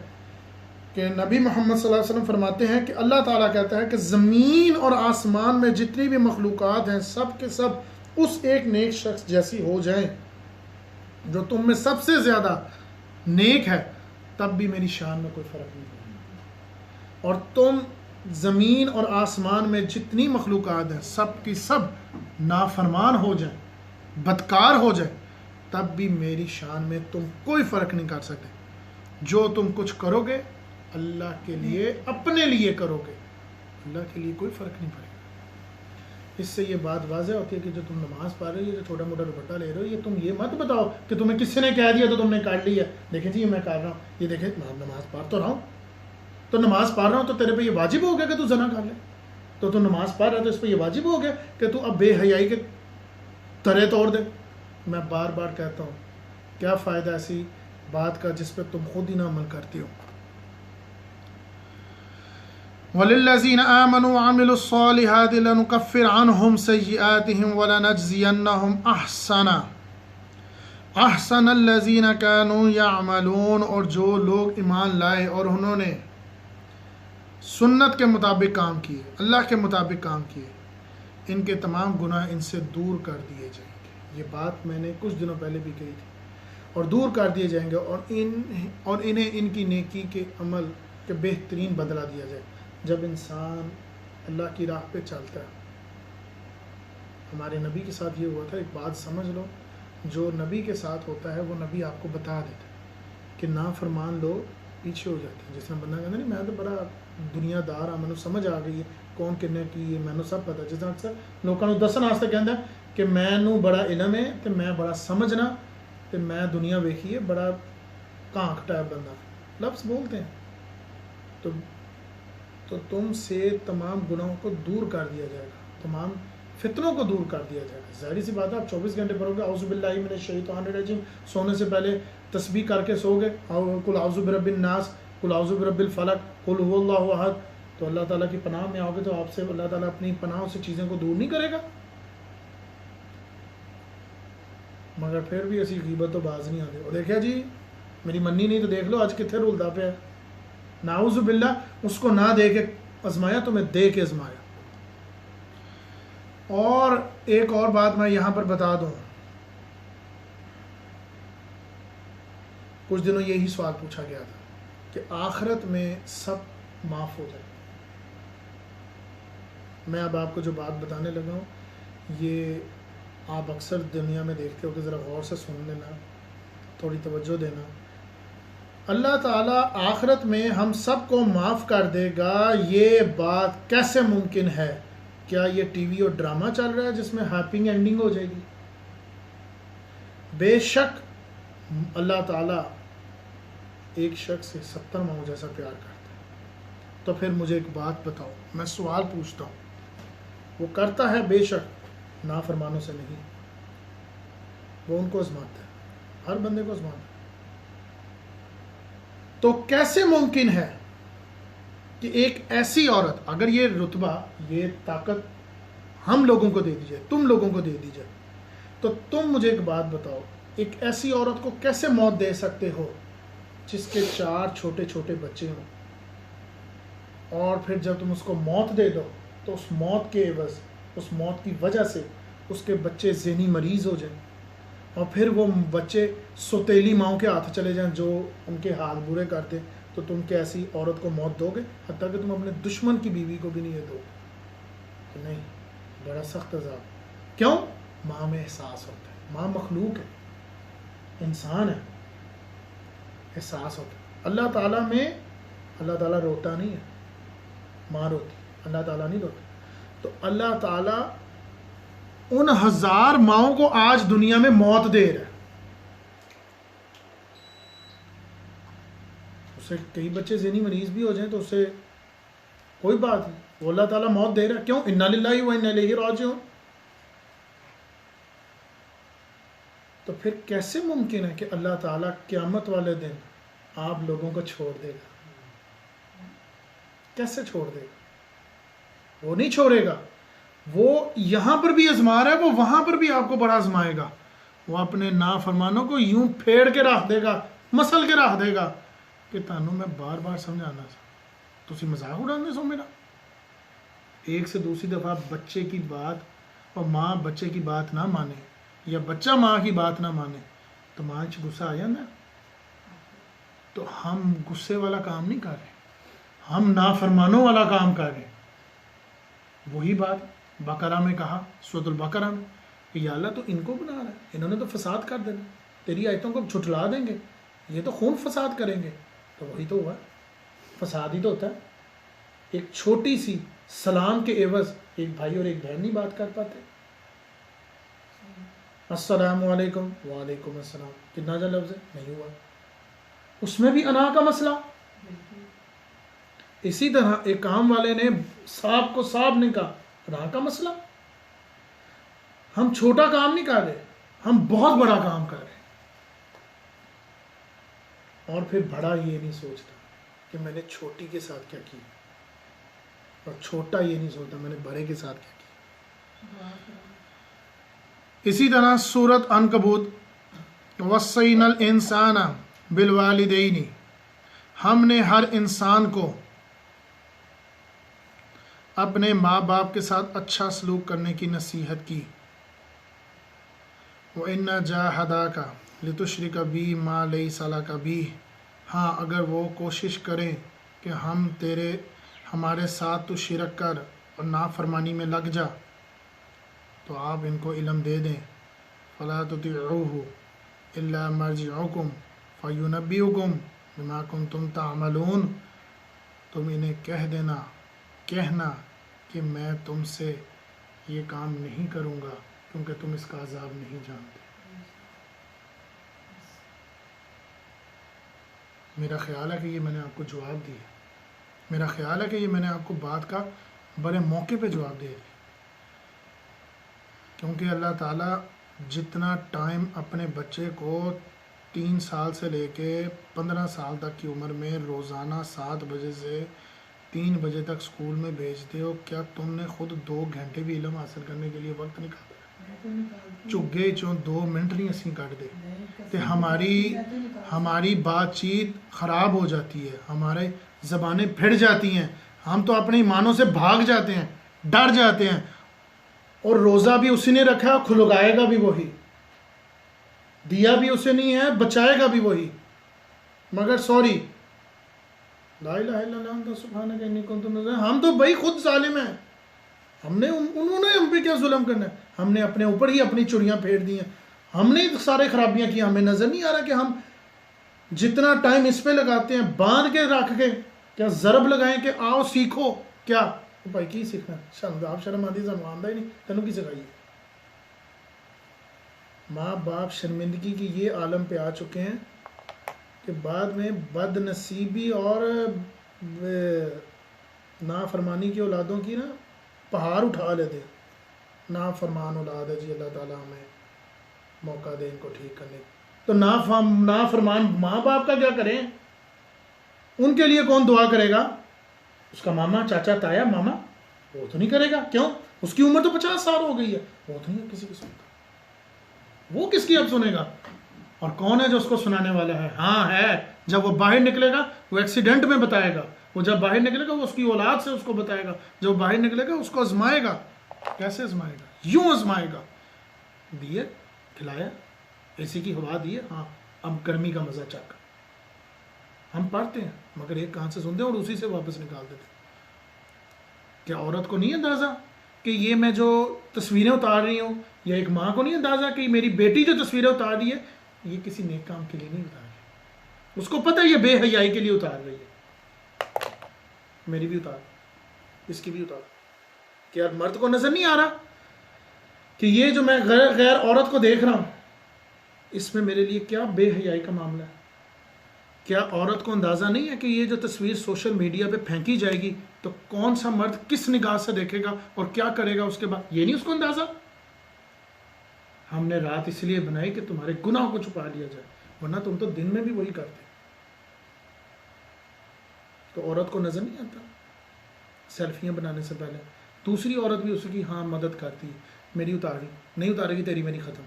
کہ نبی محمد صلی اللہ علیہ وسلم فرماتے ہیں کہ اللہ تعالیٰ کہتا ہے کہ زمین اور آسمان میں جتنی بھی مخلوقات ہیں سب کے سب اس ایک نیک شخص جیسی ہو جائیں جو تم میں سب سے زیادہ نیک ہے، تب بھی میری شان میں کوئی فرق نہیں ہے. اور تم زمین اور آسمان میں جتنی مخلوقات ہیں سب کی سب نافرمان ہو جائیں، بدکار ہو جائیں، تب بھی میری شان میں تم کوئی فرق نہیں کر سکتے. جو تم کچھ کرو گے اللہ کے لیے، اپنے لیے کرو گے، اللہ کے لیے کوئی فرق نہیں پڑے گا. اس سے یہ بات واضح ہوتی ہے کہ جو تم نماز پڑھ رہے ہو، جو چھوٹا موٹا دوپٹہ لے رہے ہو، یہ تم یہ مت بتاؤ کہ تمہیں کسی نے کہہ دیا تو تم نے کر لی ہے. دیکھیں جی یہ میں کر رہا ہوں، یہ دیکھیں نماز پڑھ تو رہا ہوں، تو نماز پڑھ رہا ہوں تو تیرے پہ یہ واجب ہو گیا کہ تو زنا کر لے. تو نماز پڑھ رہا ہے تو اس پہ یہ واجب ہو گیا کہ تو اب بے حیائی کے ترے توڑ دے. میں بار بار کہتا ہوں کیا فائدہ ایسی بات کا جس پہ تم خود ہی نہ عمل کرتی ہو. وَلِلَّذِينَ آمَنُوا وَعَمِلُوا الصَّالِحَاتِ لَنُكَفِّرَ عَنْهُمْ سَيِّئَاتِهِمْ وَلَنَجْزِيَنَّهُمْ أَحْسَنَ الَّذِينَ كَانُوا يَعْمَلُونَ، اور جو لوگ ایمان لائے اور انہوں نے سنت کے مطابق کام کیے، اللہ کے مطابق کام کیے، ان کے تمام گناہ ان سے دور کر دیے جائیں گے۔ یہ بات میں نے کچھ دنوں پہلے بھی کہی تھی، اور دور کر دیے جائیں گے، اور انہیں ان کی نیکی کے عمل کے بہترین بدلہ دیا جائے۔ جب انسان اللہ کی راہ پہ چلتا ہے، ہمارے نبی کے ساتھ یہ ہوا تھا، ایک بات سمجھ لو، جو نبی کے ساتھ ہوتا ہے وہ نبی آپ کو بتا دیتا ہے کہ نافرمان لوگ پیچھے ہو جاتے ہیں۔ جس طرح بندہ کہتا نہیں میں تو بڑا دنیا دار ہاں، مجھے سمجھ آ گئی ہے کون کنے کی ہے، میں سب پتا۔ جس طرح اکثر لوگوں کو دسن واسطے کہتا ہے کہ میں بڑا علم ہے، تو میں بڑا سمجھنا، تو میں دنیا ویکھی ہے، بڑا کانک ٹائپ بندہ لفظ بولتے ہیں۔ تو تم سے تمام گناہوں کو دور کر دیا جائے گا، تمام فتنوں کو دور کر دیا جائے گا۔ ظاہری سی بات ہے، آپ 24 گھنٹے پڑھو گے اعوذ باللہ من الشیطان الرجیم، سونے سے پہلے تسبیح کر کے سو گے، قل اعوذ برب الناس، قل اعوذ برب الفلق، قل هو اللہ احد، تو اللہ تعالیٰ کی پناہ میں آؤ گے، تو آپ سے اللہ تعالیٰ اپنی پناہوں سے چیزوں کو دور نہیں کرے گا۔ مگر پھر بھی ایسی غیبت تو باز نہیں آتے۔ اور دیکھا جی میری منی نہیں تو دیکھ لو آج کتنے رولتا پہ ہے۔ نعوذ باللہ، اس کو نہ دے کے آزمایا، تو میں دے کے آزمایا۔ اور ایک اور بات میں یہاں پر بتا دوں، کچھ دنوں یہی سوال پوچھا گیا تھا کہ آخرت میں سب معاف ہو جائے۔ میں اب آپ کو جو بات بتانے لگا ہوں، یہ آپ اکثر دنیا میں دیکھتے ہو کہ ذرا غور سے سن لینا، تھوڑی توجہ دینا۔ اللہ تعالیٰ آخرت میں ہم سب کو معاف کر دے گا، یہ بات کیسے ممکن ہے؟ کیا یہ ٹی وی اور ڈرامہ چل رہا ہے جس میں ہیپی اینڈنگ ہو جائے گی؟ بے شک اللہ تعالیٰ ایک شخص سے 70 ماؤں جیسا پیار کرتا ہے۔ تو پھر مجھے ایک بات بتاؤ، میں سوال پوچھتا ہوں، وہ کرتا ہے بے شک، نافرمانوں سے نہیں، وہ ان کو آزماتا ہے، ہر بندے کو آزماتا ہے۔ تو کیسے ممکن ہے کہ ایک ایسی عورت، اگر یہ رتبہ، یہ طاقت ہم لوگوں کو دے دی جائے، تم لوگوں کو دے دی جائے، تو تم مجھے ایک بات بتاؤ، ایک ایسی عورت کو کیسے موت دے سکتے ہو جس کے 4 چھوٹے چھوٹے بچے ہوں، اور پھر جب تم اس کو موت دے دو تو اس موت کے عوض، اس موت کی وجہ سے اس کے بچے ذہنی مریض ہو جائیں، اور پھر وہ بچے سوتیلی ماؤں کے ہاتھ چلے جائیں جو ان کے حال برے کرتے، تو تم کیا ایسی عورت کو موت دو گے؟ حتیٰ کہ تم اپنے دشمن کی بیوی کو بھی نہیں دو گے؟ نہیں، بڑا سخت عذاب۔ کیوں؟ ماں میں احساس ہوتا ہے، ماں مخلوق ہے، انسان ہے، احساس ہوتا ہے۔ اللہ تعالیٰ میں، اللہ تعالیٰ روتا نہیں ہے، ماں روتی، اللہ تعالیٰ نہیں روتا۔ تو اللہ تعالیٰ ان 1000 ماؤں کو آج دنیا میں موت دے رہا ہے۔ اسے کئی بچے ذہنی مریض بھی ہو جائیں تو اسے کوئی بات نہیں، وہ اللہ تعالیٰ موت دے رہا ہے۔ کیوں؟ انا للہ و انا الیہ راجعون۔ تو پھر کیسے ممکن ہے کہ اللہ تعالیٰ قیامت والے دن آپ لوگوں کو چھوڑ دے گا؟ کیسے چھوڑ دے گا؟ وہ نہیں چھوڑے گا۔ وہ یہاں پر بھی آزما رہا ہے، وہ وہاں پر بھی آپ کو بڑا آزمائے گا۔ وہ اپنے نافرمانوں کو یوں پھیڑ کے رکھ دے گا، مسل کے رکھ دے گا کہ تانوں میں بار بار سمجھانا سا، تسی مذاق اڑاندے سو میرا۔ ایک سے دوسری دفعہ بچے کی بات، اور ماں بچے کی بات نہ مانے، یا بچہ ماں کی بات نہ مانے، تو ماں چ غصہ آ جانا۔ تو ہم غصے والا کام نہیں کر رہے، ہم نافرمانوں والا کام کر رہے ہیں۔ وہی بات بقرہ میں کہا، سورۃ البقرہ میں، کہ یا اللہ تو ان کو بنا رہا ہے، انہوں نے تو فساد کر دینا، تیری آیتوں کو چھٹلا دیں گے، یہ تو خون فساد کریں گے۔ تو وہی تو ہوا، فساد ہی تو ہوتا ہے۔ ایک چھوٹی سی سلام کے عوض ایک بھائی اور ایک بہن نہیں بات کر پاتے۔ السلام علیکم، وعلیکم السلام، کتنا جا لفظ ہے، نہیں ہوا۔ اس میں بھی انا کا مسئلہ۔ اسی طرح ایک کام والے نے صاحب کو صاحب نے کہا، انا کا مسئلہ۔ ہم چھوٹا کام نہیں کر رہے، ہم بہت بڑا کام کر رہے ہیں۔ اور پھر بڑا یہ نہیں سوچتا کہ میں نے چھوٹی کے ساتھ کیا کیا۔ اور چھوٹا یہ نہیں سوچتا میں نے بڑے کے ساتھ کیا کیا. اسی طرح سورۃ عنکبوت وصینا الانسان بالوالدین، ہم نے ہر انسان کو اپنے ماں باپ کے ساتھ اچھا سلوک کرنے کی نصیحت کی. وَإِنَّ جَاهَدَاكَ لِتُشْرِكَ بِي مَا لَيْسَ لَكَ بِهِ، ہاں اگر وہ کوشش کریں کہ ہمارے ساتھ تو شرک کر اور نافرمانی میں لگ جا، تو آپ ان کو علم دے دیں. فَلَا تُطِعُوهُ إِلَّا مَرْجِعُكُمْ فَيُنَبِّئُكُمْ بِمَا كُنْتُمْ تَعْمَلُونَ، تم انہیں کہنا کہ میں تم سے یہ کام نہیں کروں گا کیونکہ تم اس کا عذاب نہیں جانتے. میرا خیال ہے کہ یہ میں نے آپ کو جواب دیا، میرا خیال ہے کہ یہ میں نے آپ کو بات کا بڑے موقع پہ جواب دے دیا، کیونکہ اللہ تعالیٰ جتنا ٹائم اپنے بچے کو 3 سال سے لے کے 15 سال تک کی عمر میں روزانہ 7 بجے سے 3 بجے تک اسکول میں بھیجتے ہو، کیا تم نے خود 2 گھنٹے بھی علم حاصل کرنے کے لیے وقت نکالا؟ چگے چوں 2 منٹ نہیں اسی کٹ دے تے ہماری بات چیت خراب ہو جاتی ہے، ہمارے زبانیں پھڑ جاتی ہیں، ہم تو اپنے ایمانوں سے بھاگ جاتے ہیں، ڈر جاتے ہیں. اور روزہ بھی اسی نے رکھا، کھلگائے گا بھی وہی، دیا بھی اسے نہیں ہے، بچائے گا بھی وہی. مگر سوری، لا الہ الا اللہ انت سبحانک انی کنت من الظالمین، ہم تو بھائی خود ظالم ہیں. انہوں نے ہم پہ کیا ظلم کرنا ہے؟ ہم نے اپنے اوپر ہی اپنی چڑیاں پھیر دی ہیں، ہم نے سارے خرابیاں کی. ہمیں نظر نہیں آ رہا کہ ہم جتنا ٹائم اس پہ لگاتے ہیں، باندھ کے رکھ کے کیا ضرب لگائیں کہ آؤ سیکھو. کیا بھائی کی سیکھنا؟ آپ شرم آتی سانو آندا ہی نہیں، تینوں کی سکھائی؟ ماں باپ شرمندگی کی یہ عالم پہ آ چکے ہیں کہ بعد میں بد نصیبی اور نافرمانی کی اولادوں کی نا پہاڑ اٹھا لیتے. نافرمان اولاد ہے جی، اللہ تعالیٰ ہمیں موقع دے ان کو ٹھیک کرنے. تو نافرمان ماں باپ کا کیا کریں؟ ان کے لیے کون دعا کرے گا؟ اس کا ماما، چاچا، تایا، ماما، وہ تو نہیں کرے گا. کیوں؟ اس کی عمر تو 50 سال ہو گئی ہے، وہ تو نہیں کسی کی سنتا. وہ کس کی اب سنے گا؟ اور کون ہے جو اس کو سنانے والا ہے؟ ہاں ہے، جب وہ باہر نکلے گا وہ ایکسیڈنٹ میں بتائے گا، وہ جب باہر نکلے گا وہ اس کی اولاد سے اس کو بتائے گا، جب وہ باہر نکلے گا اس کو آزمائے گا. کیسے آزمائے گا؟ یوں آزمائے گا. دیے، کھلایا، اے سی کی ہوا دیے، ہاں اب گرمی کا مزہ چک. ہم پڑھتے ہیں مگر ایک کان سے سنتے ہیں اور اسی سے واپس نکال دیتے ہیں. کیا عورت کو نہیں اندازہ کہ یہ میں جو تصویریں اتار رہی ہوں، یا ایک ماں کو نہیں اندازہ کہ میری بیٹی جو تصویریں اتار رہی ہے یہ کسی نیک کام کے لیے نہیں اتار رہی؟ اس کو پتہ ہے یہ بے حیائی کے لیے اتار رہی ہے. میری بھی اتار، اس کی بھی اتار. کیا مرد کو نظر نہیں آ رہا کہ یہ جو میں غیر عورت کو دیکھ رہا ہوں اس میں میرے لیے کیا بے حیائی کا معاملہ ہے؟ کیا عورت کو اندازہ نہیں ہے کہ یہ جو تصویر سوشل میڈیا پہ پھینکی جائے گی تو کون سا مرد کس نگاہ سے دیکھے گا اور کیا کرے گا اس کے بعد؟ یہ نہیں اس کو اندازہ. ہم نے رات اس لیے بنائی کہ تمہارے گناہ کو چھپا لیا جائے، ورنہ تم تو دن میں بھی وہی کرتے. تو عورت کو نظر نہیں آتا سیلفیاں بنانے سے پہلے دوسری عورت بھی اس کی ہاں مدد کرتی ہے، میری اتاری نہیں اتارے گی تیری میری ختم.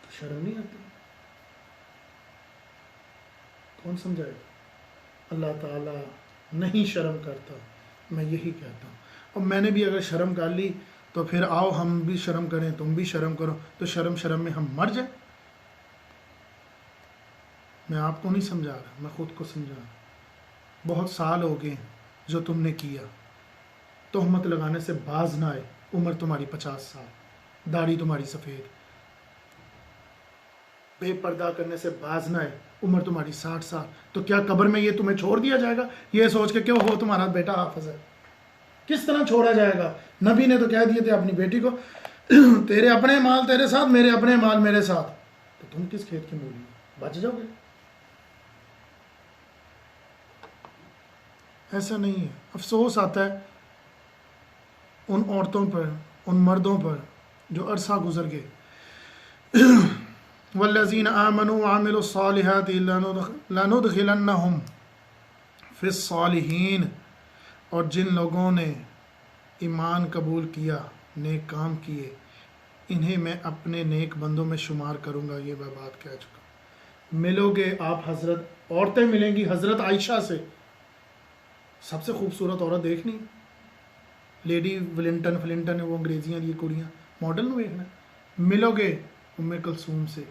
تو شرم نہیں آتی؟ کون سمجھائے گا؟ اللہ تعالیٰ نہیں شرم کرتا، میں یہی کہتا ہوں. اور میں نے بھی اگر شرم کر لی تو پھر آؤ ہم بھی شرم کریں، تم بھی شرم کرو، تو شرم میں ہم مر جائیں. میں آپ کو نہیں سمجھا رہا، میں خود کو سمجھا رہا. بہت سال ہو گئے جو تم نے کیا، تہمت لگانے سے باز نہ آئے. عمر تمہاری 50 سال، داڑھی تمہاری سفید، بے پردہ کرنے سے باز نہ آئے. عمر تمہاری 60 سال. تو کیا قبر میں یہ تمہیں چھوڑ دیا جائے گا یہ سوچ کے کہ وہ تمہارا بیٹا حافظ ہے؟ کس طرح چھوڑا جائے گا؟ نبی نے تو کہہ دیے تھے اپنی بیٹی کو تیرے اپنے مال تیرے ساتھ، میرے اپنے مال میرے ساتھ. تو تم کس کھیت کی مولی ہو؟ بچ جاؤ گے. ایسا نہیں ہے. افسوس آتا ہے ان عورتوں پر، ان مردوں پر جو عرصہ گزر گئے. والذین آمنوا وعملوا الصالحات لندخلنہم فی الصالحین، اور جن لوگوں نے ایمان قبول کیا، نیک کام کیے، انہیں میں اپنے نیک بندوں میں شمار کروں گا. یہ میں بات کہہ چکا. ملو گے آپ حضرت، عورتیں ملیں گی حضرت عائشہ سے. سب سے خوبصورت عورت دیکھنی، لیڈی ولنٹن وہ انگریزیاں یہ کڑیاں ماڈل نو دیکھنا. ملو گے ام کلثوم سے،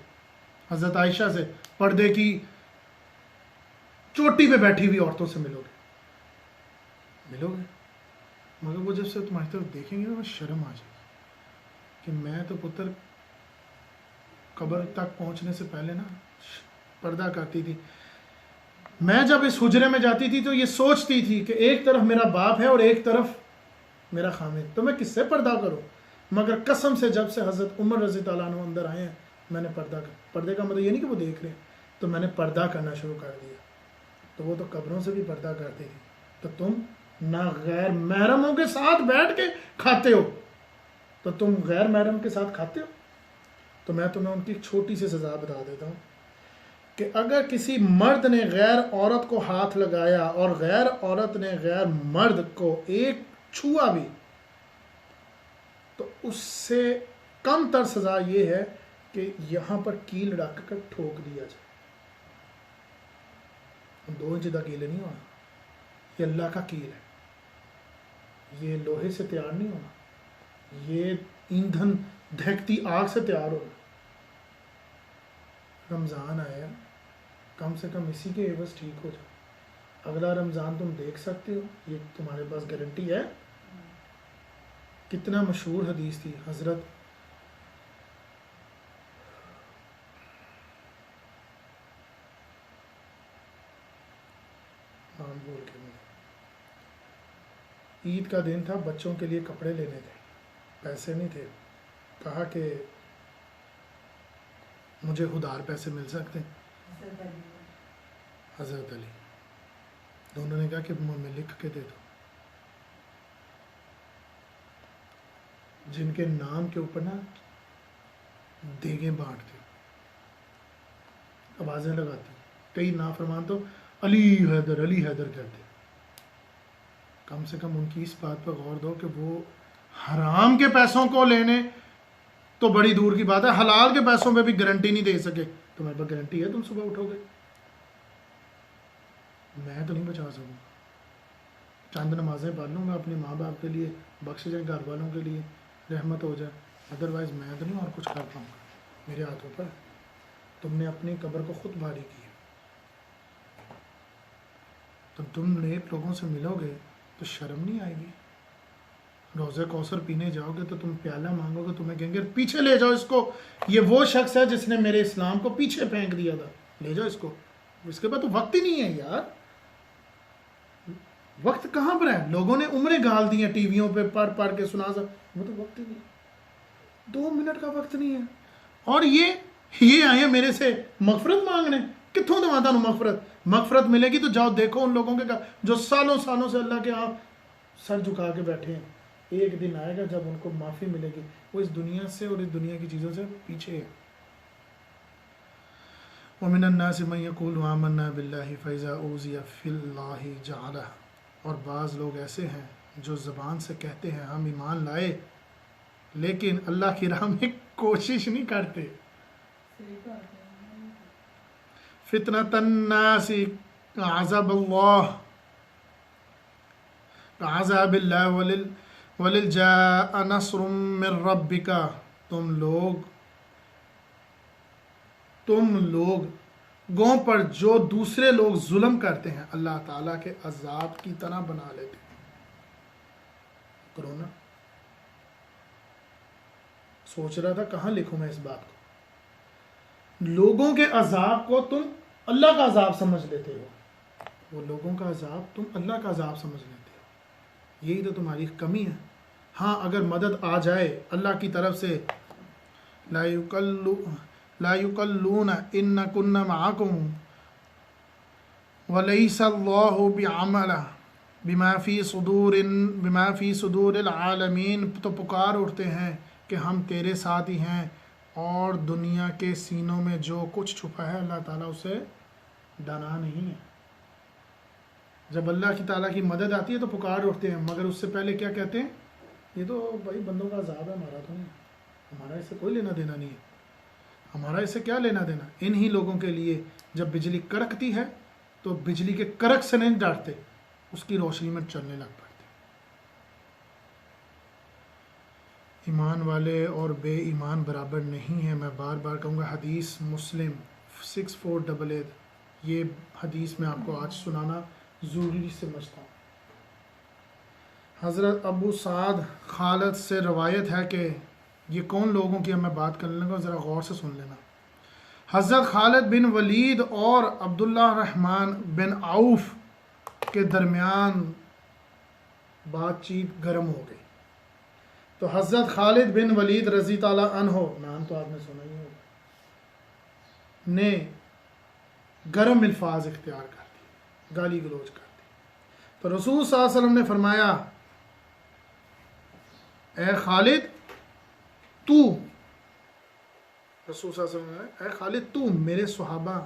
حضرت عائشہ سے، پردے کی چوٹی پہ بیٹھی ہوئی عورتوں سے ملو گے. مگر وہ جب سے تمہاری طرف دیکھیں گے نا شرم آ جائے گی کہ میں تو پتر قبر تک پہنچنے سے پہلے نا پردہ کرتی تھی. میں جب اس حجرے میں جاتی تھی تو یہ سوچتی تھی کہ ایک طرف میرا باپ ہے اور ایک طرف میرا خامد، تو میں کس سے پردہ کروں. مگر قسم سے جب سے حضرت عمر رضی اللہ عنہ اندر آئے ہیں میں نے پردے کا مطلب یہ نہیں کہ وہ دیکھ رہے ہیں، تو میں نے پردہ کرنا شروع کر دیا. تو وہ تو قبروں سے بھی پردہ کرتی تھی، تو تم نہ غیر محرموں کے ساتھ بیٹھ کے کھاتے ہو، تو تم غیر محرم کے ساتھ کھاتے ہو. تو میں تمہیں ان کی چھوٹی سی سزا بتا دیتا ہوں کہ اگر کسی مرد نے غیر عورت کو ہاتھ لگایا اور غیر عورت نے غیر مرد کو ایک چھوا بھی، تو اس سے کم تر سزا یہ ہے کہ یہاں پر کیل رکھ کر ٹھوک دیا جائے. 2 انچ کا کیل نہیں ہونا، یہ اللہ کا کیل ہے. یہ لوہے سے تیار نہیں ہونا، یہ ایندھن دہکتی آگ سے تیار ہونا. رمضان آیا، کم سے کم اسی کے عوض ٹھیک ہو جاؤ. اگلا رمضان تم دیکھ سکتے ہو، یہ تمہارے پاس گارنٹی ہے. کتنا مشہور حدیث تھی، حضرت نام بول کے عید کا دن تھا، بچوں کے لیے کپڑے لینے تھے، پیسے نہیں تھے. کہا کہ مجھے ادھار پیسے مل سکتے ہیں. حضرت علی دونوں نے کہا کہ میں لکھ کے دے دو. جن کے نام کے اوپر نا دیگیں بانٹتے، آوازیں لگاتی، کئی نافرمان تو علی حیدر کہتے. کم سے کم ان کی اس بات پر غور دو کہ وہ حرام کے پیسوں کو لینے تو بڑی دور کی بات ہے، حلال کے پیسوں پہ بھی گارنٹی نہیں دے سکے. تمہارے پاس گارنٹی ہے تم صبح اٹھو گے؟ میں تو نہیں بچا سکوں. چند نمازیں پڑھ لوں گا اپنے ماں باپ کے لیے، بخش جائیں گھر والوں کے لیے، رحمت ہو جائے. ادروائز میں تو نہیں اور کچھ کر پاؤں گا، میرے ہاتھوں پر. تم نے اپنی قبر کو خود بھاری کی ہے. تو تم نیک لوگوں سے ملو گے تو شرم نہیں آئے گی. روزہ کوثر پینے جاؤ گے تو تم پیالہ مانگو گے، تمہیں کہیں گے پیچھے لے جاؤ اس کو، یہ وہ شخص ہے جس نے میرے اسلام کو پیچھے پھینک دیا تھا، لے جاؤ اس کو. اس کے بعد تو وقت ہی نہیں ہے یار. وقت کہاں پر ہے؟ لوگوں نے عمریں گال دی ہیں ٹی ویوں پہ پڑھ کے سنا سا، وہ تو وقت ہی نہیں. 2 منٹ کا وقت نہیں ہے. اور یہ آئے ہیں میرے سے مغفرت مانگنے. کتوں دوا تمہیں مغفرت ملے گی؟ تو جاؤ دیکھو ان لوگوں کے جو سالوں سے اللہ کے ہاں سر جھکا کے بیٹھے ہیں. ایک دن آئے گا جب ان کو معافی ملے گی. وہ اس دنیا سے اور اس دنیا کی چیزوں سے پیچھے ہے. وَمِنَ النَّاسِ مَن يَقُولُ آمَنَّا بِاللَّهِ فَإِذَا أُوذِيَ فِي اللَّهِ جَعَلَهُ. اور بعض لوگ ایسے ہیں جو زبان سے کہتے ہیں ہم ایمان لائے، لیکن اللہ کی راہ میں کوشش نہیں کرتے. فِتْنَةَ النَّاسِ عَذَابَ اللَّهِ عَذَابِ اللَّهِ وَلِلْ جَاءَ نَصْرٌ مِّن رَبِّكَ. تم لوگوں پر جو دوسرے لوگ ظلم کرتے ہیں اللہ تعالیٰ کے عذاب کی طرح بنا لیتے ہیں. کرونا سوچ رہا تھا کہاں لکھوں میں اس بات کو. لوگوں کے عذاب کو تم اللہ کا عذاب سمجھ لیتے ہو، وہ لوگوں کا عذاب تم اللہ کا عذاب سمجھ لیتے ہو. یہی تو تمہاری کمی ہے. ہاں اگر مدد آ جائے اللہ کی طرف سے، لا یقلون ان کن معکم ولیس اللہ بعمل بما فی صدور العالمین. تو پکار اٹھتے ہیں کہ ہم تیرے ساتھ ہی ہیں، اور دنیا کے سینوں میں جو کچھ چھپا ہے اللہ تعالیٰ اسے دانا نہیں ہے. جب اللہ کی تعالیٰ کی مدد آتی ہے تو پکار اٹھتے ہیں، مگر اس سے پہلے کیا کہتے ہیں؟ یہ تو بھائی بندوں کا عذاب ہے، ہمارا تو نہیں، ہمارا اس سے کوئی لینا دینا نہیں ہے، ہمارا اس سے کیا لینا دینا۔ انہی لوگوں کے لیے جب بجلی کڑکتی ہے تو بجلی کے کڑک سے نہیں ڈرتے، اس کی روشنی میں چلنے لگ پڑتے۔ ایمان والے اور بے ایمان برابر نہیں ہیں، میں بار بار کہوں گا، حدیث مسلم 6488، یہ حدیث میں آپ کو آج سنانا ضروری سمجھتا ہوں۔ حضرت ابو سعد خالد سے روایت ہے کہ یہ کون لوگوں کی میں بات کرنے لگا، ذرا غور سے سن لینا۔ حضرت خالد بن ولید اور عبداللہ الرحمن بن عوف کے درمیان بات چیت گرم ہو گئی، تو حضرت خالد بن ولید رضی تعالیٰ عنہ، نام تو آپ نے سنا ہی ہوگا، نے گرم الفاظ اختیار کر دی، گالی گلوچ کر دی۔ تو رسول صلی اللہ علیہ وسلم نے فرمایا، اے خالد تو، رسول صلی اللہ علیہ وسلم نے، اے خالد تو میرے صحابہ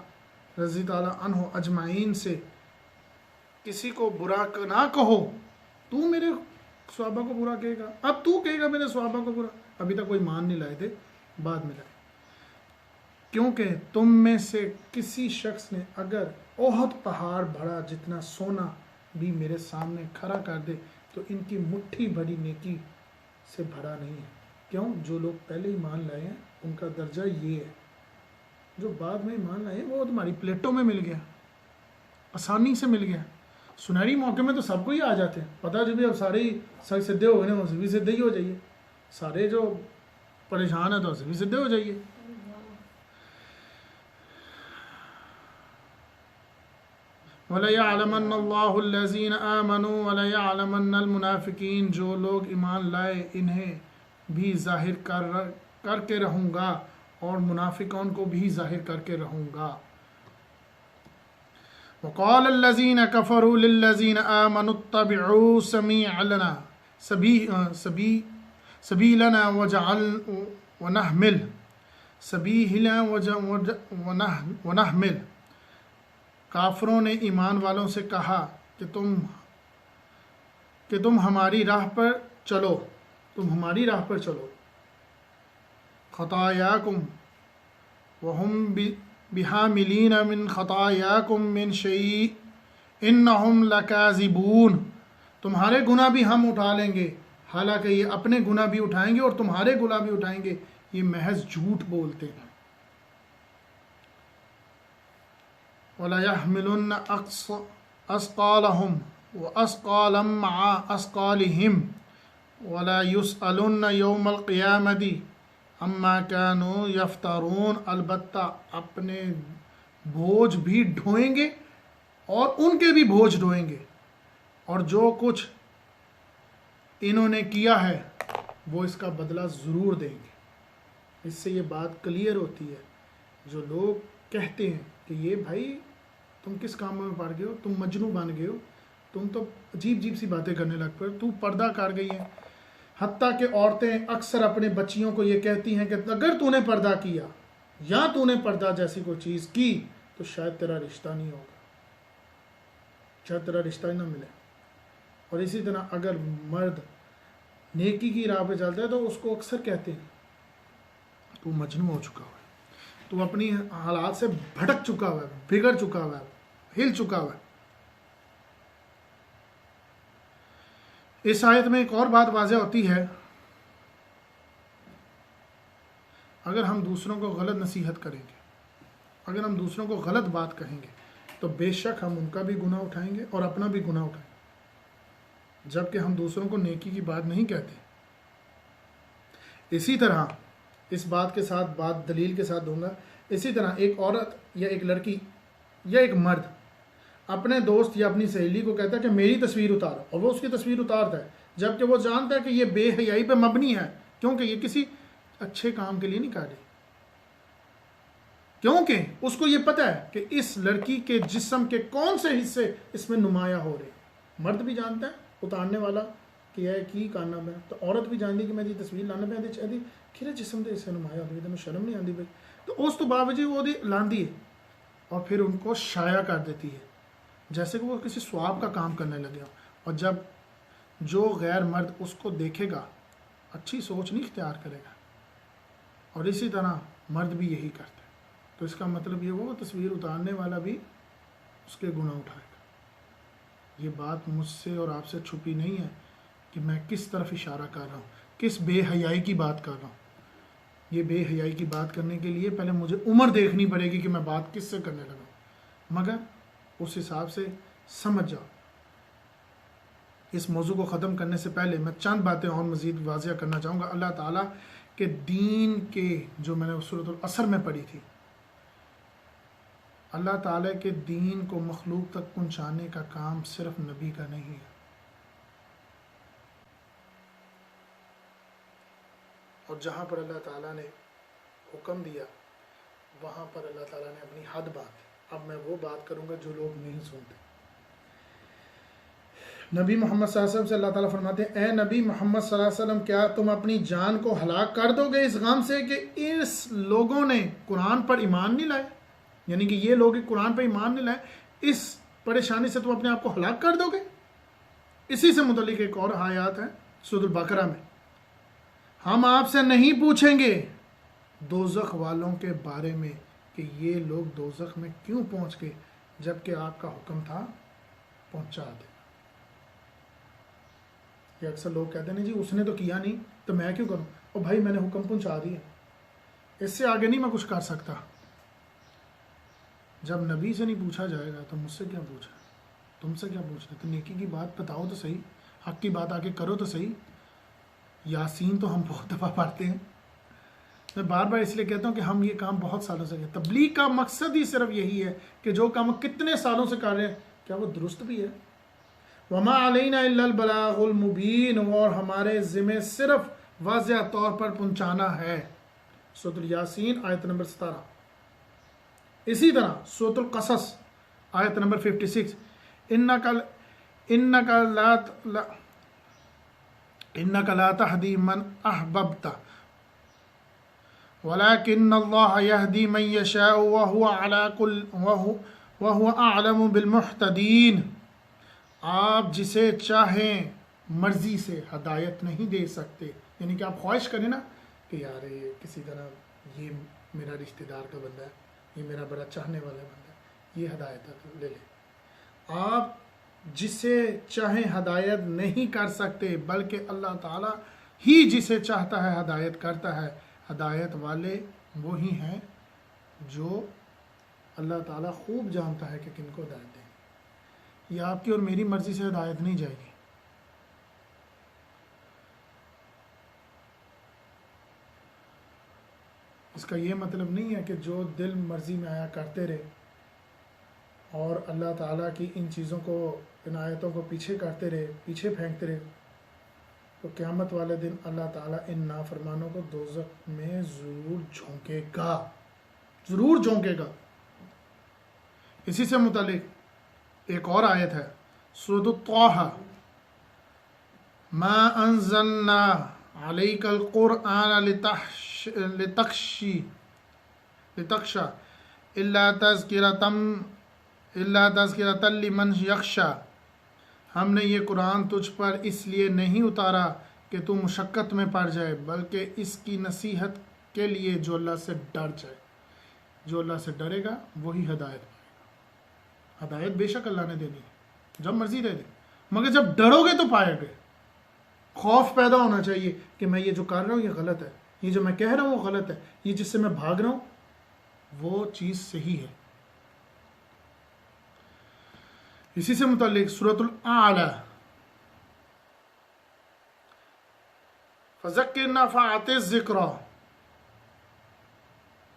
رضی تعالیٰ عنہ اجمعین سے کسی کو برا نہ کہو، تو میرے صحابہ کو برا کہے گا، اب تو کہے گا میرے صحابہ کو برا؟ ابھی تک کوئی مان نہیں لائے تھے، بعد میں لائے، کیونکہ تم میں سے کسی شخص نے اگر احد پہاڑ بڑا جتنا سونا بھی میرے سامنے کھڑا کر دے تو ان کی مٹھی بھری نیکی سے بھرا نہیں ہے۔ کیوں؟ جو لوگ پہلے ایمان لائے ہیں ان کا درجہ یہ ہے، جو بعد میں ایمان لائے ہیں وہ تمہاری پلیٹوں میں مل گیا، آسانی سے مل گیا۔ سنہری موقع میں تو سب کو ہی آ جاتے ہیں، پتہ جو بھی اب سارے ہی سر سدھے ہو گئے نا، بھی سدھے ہی ہو جائیے، سارے جو پریشان ہیں تو بھی سدھے ہو جائیے۔ وَلَيَعْلَمَنَّ اللَّهُ الَّذِينَ آمَنُوا وَلَيَعْلَمَنَّ الْمُنَافِقِينَ، جو لوگ ایمان لائے انہیں بھی ظاہر کر کے رہوں گا اور منافقون کو بھی ظاہر کر کے رہوں گا۔ وَقَالَ الَّذِينَ كَفَرُوا لِلَّذِينَ آمَنُوا اتَّبِعُوا سَبِيلَنَا وَنَحْمِلْ، کافروں نے ایمان والوں سے کہا کہ تم ہماری راہ پر چلو، تم ہماری راہ پر چلو، خطایاکم وہم بحاملین من خطایاکم من شیء انہم لکاذبون، تمہارے گناہ بھی ہم اٹھا لیں گے، حالانکہ یہ اپنے گناہ بھی اٹھائیں گے اور تمہارے گناہ بھی اٹھائیں گے، یہ محض جھوٹ بولتے ہیں۔ وَلَيَحْمِلُنَّ أَثْقَالَهُمْ وَأَثْقَالًا مَعَ أَثْقَالِهِمْ وَلَيُسْأَلُنَّ يَوْمَ الْقِيَامَةِ عَمَّا كَانُوا يَفْتَرُونَ، البتہ اپنے بوجھ بھی ڈھوئیں گے اور ان کے بھی بوجھ ڈھوئیں گے، اور جو کچھ انہوں نے کیا ہے وہ اس کا بدلہ ضرور دیں گے۔ اس سے یہ بات کلیئر ہوتی ہے، جو لوگ کہتے ہیں کہ یہ بھائی تم کس کام میں پڑ گئے ہو، تم مجنوں بن گئے ہو، تم تو عجیب عجیب سی باتیں کرنے لگ پڑ، تو پردہ کر گئی ہے۔ حتیٰ کہ عورتیں اکثر اپنے بچیوں کو یہ کہتی ہیں کہ اگر تو نے پردہ کیا یا تو نے پردہ جیسی کوئی چیز کی تو شاید تیرا رشتہ نہیں ہوگا، شاید تیرا رشتہ ہی نہ ملے۔ اور اسی طرح اگر مرد نیکی کی راہ پہ چلتا ہے تو اس کو اکثر کہتے ہیں تو مجنون ہو چکا ہوا ہے، تو اپنی حالات سے بھٹک چکا ہوا ہے، بگڑ چکا ہوا ہے، ہل چکا ہوا ہے۔ اس آیت میں ایک اور بات واضح ہوتی ہے، اگر ہم دوسروں کو غلط نصیحت کریں گے، اگر ہم دوسروں کو غلط بات کہیں گے تو بے شک ہم ان کا بھی گناہ اٹھائیں گے اور اپنا بھی گناہ اٹھائیں گے، جبکہ ہم دوسروں کو نیکی کی بات نہیں کہتے۔ اسی طرح اس بات کے ساتھ، بات دلیل کے ساتھ دوں گا، اسی طرح ایک عورت یا ایک لڑکی یا ایک مرد اپنے دوست یا اپنی سہیلی کو کہتا ہے کہ میری تصویر اتار، اور وہ اس کی تصویر اتارتا ہے، جبکہ وہ جانتا ہے کہ یہ بے حیائی پہ مبنی ہے، کیونکہ یہ کسی اچھے کام کے لیے نہیں کر رہی، کیونکہ اس کو یہ پتہ ہے کہ اس لڑکی کے جسم کے کون سے حصے اس میں نمایاں ہو رہے ہیں۔ مرد بھی جانتا ہے اتارنے والا کہ یہ کی کرنا میں، تو عورت بھی جانتی کہ میں یہ تصویر لانا پہ چاہتی کہ جسم کے حصے نمایاں ہوتی ہے، شرم نہیں آتی بھائی، تو اس تو باوجود وہ لاندی ہے اور پھر ان کو شائع کر دیتی ہے، جیسے کہ وہ کسی ثواب کا کام کرنے لگے ہوں، اور جب جو غیر مرد اس کو دیکھے گا اچھی سوچ نہیں اختیار کرے گا، اور اسی طرح مرد بھی یہی کرتے ہیں، تو اس کا مطلب یہ ہوا تصویر اتارنے والا بھی اس کے گناہ اٹھائے گا۔ یہ بات مجھ سے اور آپ سے چھپی نہیں ہے کہ میں کس طرف اشارہ کر رہا ہوں، کس بے حیائی کی بات کر رہا ہوں۔ یہ بے حیائی کی بات کرنے کے لیے پہلے مجھے عمر دیکھنی پڑے گی کہ میں بات کس سے کرنے لگا ہوں، مگر اس حساب سے سمجھ جاؤ۔ اس موضوع کو ختم کرنے سے پہلے میں چند باتیں اور مزید واضح کرنا چاہوں گا۔ اللہ تعالیٰ کے دین کے جو میں نے سورۃ العصر میں پڑھی تھی، اللہ تعالیٰ کے دین کو مخلوق تک پہنچانے کا کام صرف نبی کا نہیں ہے، اور جہاں پر اللہ تعالیٰ نے حکم دیا وہاں پر اللہ تعالیٰ نے اپنی حد بات۔ اب میں وہ بات کروں گا جو لوگ نہیں سنتے۔ نبی محمد صلی اللہ علیہ وسلم سے اللہ تعالیٰ فرماتے ہیں، اے نبی محمد صلی اللہ علیہ وسلم، کیا تم اپنی جان کو ہلاک کر دو گے اس غم سے کہ اس لوگوں نے قرآن پر ایمان نہیں لائے؟ یعنی کہ یہ لوگ قرآن پر ایمان نہیں لائے، اس پریشانی سے تم اپنے آپ کو ہلاک کر دو گے؟ اسی سے متعلق ایک اور آیات ہے سورۃ البقرہ میں، ہم آپ سے نہیں پوچھیں گے دوزخ والوں کے بارے میں کہ یہ لوگ دوزخ میں کیوں پہنچ گئے جبکہ آپ کا حکم تھا پہنچا دے۔ یہ اکثر لوگ کہتے ہیں جی اس نے تو کیا نہیں تو میں کیوں کروں؟ اور بھائی میں نے حکم پہنچا دیا، اس سے آگے نہیں میں کچھ کر سکتا۔ جب نبی سے نہیں پوچھا جائے گا تو مجھ سے کیا پوچھا، تم سے کیا پوچھنا؟ تو نیکی کی بات بتاؤ تو صحیح، حق کی بات آگے کرو تو صحیح۔ یاسین تو ہم بہت دفعہ پڑھتے ہیں، میں بار بار اس لیے کہتا ہوں کہ ہم یہ کام بہت سالوں سے کرتے ہیں۔ تبلیغ کا مقصد ہی صرف یہی ہے کہ جو کام کتنے سالوں سے کر رہے ہیں کیا وہ درست بھی ہے؟ وَمَا عَلَيْنَا إِلَّا الْبَلَاغُ الْمُبِينُ، اور ہمارے ذمہ صرف واضح طور پر پہنچانا ہے۔ سورۃ یاسین آیت نمبر 17۔ اسی طرح سورۃ القصص آیت نمبر 56، إِنَّكَ لَا تَهْدِي مَنْ أَحْبَبْتَ وَلَكِنَّ اللَّهَ يَهْدِي مَنْ يَشَاءُ وَهُوَ أَعْلَمُ بِالْمُهْتَدِينَ۔ آپ جسے چاہیں مرضی سے ہدایت نہیں دے سکتے، یعنی کہ آپ خواہش کریں نا کہ یار یہ کسی طرح یہ میرا رشتہ دار کا بندہ ہے، یہ میرا بڑا چاہنے والا بندہ ہے، یہ ہدایت لے لے۔ آپ جسے چاہیں ہدایت نہیں کر سکتے، بلکہ اللہ تعالیٰ ہی جسے چاہتا ہے ہدایت کرتا ہے۔ ہدایت والے وہی ہیں جو اللہ تعالیٰ خوب جانتا ہے کہ کن کو ہدایت دیں۔ یہ آپ کی اور میری مرضی سے ہدایت نہیں جائے گی۔ اس کا یہ مطلب نہیں ہے کہ جو دل مرضی میں آیا کرتے رہے اور اللہ تعالیٰ کی ان چیزوں کو، ان آیتوں کو پیچھے کرتے رہے، پیچھے پھینکتے رہے، تو قیامت والے دن اللہ تعالیٰ ان نافرمانوں کو دوزخ میں ضرور جھونکے گا، ضرور جھونکے گا۔ اسی سے متعلق ایک اور آیت ہے سورۃ الطٰہٰ، ما انزلنا علیک القرآن لتخشی الا تذکرۃ لمن یخشی۔ ہم نے یہ قرآن تجھ پر اس لیے نہیں اتارا کہ تو مشقت میں پڑ جائے، بلکہ اس کی نصیحت کے لیے جو اللہ سے ڈر جائے۔ جو اللہ سے ڈرے گا وہی ہدایت پائے گا۔ ہدایت بے شک اللہ نے دینی ہے، جب مرضی دے دے، مگر جب ڈرو گے تو پائے گے۔ خوف پیدا ہونا چاہیے کہ میں یہ جو کر رہا ہوں یہ غلط ہے، یہ جو میں کہہ رہا ہوں وہ غلط ہے، یہ جس سے میں بھاگ رہا ہوں وہ چیز صحیح ہے۔ اسی سے متعلق سورۃ الاعلیٰ، فذکر نفعت الذکریٰ،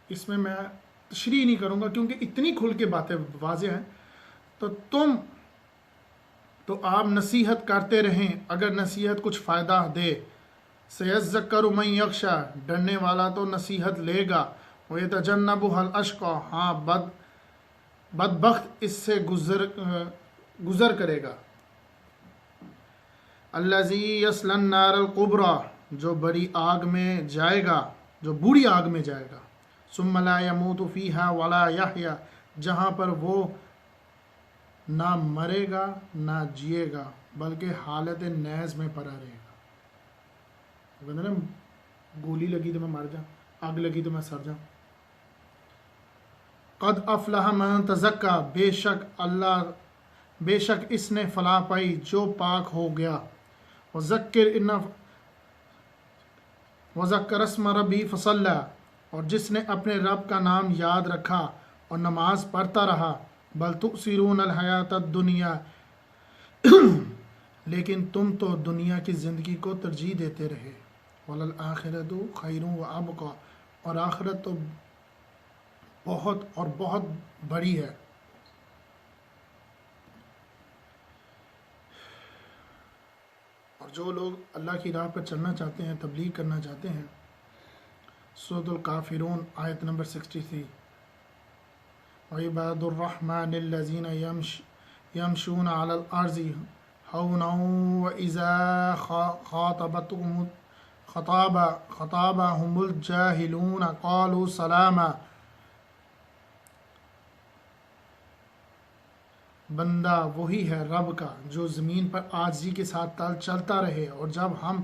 اس میں تشریح نہیں کروں گا کیونکہ اتنی کھل کے باتیں واضح ہیں۔ تو آپ نصیحت کرتے رہیں اگر نصیحت کچھ فائدہ دے۔ سیذکر من یخشی، ڈرنے والا تو نصیحت لے گا۔ ویتجنبها الاشقی، ہاں بدبخت اس سے گزر کرے گا۔ الذی یصلی النار الکبریٰ، جو بڑی آگ میں جائے گا، جو بری آگ میں جائے گا۔ ثم لا يموت فیہا ولا یحییٰ، جہاں پر وہ نہ مرے گا نہ جیے گا بلکہ حالت نیز میں پڑا رہے گا. کہتے ہیں نا گولی لگی تو میں مر جاؤں، آگ لگی تو میں سڑ جاؤں. قد افلح من تزکا، بے شک اس نے فلاح پائی جو پاک ہو گیا. وذکر اسم ربی فصلی، اور جس نے اپنے رب کا نام یاد رکھا اور نماز پڑھتا رہا. بل تؤثرون الحیات الدنیا، لیکن تم تو دنیا کی زندگی کو ترجیح دیتے رہے. وللآخرۃ خیر وابقی، اور آخرت تو بہت اور بہت بڑی ہے. اور جو لوگ اللہ کی راہ پر چلنا چاہتے ہیں، تبلیغ کرنا چاہتے ہیں، سورۃ الکافرون آیت نمبر 63، وعباد الرحمن الذین یمشون علی الارض ہونا وإذا خاطبهم الجاہلون قالوا سلاما. بندہ وہی ہے رب کا جو زمین پر عاجزی کے ساتھ چلتا رہے، اور جب ہم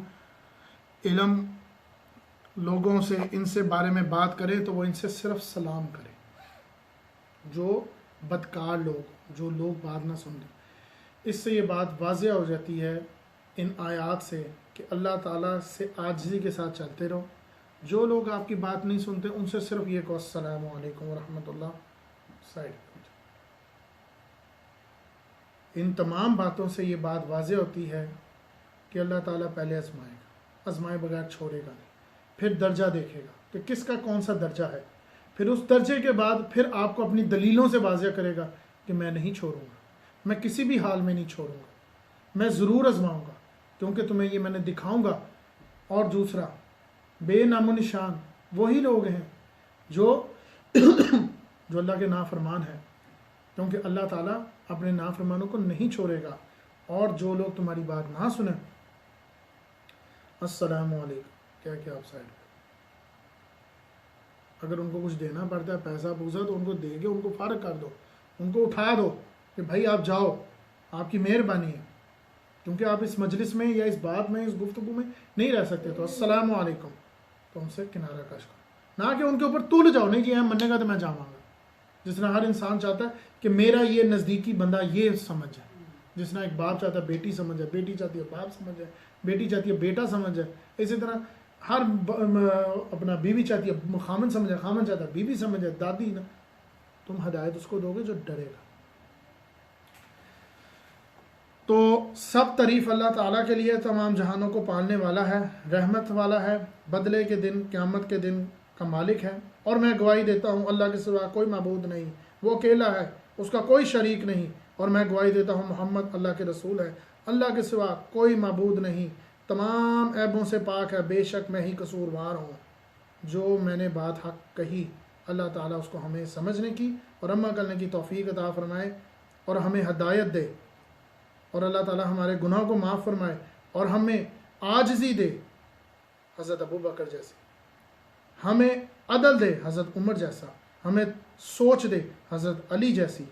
علم لوگوں سے ان سے بارے میں بات کریں تو وہ ان سے صرف سلام کرے. جو بدکار لوگ، جو لوگ بات نہ سنتے، اس سے یہ بات واضح ہو جاتی ہے ان آیات سے کہ اللہ تعالیٰ سے عاجزی کے ساتھ چلتے رہو. جو لوگ آپ کی بات نہیں سنتے ان سے صرف یہ کہو السلام علیکم ورحمۃ اللہ، سائڈ. ان تمام باتوں سے یہ بات واضح ہوتی ہے کہ اللہ تعالیٰ پہلے آزمائے گا، آزمائے بغیر چھوڑے گا نہیں. پھر درجہ دیکھے گا کہ کس کا کون سا درجہ ہے. پھر اس درجے کے بعد پھر آپ کو اپنی دلیلوں سے واضح کرے گا کہ میں نہیں چھوڑوں گا، میں کسی بھی حال میں نہیں چھوڑوں گا، میں ضرور آزماؤں گا کیونکہ تمہیں یہ میں نے دکھاؤں گا. اور دوسرا، بے نام و نشان وہی لوگ ہیں جو اللہ کے نافرمان ہیں، کیونکہ اللہ تعالیٰ اپنے نافرمانوں کو نہیں چھوڑے گا. اور جو لوگ تمہاری بات نہ سنیں، السلام علیکم کیا کہ آپ سائڈ. اگر ان کو کچھ دینا پڑتا ہے، پیسہ پوسا، تو ان کو دے کے ان کو فارغ کر دو، ان کو اٹھا دو کہ بھائی آپ جاؤ، آپ کی مہربانی ہے، کیونکہ آپ اس مجلس میں یا اس بات میں، اس گفتگو میں نہیں رہ سکتے. تو السلام علیکم، تو ان سے کنارہ کش کرو، نہ کہ ان کے اوپر تول جاؤ. نہیں جی مننے گا تو میں جاؤں گا. جس طرح ہر انسان چاہتا ہے کہ میرا یہ نزدیکی بندہ یہ سمجھ جائے، جس طرح ایک باپ چاہتا ہے بیٹی سمجھ جائے، بیٹی چاہتی ہے باپ سمجھ جائے، بیٹی چاہتی ہے بیٹا سمجھ جائے، اسی طرح ہر اپنا بیوی چاہتی ہے خامن سمجھ جائے، خامن چاہتا ہے بیوی سمجھ جائے، دادی نا. تم ہدایت اس کو دو گے جو ڈرے گا. تو سب تعریف اللہ تعالیٰ کے لیے، تمام جہانوں کو پالنے والا ہے، رحمت والا ہے، بدلے کے دن، قیامت کے دن کا مالک ہے. اور میں گواہی دیتا ہوں اللہ کے سوا کوئی معبود نہیں، وہ اکیلا ہے، اس کا کوئی شریک نہیں. اور میں گواہی دیتا ہوں محمد اللہ کے رسول ہے، اللہ کے سوا کوئی معبود نہیں، تمام عیبوں سے پاک ہے، بے شک میں ہی قصوروار ہوں. جو میں نے بات حق کہی، اللہ تعالیٰ اس کو ہمیں سمجھنے کی اور عمل کرنے کی توفیق عطا فرمائے اور ہمیں ہدایت دے. اور اللہ تعالیٰ ہمارے گناہوں کو معاف فرمائے اور ہمیں عاجزی دے حضرت ابو بکر جیسی، ہمیں عدل دے حضرت عمر جیسا، ہمیں سوچ دے حضرت علی جیسی،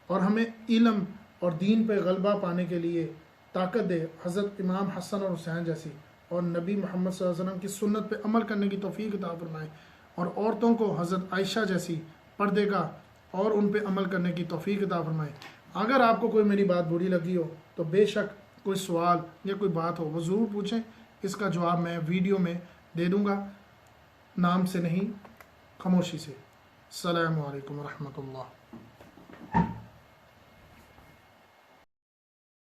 اور ہمیں علم اور دین پہ غلبہ پانے کے لیے طاقت دے حضرت امام حسن اور حسین جیسی، اور نبی محمد صلی اللہ علیہ وسلم کی سنت پہ عمل کرنے کی توفیق عطا فرمائے، اور عورتوں کو حضرت عائشہ جیسی پردے کا اور ان پہ عمل کرنے کی توفیق عطا فرمائے. اگر آپ کو کوئی میری بات بری لگی ہو تو بے شک کوئی سوال یا کوئی بات ہو وہ ضرور پوچھیں، اس کا جواب میں ویڈیو میں دے دوں گا، نام سے نہیں، خاموشی سے. السلام علیکم ورحمۃ اللہ.